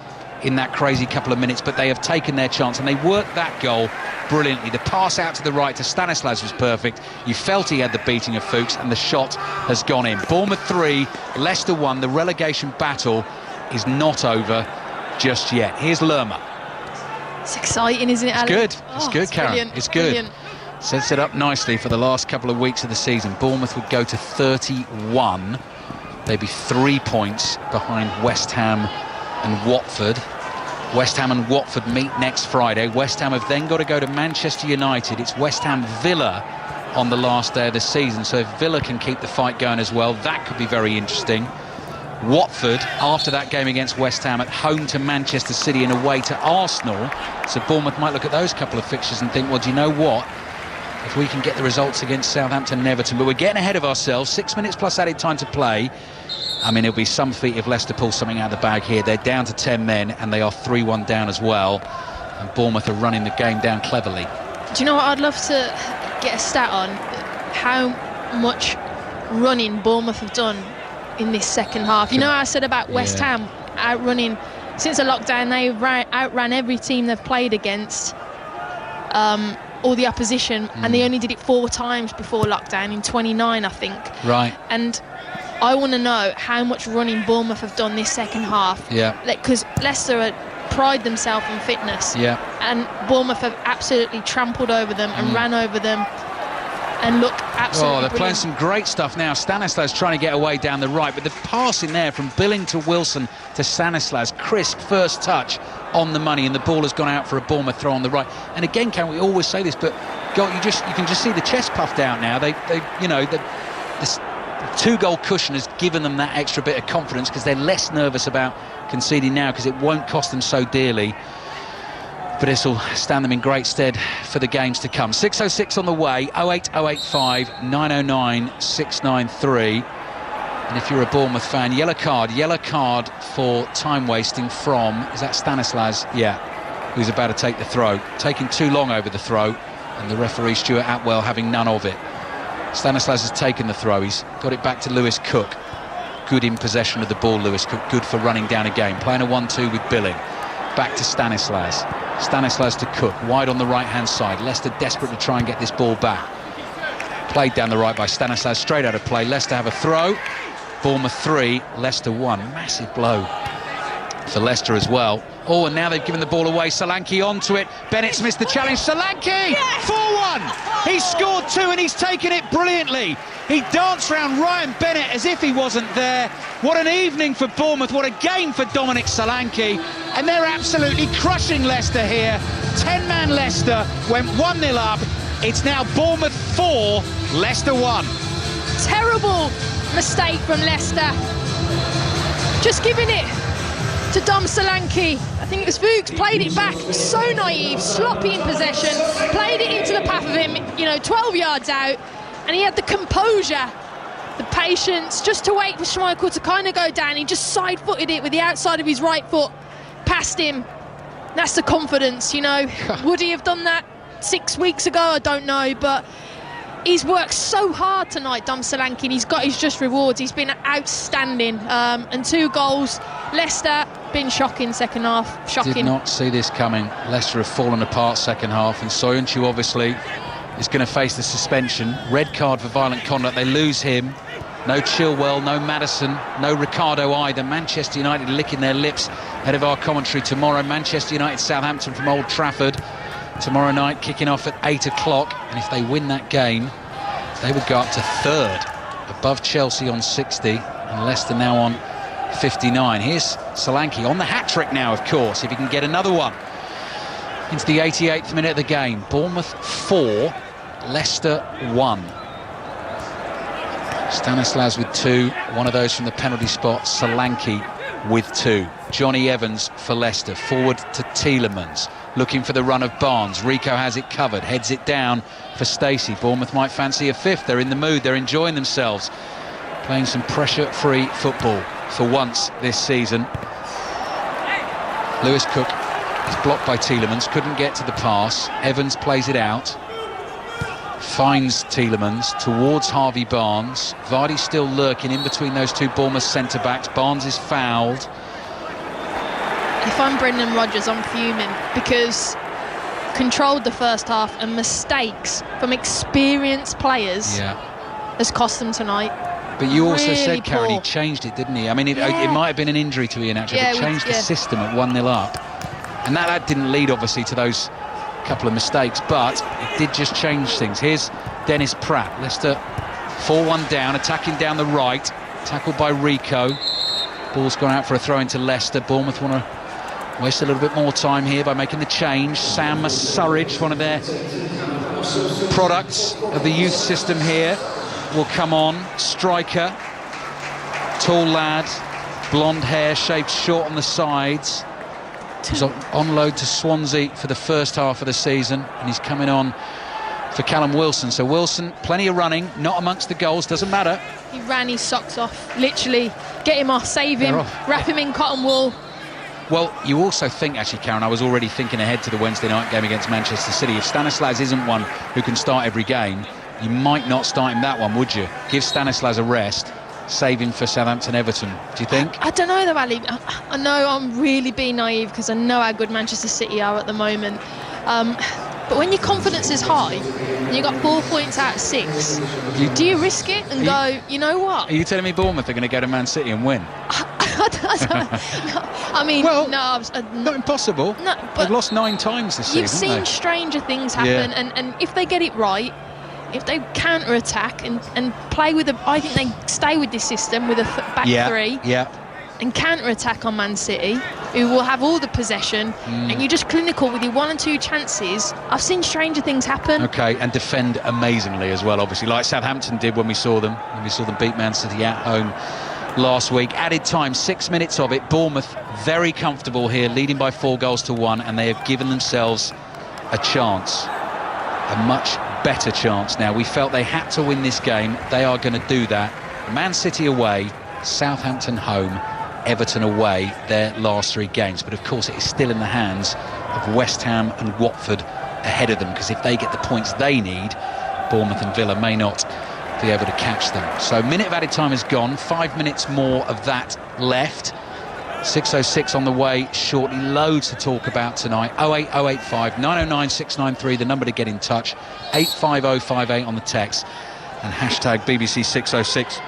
in that crazy couple of minutes, but they have taken their chance and they worked that goal brilliantly. The pass out to the right to Stanislas was perfect. You felt he had the beating of Fuchs, and the shot has gone in. Bournemouth 3, Leicester 1. The relegation battle is not over just yet. Here's Lerma. It's exciting, isn't it, Ali? It's good. It's good, Karen. Brilliant. It's good. Brilliant. Sets it up nicely for the last couple of weeks of the season. Bournemouth would go to 31. They'd be 3 points behind West Ham and Watford. West Ham and Watford meet next Friday. West Ham have then got to go to Manchester United. It's West Ham Villa on the last day of the season, so if Villa can keep the fight going as well, that could be very interesting. Watford, after that game against West Ham, at home to Manchester City and away to Arsenal. So Bournemouth might look at those couple of fixtures and think, well, do you know what? If we can get the results against Southampton and Everton, but we're getting ahead of ourselves. 6 minutes plus added time to play. I mean, it'll be some feat if Leicester pull something out of the bag here. They're down to 10 men and they are 3-1 down as well. And Bournemouth are running the game down cleverly. Do you know what I'd love to get a stat on? How much running Bournemouth have done in this second half. You know how I said about West Ham outrunning since the lockdown? They outran every team they've played against, all the opposition, and they only did it 4 times before lockdown in 29, I think. Right. And I want to know how much running Bournemouth have done this second half. Yeah. Because Leicester pride themselves on fitness. Yeah. And Bournemouth have absolutely trampled over them and ran over them. And look, absolutely they're brilliant. playing some great stuff now. Stanislas trying to get away down the right, but the pass in there from Billing to Wilson to Stanislas, crisp first touch on the money, and the ball has gone out for a Bournemouth throw on the right. And again, Karen, we always say this, but God, you can just see the chest puffed out now. The 2-goal cushion has given them that extra bit of confidence because they're less nervous about conceding now because it won't cost them so dearly. But this will stand them in great stead for the games to come. 6:06 on the way, 08085 909 693. And if you're a Bournemouth fan, yellow card for time wasting from, is that Stanislas? Yeah, who's about to take the throw. Taking too long over the throw, and the referee Stuart Atwell having none of it. Stanislas has taken the throw. He's got it back to Lewis Cook. Good in possession of the ball, Lewis Cook. Good for running down a game. Playing a 1-2 with Billing. Back to Stanislas. Stanislas to Cook, wide on the right-hand side. Leicester desperate to try and get this ball back. Played down the right by Stanislas, straight out of play. Leicester have a throw. Bournemouth 3, Leicester 1. Massive blow for Leicester as well. Oh, and now they've given the ball away. Solanke onto it. Bennett's missed the challenge. Solanke! 4-1! He's scored 2 and he's taken it brilliantly. He danced round Ryan Bennett as if he wasn't there. What an evening for Bournemouth. What a game for Dominic Solanke. And they're absolutely crushing Leicester here. 10-man Leicester went 1-0 up. It's now Bournemouth 4, Leicester 1. Terrible mistake from Leicester. Just giving it to Dom Solanke. I think it was Fuchs, played it back, so naive, sloppy in possession, played it into the path of him, 12 yards out, and he had the composure, the patience, just to wait for Schmeichel to kind of go down. He just side-footed it with the outside of his right foot, past him. That's the confidence, Would he have done that 6 weeks ago? I don't know, but he's worked so hard tonight, Dom Solanke, and he's got his just rewards. He's been outstanding, and 2 goals. Leicester been shocking second half. Shocking. Did not see this coming. Leicester have fallen apart second half, and Soyuncu obviously is going to face the suspension. Red card for violent conduct. They lose him. No Chilwell, no Maddison, no Ricardo either. Manchester United licking their lips ahead of our commentary tomorrow. Manchester United Southampton from Old Trafford tomorrow night, kicking off at 8 o'clock. And if they win that game, they would go up to 3rd, above Chelsea on 60, and Leicester now on 59. Here's Solanke on the hat-trick now, of course, if he can get another one. into the 88th minute of the game. Bournemouth 4, Leicester 1. Stanislas with 2, one of those from the penalty spot, Solanke with 2. Johnny Evans for Leicester, forward to Tielemans, looking for the run of Barnes. Rico has it covered, heads it down for Stacey. Bournemouth might fancy a fifth. They're in the mood, they're enjoying themselves, playing some pressure-free football for once this season. Lewis Cook is blocked by Tielemans, couldn't get to the pass. Evans plays it out, finds Tielemans towards Harvey Barnes. Vardy still lurking in between those two Bournemouth centre-backs. Barnes is fouled. If I'm Brendan Rodgers, I'm fuming, because controlled the first half and mistakes from experienced players has cost them tonight. But you also really said, Karen, poor. he changed it, didn't he? I mean, it might have been an injury to Ian, actually, but changed the system at 1-0 up. And that didn't lead, obviously, to those couple of mistakes, but it did just change things. Here's Dennis Pratt. Leicester 4-1 down, attacking down the right. Tackled by Rico. Ball's gone out for a throw into Leicester. Bournemouth want to waste a little bit more time here by making the change. Sam Surridge, one of their products of the youth system here, will come on. Striker, tall lad, blonde hair, shaved short on the sides. He's on loan to Swansea for the first half of the season, and he's coming on for Callum Wilson. So Wilson, plenty of running, not amongst the goals, doesn't matter. He ran his socks off, literally. Get him off, save him, wrap him in cotton wool. Well, you also think, actually, Karen, I was already thinking ahead to the Wednesday night game against Manchester City. If Stanislas isn't one who can start every game, you might not start him that one, would you? Give Stanislas a rest, save him for Southampton-Everton, do you think? I don't know though, Ali. I know I'm really being naive because I know how good Manchester City are at the moment. But when your confidence is high and you got 4 points out of 6, do you risk it and go, you know what? Are you telling me Bournemouth are going to go to Man City and win? I mean, well, no, not impossible. No, but they've lost 9 times this season. You've seen stranger things happen, and if they get it right, if they counter-attack and play with I think they stay with this system with a back three. And counter-attack on Man City, who will have all the possession, and you're just clinical with your 1 and 2 chances. I've seen stranger things happen. Okay, and defend amazingly as well, obviously, like Southampton did when we saw them beat Man City at home last week. Added time, 6 minutes of it. Bournemouth very comfortable here, leading by 4-1, and they have given themselves a chance, a much better chance now. We felt they had to win this game. They are going to do that. Man City away, Southampton home, Everton away, their last 3 games. But of course it is still in the hands of West Ham and Watford ahead of them, because if they get the points they need, Bournemouth and Villa may not be able to catch them. So minute of added time is gone, 5 minutes more of that left. 6:06 on the way shortly. Loads to talk about tonight. 08085 909 693, the number to get in touch. 85058 on the text, and hashtag BBC 606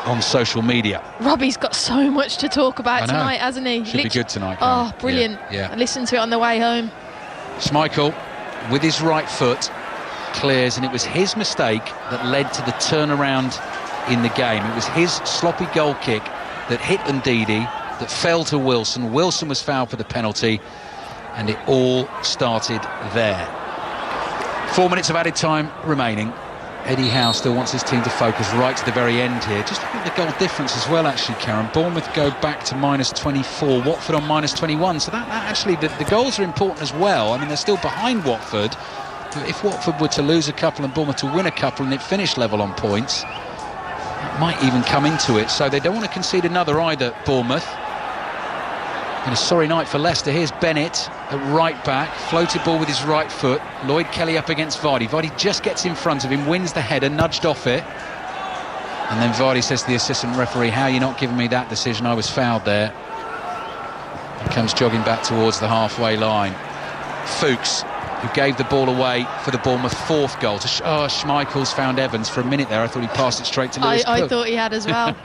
on social media. Robbie's got so much to talk about tonight, hasn't he? Should be good tonight. Oh, brilliant. Yeah. I listened to it on the way home. Schmeichel with his right foot clears, and it was his mistake that led to the turnaround in the game. It was his sloppy goal kick that hit Ndidi, that fell to Wilson. Wilson was fouled for the penalty, and it all started there. 4 minutes of added time remaining. Eddie Howe still wants his team to focus right to the very end here. Just look at the goal difference as well, actually, Karen. Bournemouth go back to -24, Watford on -21. So that actually, the goals are important as well. I mean, they're still behind Watford. But if Watford were to lose a couple and Bournemouth to win a couple and it finished level on points, it might even come into it. So they don't want to concede another either, Bournemouth. And a sorry night for Leicester. Here's Bennett at right back, floated ball with his right foot. Lloyd Kelly up against Vardy. Vardy just gets in front of him, wins the header, nudged off it. And then Vardy says to the assistant referee, how are you not giving me that decision? I was fouled there. He comes jogging back towards the halfway line. Fuchs, who gave the ball away for the Bournemouth 4th goal. Schmeichel's found Evans. For a minute there, I thought he passed it straight to Lewis Cook. I thought he had as well.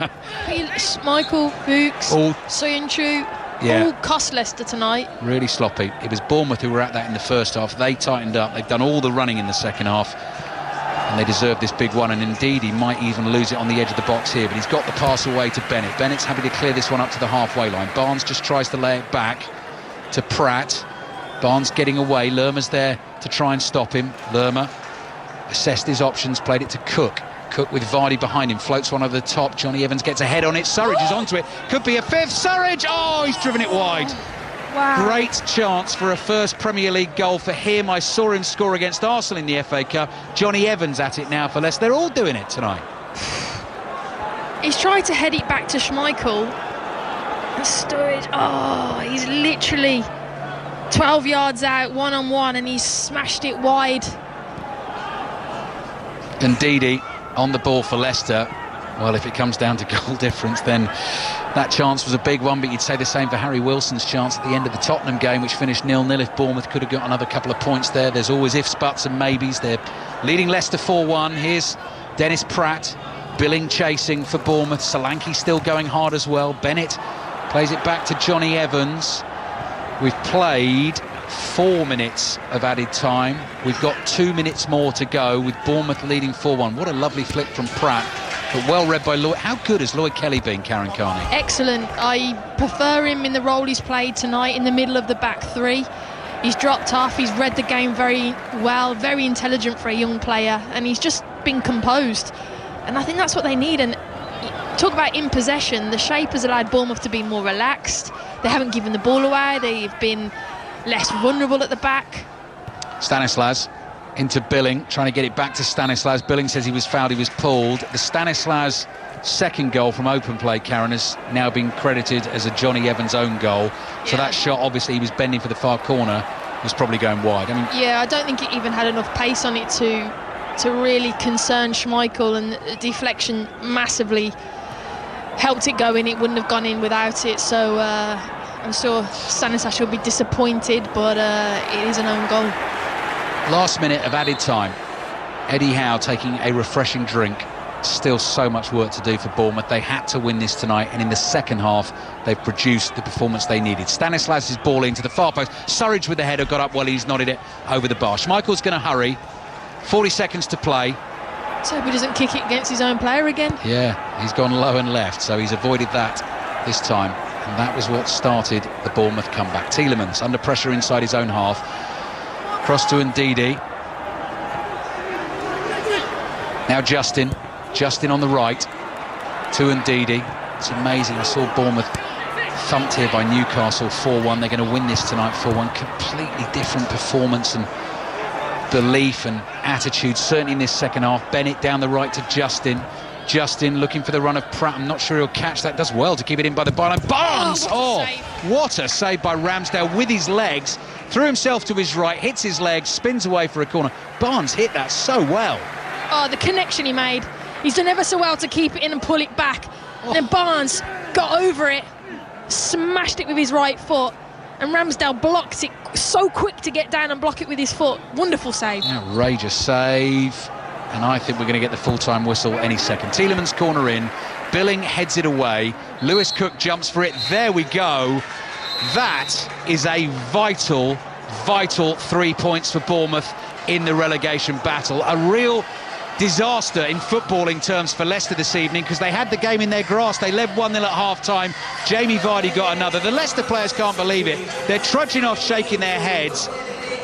Schmeichel, Fuchs, Soyuncu, all cost Leicester tonight. Really sloppy. It was Bournemouth who were at that in the first half. They tightened up. They've done all the running in the second half, and they deserve this big one. And indeed, he might even lose it on the edge of the box here, but he's got the pass away to Bennett. Bennett's happy to clear this one up to the halfway line. Barnes just tries to lay it back to Pratt. Barnes getting away. Lerma's there to try and stop him. Lerma assessed his options, played it to Cook. Cook with Vardy behind him, floats one over the top. Johnny Evans gets a head on it. Surridge is onto it. Could be a fifth. Surridge! Oh, he's driven it wide. Wow. Great chance for a first Premier League goal for him. I saw him score against Arsenal in the FA Cup. Johnny Evans at it now for Leicester. They're all doing it tonight. He's tried to head it back to Schmeichel. And Sturridge, he's literally 12 yards out, one-on-one, and he's smashed it wide. And Ndidi on the ball for Leicester. Well, if it comes down to goal difference, then that chance was a big one, but you'd say the same for Harry Wilson's chance at the end of the Tottenham game, which finished 0-0. If Bournemouth could have got another couple of points there. There's always ifs, buts and maybes. They're leading Leicester 4-1. Here's Dennis Pratt, Billing chasing for Bournemouth. Solanke still going hard as well. Bennett plays it back to Johnny Evans. We've played 4 minutes of added time. We've got 2 minutes more to go with Bournemouth leading 4-1. What a lovely flick from Pratt, but well read by Lloyd. How good has Lloyd Kelly been, Karen Carney? Excellent. I prefer him in the role he's played tonight in the middle of the back three. He's dropped off, he's read the game very well, very intelligent for a young player, and he's just been composed. And I think that's what they need. And talk about in possession, the shape has allowed Bournemouth to be more relaxed. They haven't given the ball away, they've been less vulnerable at the back. Stanislas into Billing, trying to get it back to Stanislas. Billing says he was fouled, he was pulled. The Stanislas second goal from open play, Karen, has now been credited as a Johnny Evans own goal. So that shot, obviously he was bending for the far corner, was probably going wide. I mean, yeah, I don't think it even had enough pace on it to really concern Schmeichel, and the deflection massively helped it go in. It wouldn't have gone in without it. So I'm sure Stanislas will be disappointed, but it is an own goal. Last minute of added time. Eddie Howe taking a refreshing drink. Still so much work to do for Bournemouth. They had to win this tonight, and in the second half they've produced the performance they needed. Stanislas' ball into the far post. Surridge with the header got up well, he's nodded it over the bar. Schmeichel's going to hurry. 40 seconds to play. Let's hope he doesn't kick it against his own player again. Yeah, he's gone low and left, so he's avoided that this time, and that was what started the Bournemouth comeback. Tielemans under pressure inside his own half. Cross to Ndidi. Now Justin on the right to Ndidi. It's amazing. I saw Bournemouth thumped here by Newcastle 4-1. They're going to win this tonight 4-1. Completely different performance and belief and attitude, certainly in this second half. Bennett down the right to Justin. Justin looking for the run of Pratt. I'm not sure he'll catch that. Does well to keep it in by the byline. Barnes! What a save by Ramsdale with his legs. Threw himself to his right, hits his legs, spins away for a corner. Barnes hit that so well. Oh, the connection he made. He's done ever so well to keep it in and pull it back. And then Barnes got over it, smashed it with his right foot, and Ramsdale blocked it so quick to get down and block it with his foot. Wonderful save. Outrageous save. And I think we're going to get the full-time whistle any second. Tielemans corner in. Billing heads it away. Lewis Cook jumps for it. There we go. That is a vital 3 points for Bournemouth in the relegation battle. A real disaster in footballing terms for Leicester this evening, because they had the game in their grasp. They led 1-0 at half-time. Jamie Vardy got another. The Leicester players can't believe it. They're trudging off, shaking their heads,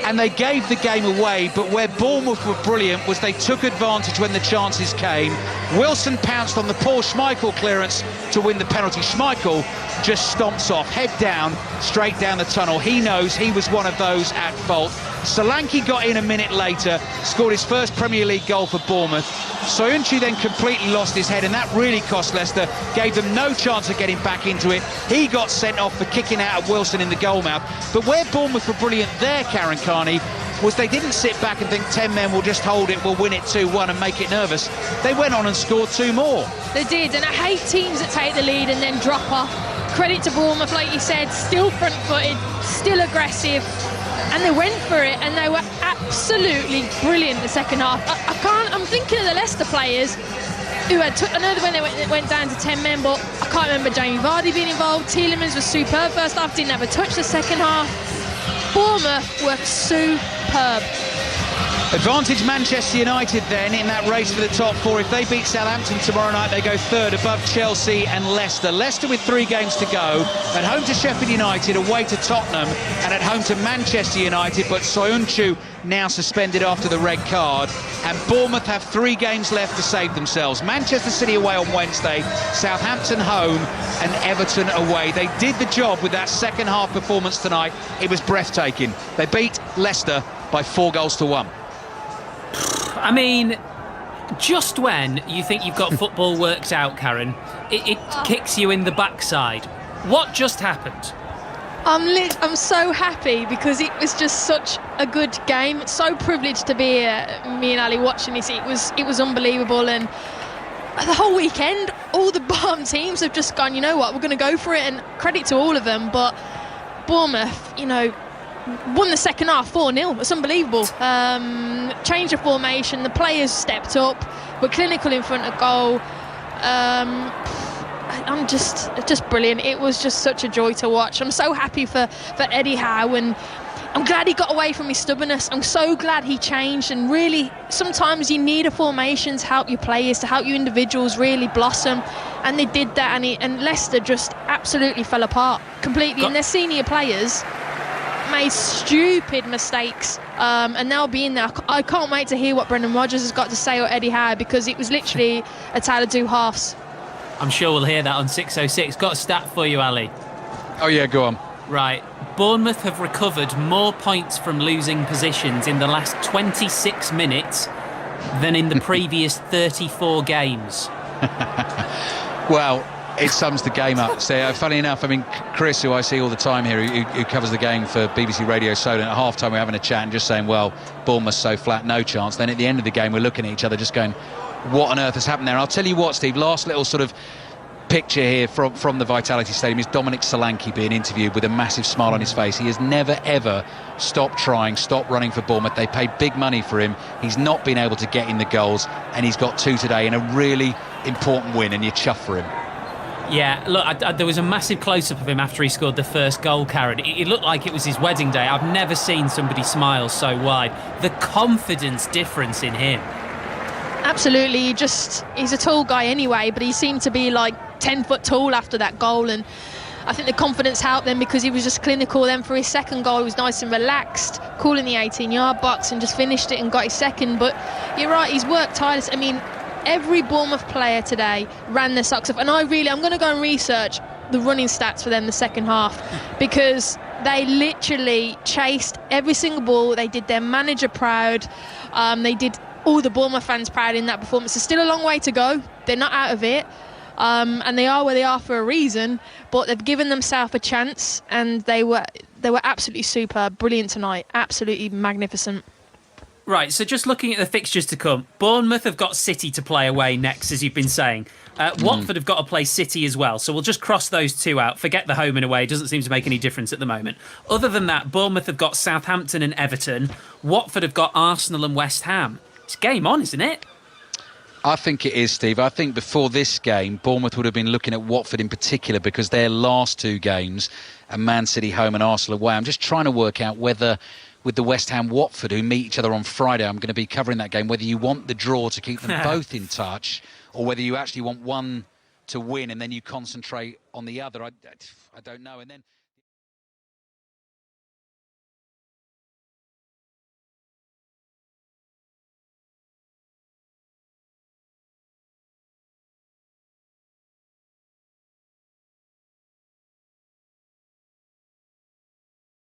and they gave the game away. But where Bournemouth were brilliant was they took advantage when the chances came. Wilson pounced on the poor Schmeichel clearance to win the penalty. Schmeichel just stomps off, head down, straight down the tunnel. He knows he was one of those at fault. Solanke got in a minute later, scored his first Premier League goal for Bournemouth. Soyuncu then completely lost his head, and that really cost Leicester, gave them no chance of getting back into it. He got sent off for kicking out of Wilson in the goal mouth. But where Bournemouth were brilliant there, Karen Carney, was they didn't sit back and think 10 men will just hold it, we'll win it 2-1 and make it nervous. They went on and scored 2 more. They did, and I hate teams that take the lead and then drop off. Credit to Bournemouth, like you said, still front-footed, still aggressive, and they went for it, and they were absolutely brilliant the second half. I'm thinking of the Leicester players who had I know when they went down to 10 men, but I can't remember Jamie Vardy being involved. Tielemans was superb first half, didn't have a touch the second half. Bournemouth were superb. Advantage Manchester United then in that race for the top four. If they beat Southampton tomorrow night, they go third above Chelsea and Leicester. Leicester with 3 games to go, at home to Sheffield United, away to Tottenham, and at home to Manchester United. But Soyuncu now suspended after the red card, and Bournemouth have 3 games left to save themselves. Manchester City away on Wednesday, Southampton home, and Everton away. They did the job with that second half performance tonight. It was breathtaking. They beat Leicester by 4-1. I mean, just when you think you've got football worked out, Karen, it kicks you in the backside. What just happened? I'm so happy because it was just such a good game. So privileged to be me and Ali watching this. It was unbelievable, and the whole weekend, all the bottom teams have just gone, you know what, we're going to go for it, and credit to all of them. But Bournemouth, won the second half 4-0. It's unbelievable. Change of formation, the players stepped up, were clinical in front of goal. I'm just brilliant. It was just such a joy to watch. I'm so happy for Eddie Howe, and I'm glad he got away from his stubbornness. I'm so glad he changed, and really sometimes you need a formation to help your players, to help your individuals really blossom, and they did that, and Leicester just absolutely fell apart completely, and their senior players made stupid mistakes, and they'll be in there. I can't wait to hear what Brendan Rodgers has got to say, or Eddie Howe, because it was literally a tale of 2 halves. I'm sure we'll hear that on 606. Got a stat for you, Ali. Oh yeah, go on. Right, Bournemouth have recovered more points from losing positions in the last 26 minutes than in the previous 34 games. Well, it sums the game up. So, funny enough, I mean, Chris, who I see all the time here, who covers the game for BBC Radio Solent, at half-time we're having a chat and just saying, well, Bournemouth's so flat, no chance. Then at the end of the game, we're looking at each other just going, what on earth has happened there? And I'll tell you what, Steve, last little sort of picture here from the Vitality Stadium is Dominic Solanke being interviewed with a massive smile on his face. He has never, ever stopped trying, stopped running for Bournemouth. They paid big money for him. He's not been able to get in the goals, and he's got 2 today in a really important win, and you're chuffed for him. Yeah, look, there was a massive close-up of him after he scored the first goal, Karen. It looked like it was his wedding day. I've never seen somebody smile so wide. The confidence difference in him. Absolutely, he's a tall guy anyway, but he seemed to be like 10 foot tall after that goal, and I think the confidence helped them because he was just clinical. Then for his second goal, he was nice and relaxed, cool in the 18-yard box, and just finished it and got his second. But you're right, he's worked tireless. I mean, every Bournemouth player today ran their socks off, and I'm going to go and research the running stats for them the second half, because they literally chased every single ball. They did their manager proud. They did all the Bournemouth fans proud in that performance. There's still a long way to go. They're not out of it, and they are where they are for a reason, but they've given themselves a chance, and they were absolutely superb, brilliant tonight, absolutely magnificent. Right, so just looking at the fixtures to come, Bournemouth have got City to play away next, as you've been saying. Watford have got to play City as well, so we'll just cross those 2 out. Forget the home and away, it doesn't seem to make any difference at the moment. Other than that, Bournemouth have got Southampton and Everton. Watford have got Arsenal and West Ham. It's game on, isn't it? I think it is, Steve. I think before this game, Bournemouth would have been looking at Watford in particular, because their last 2 games are Man City home and Arsenal away. I'm just trying to work out whether, with the West Ham Watford, who meet each other on Friday, I'm going to be covering that game, whether you want the draw to keep them both in touch, or whether you actually want one to win and then you concentrate on the other. I don't know. And then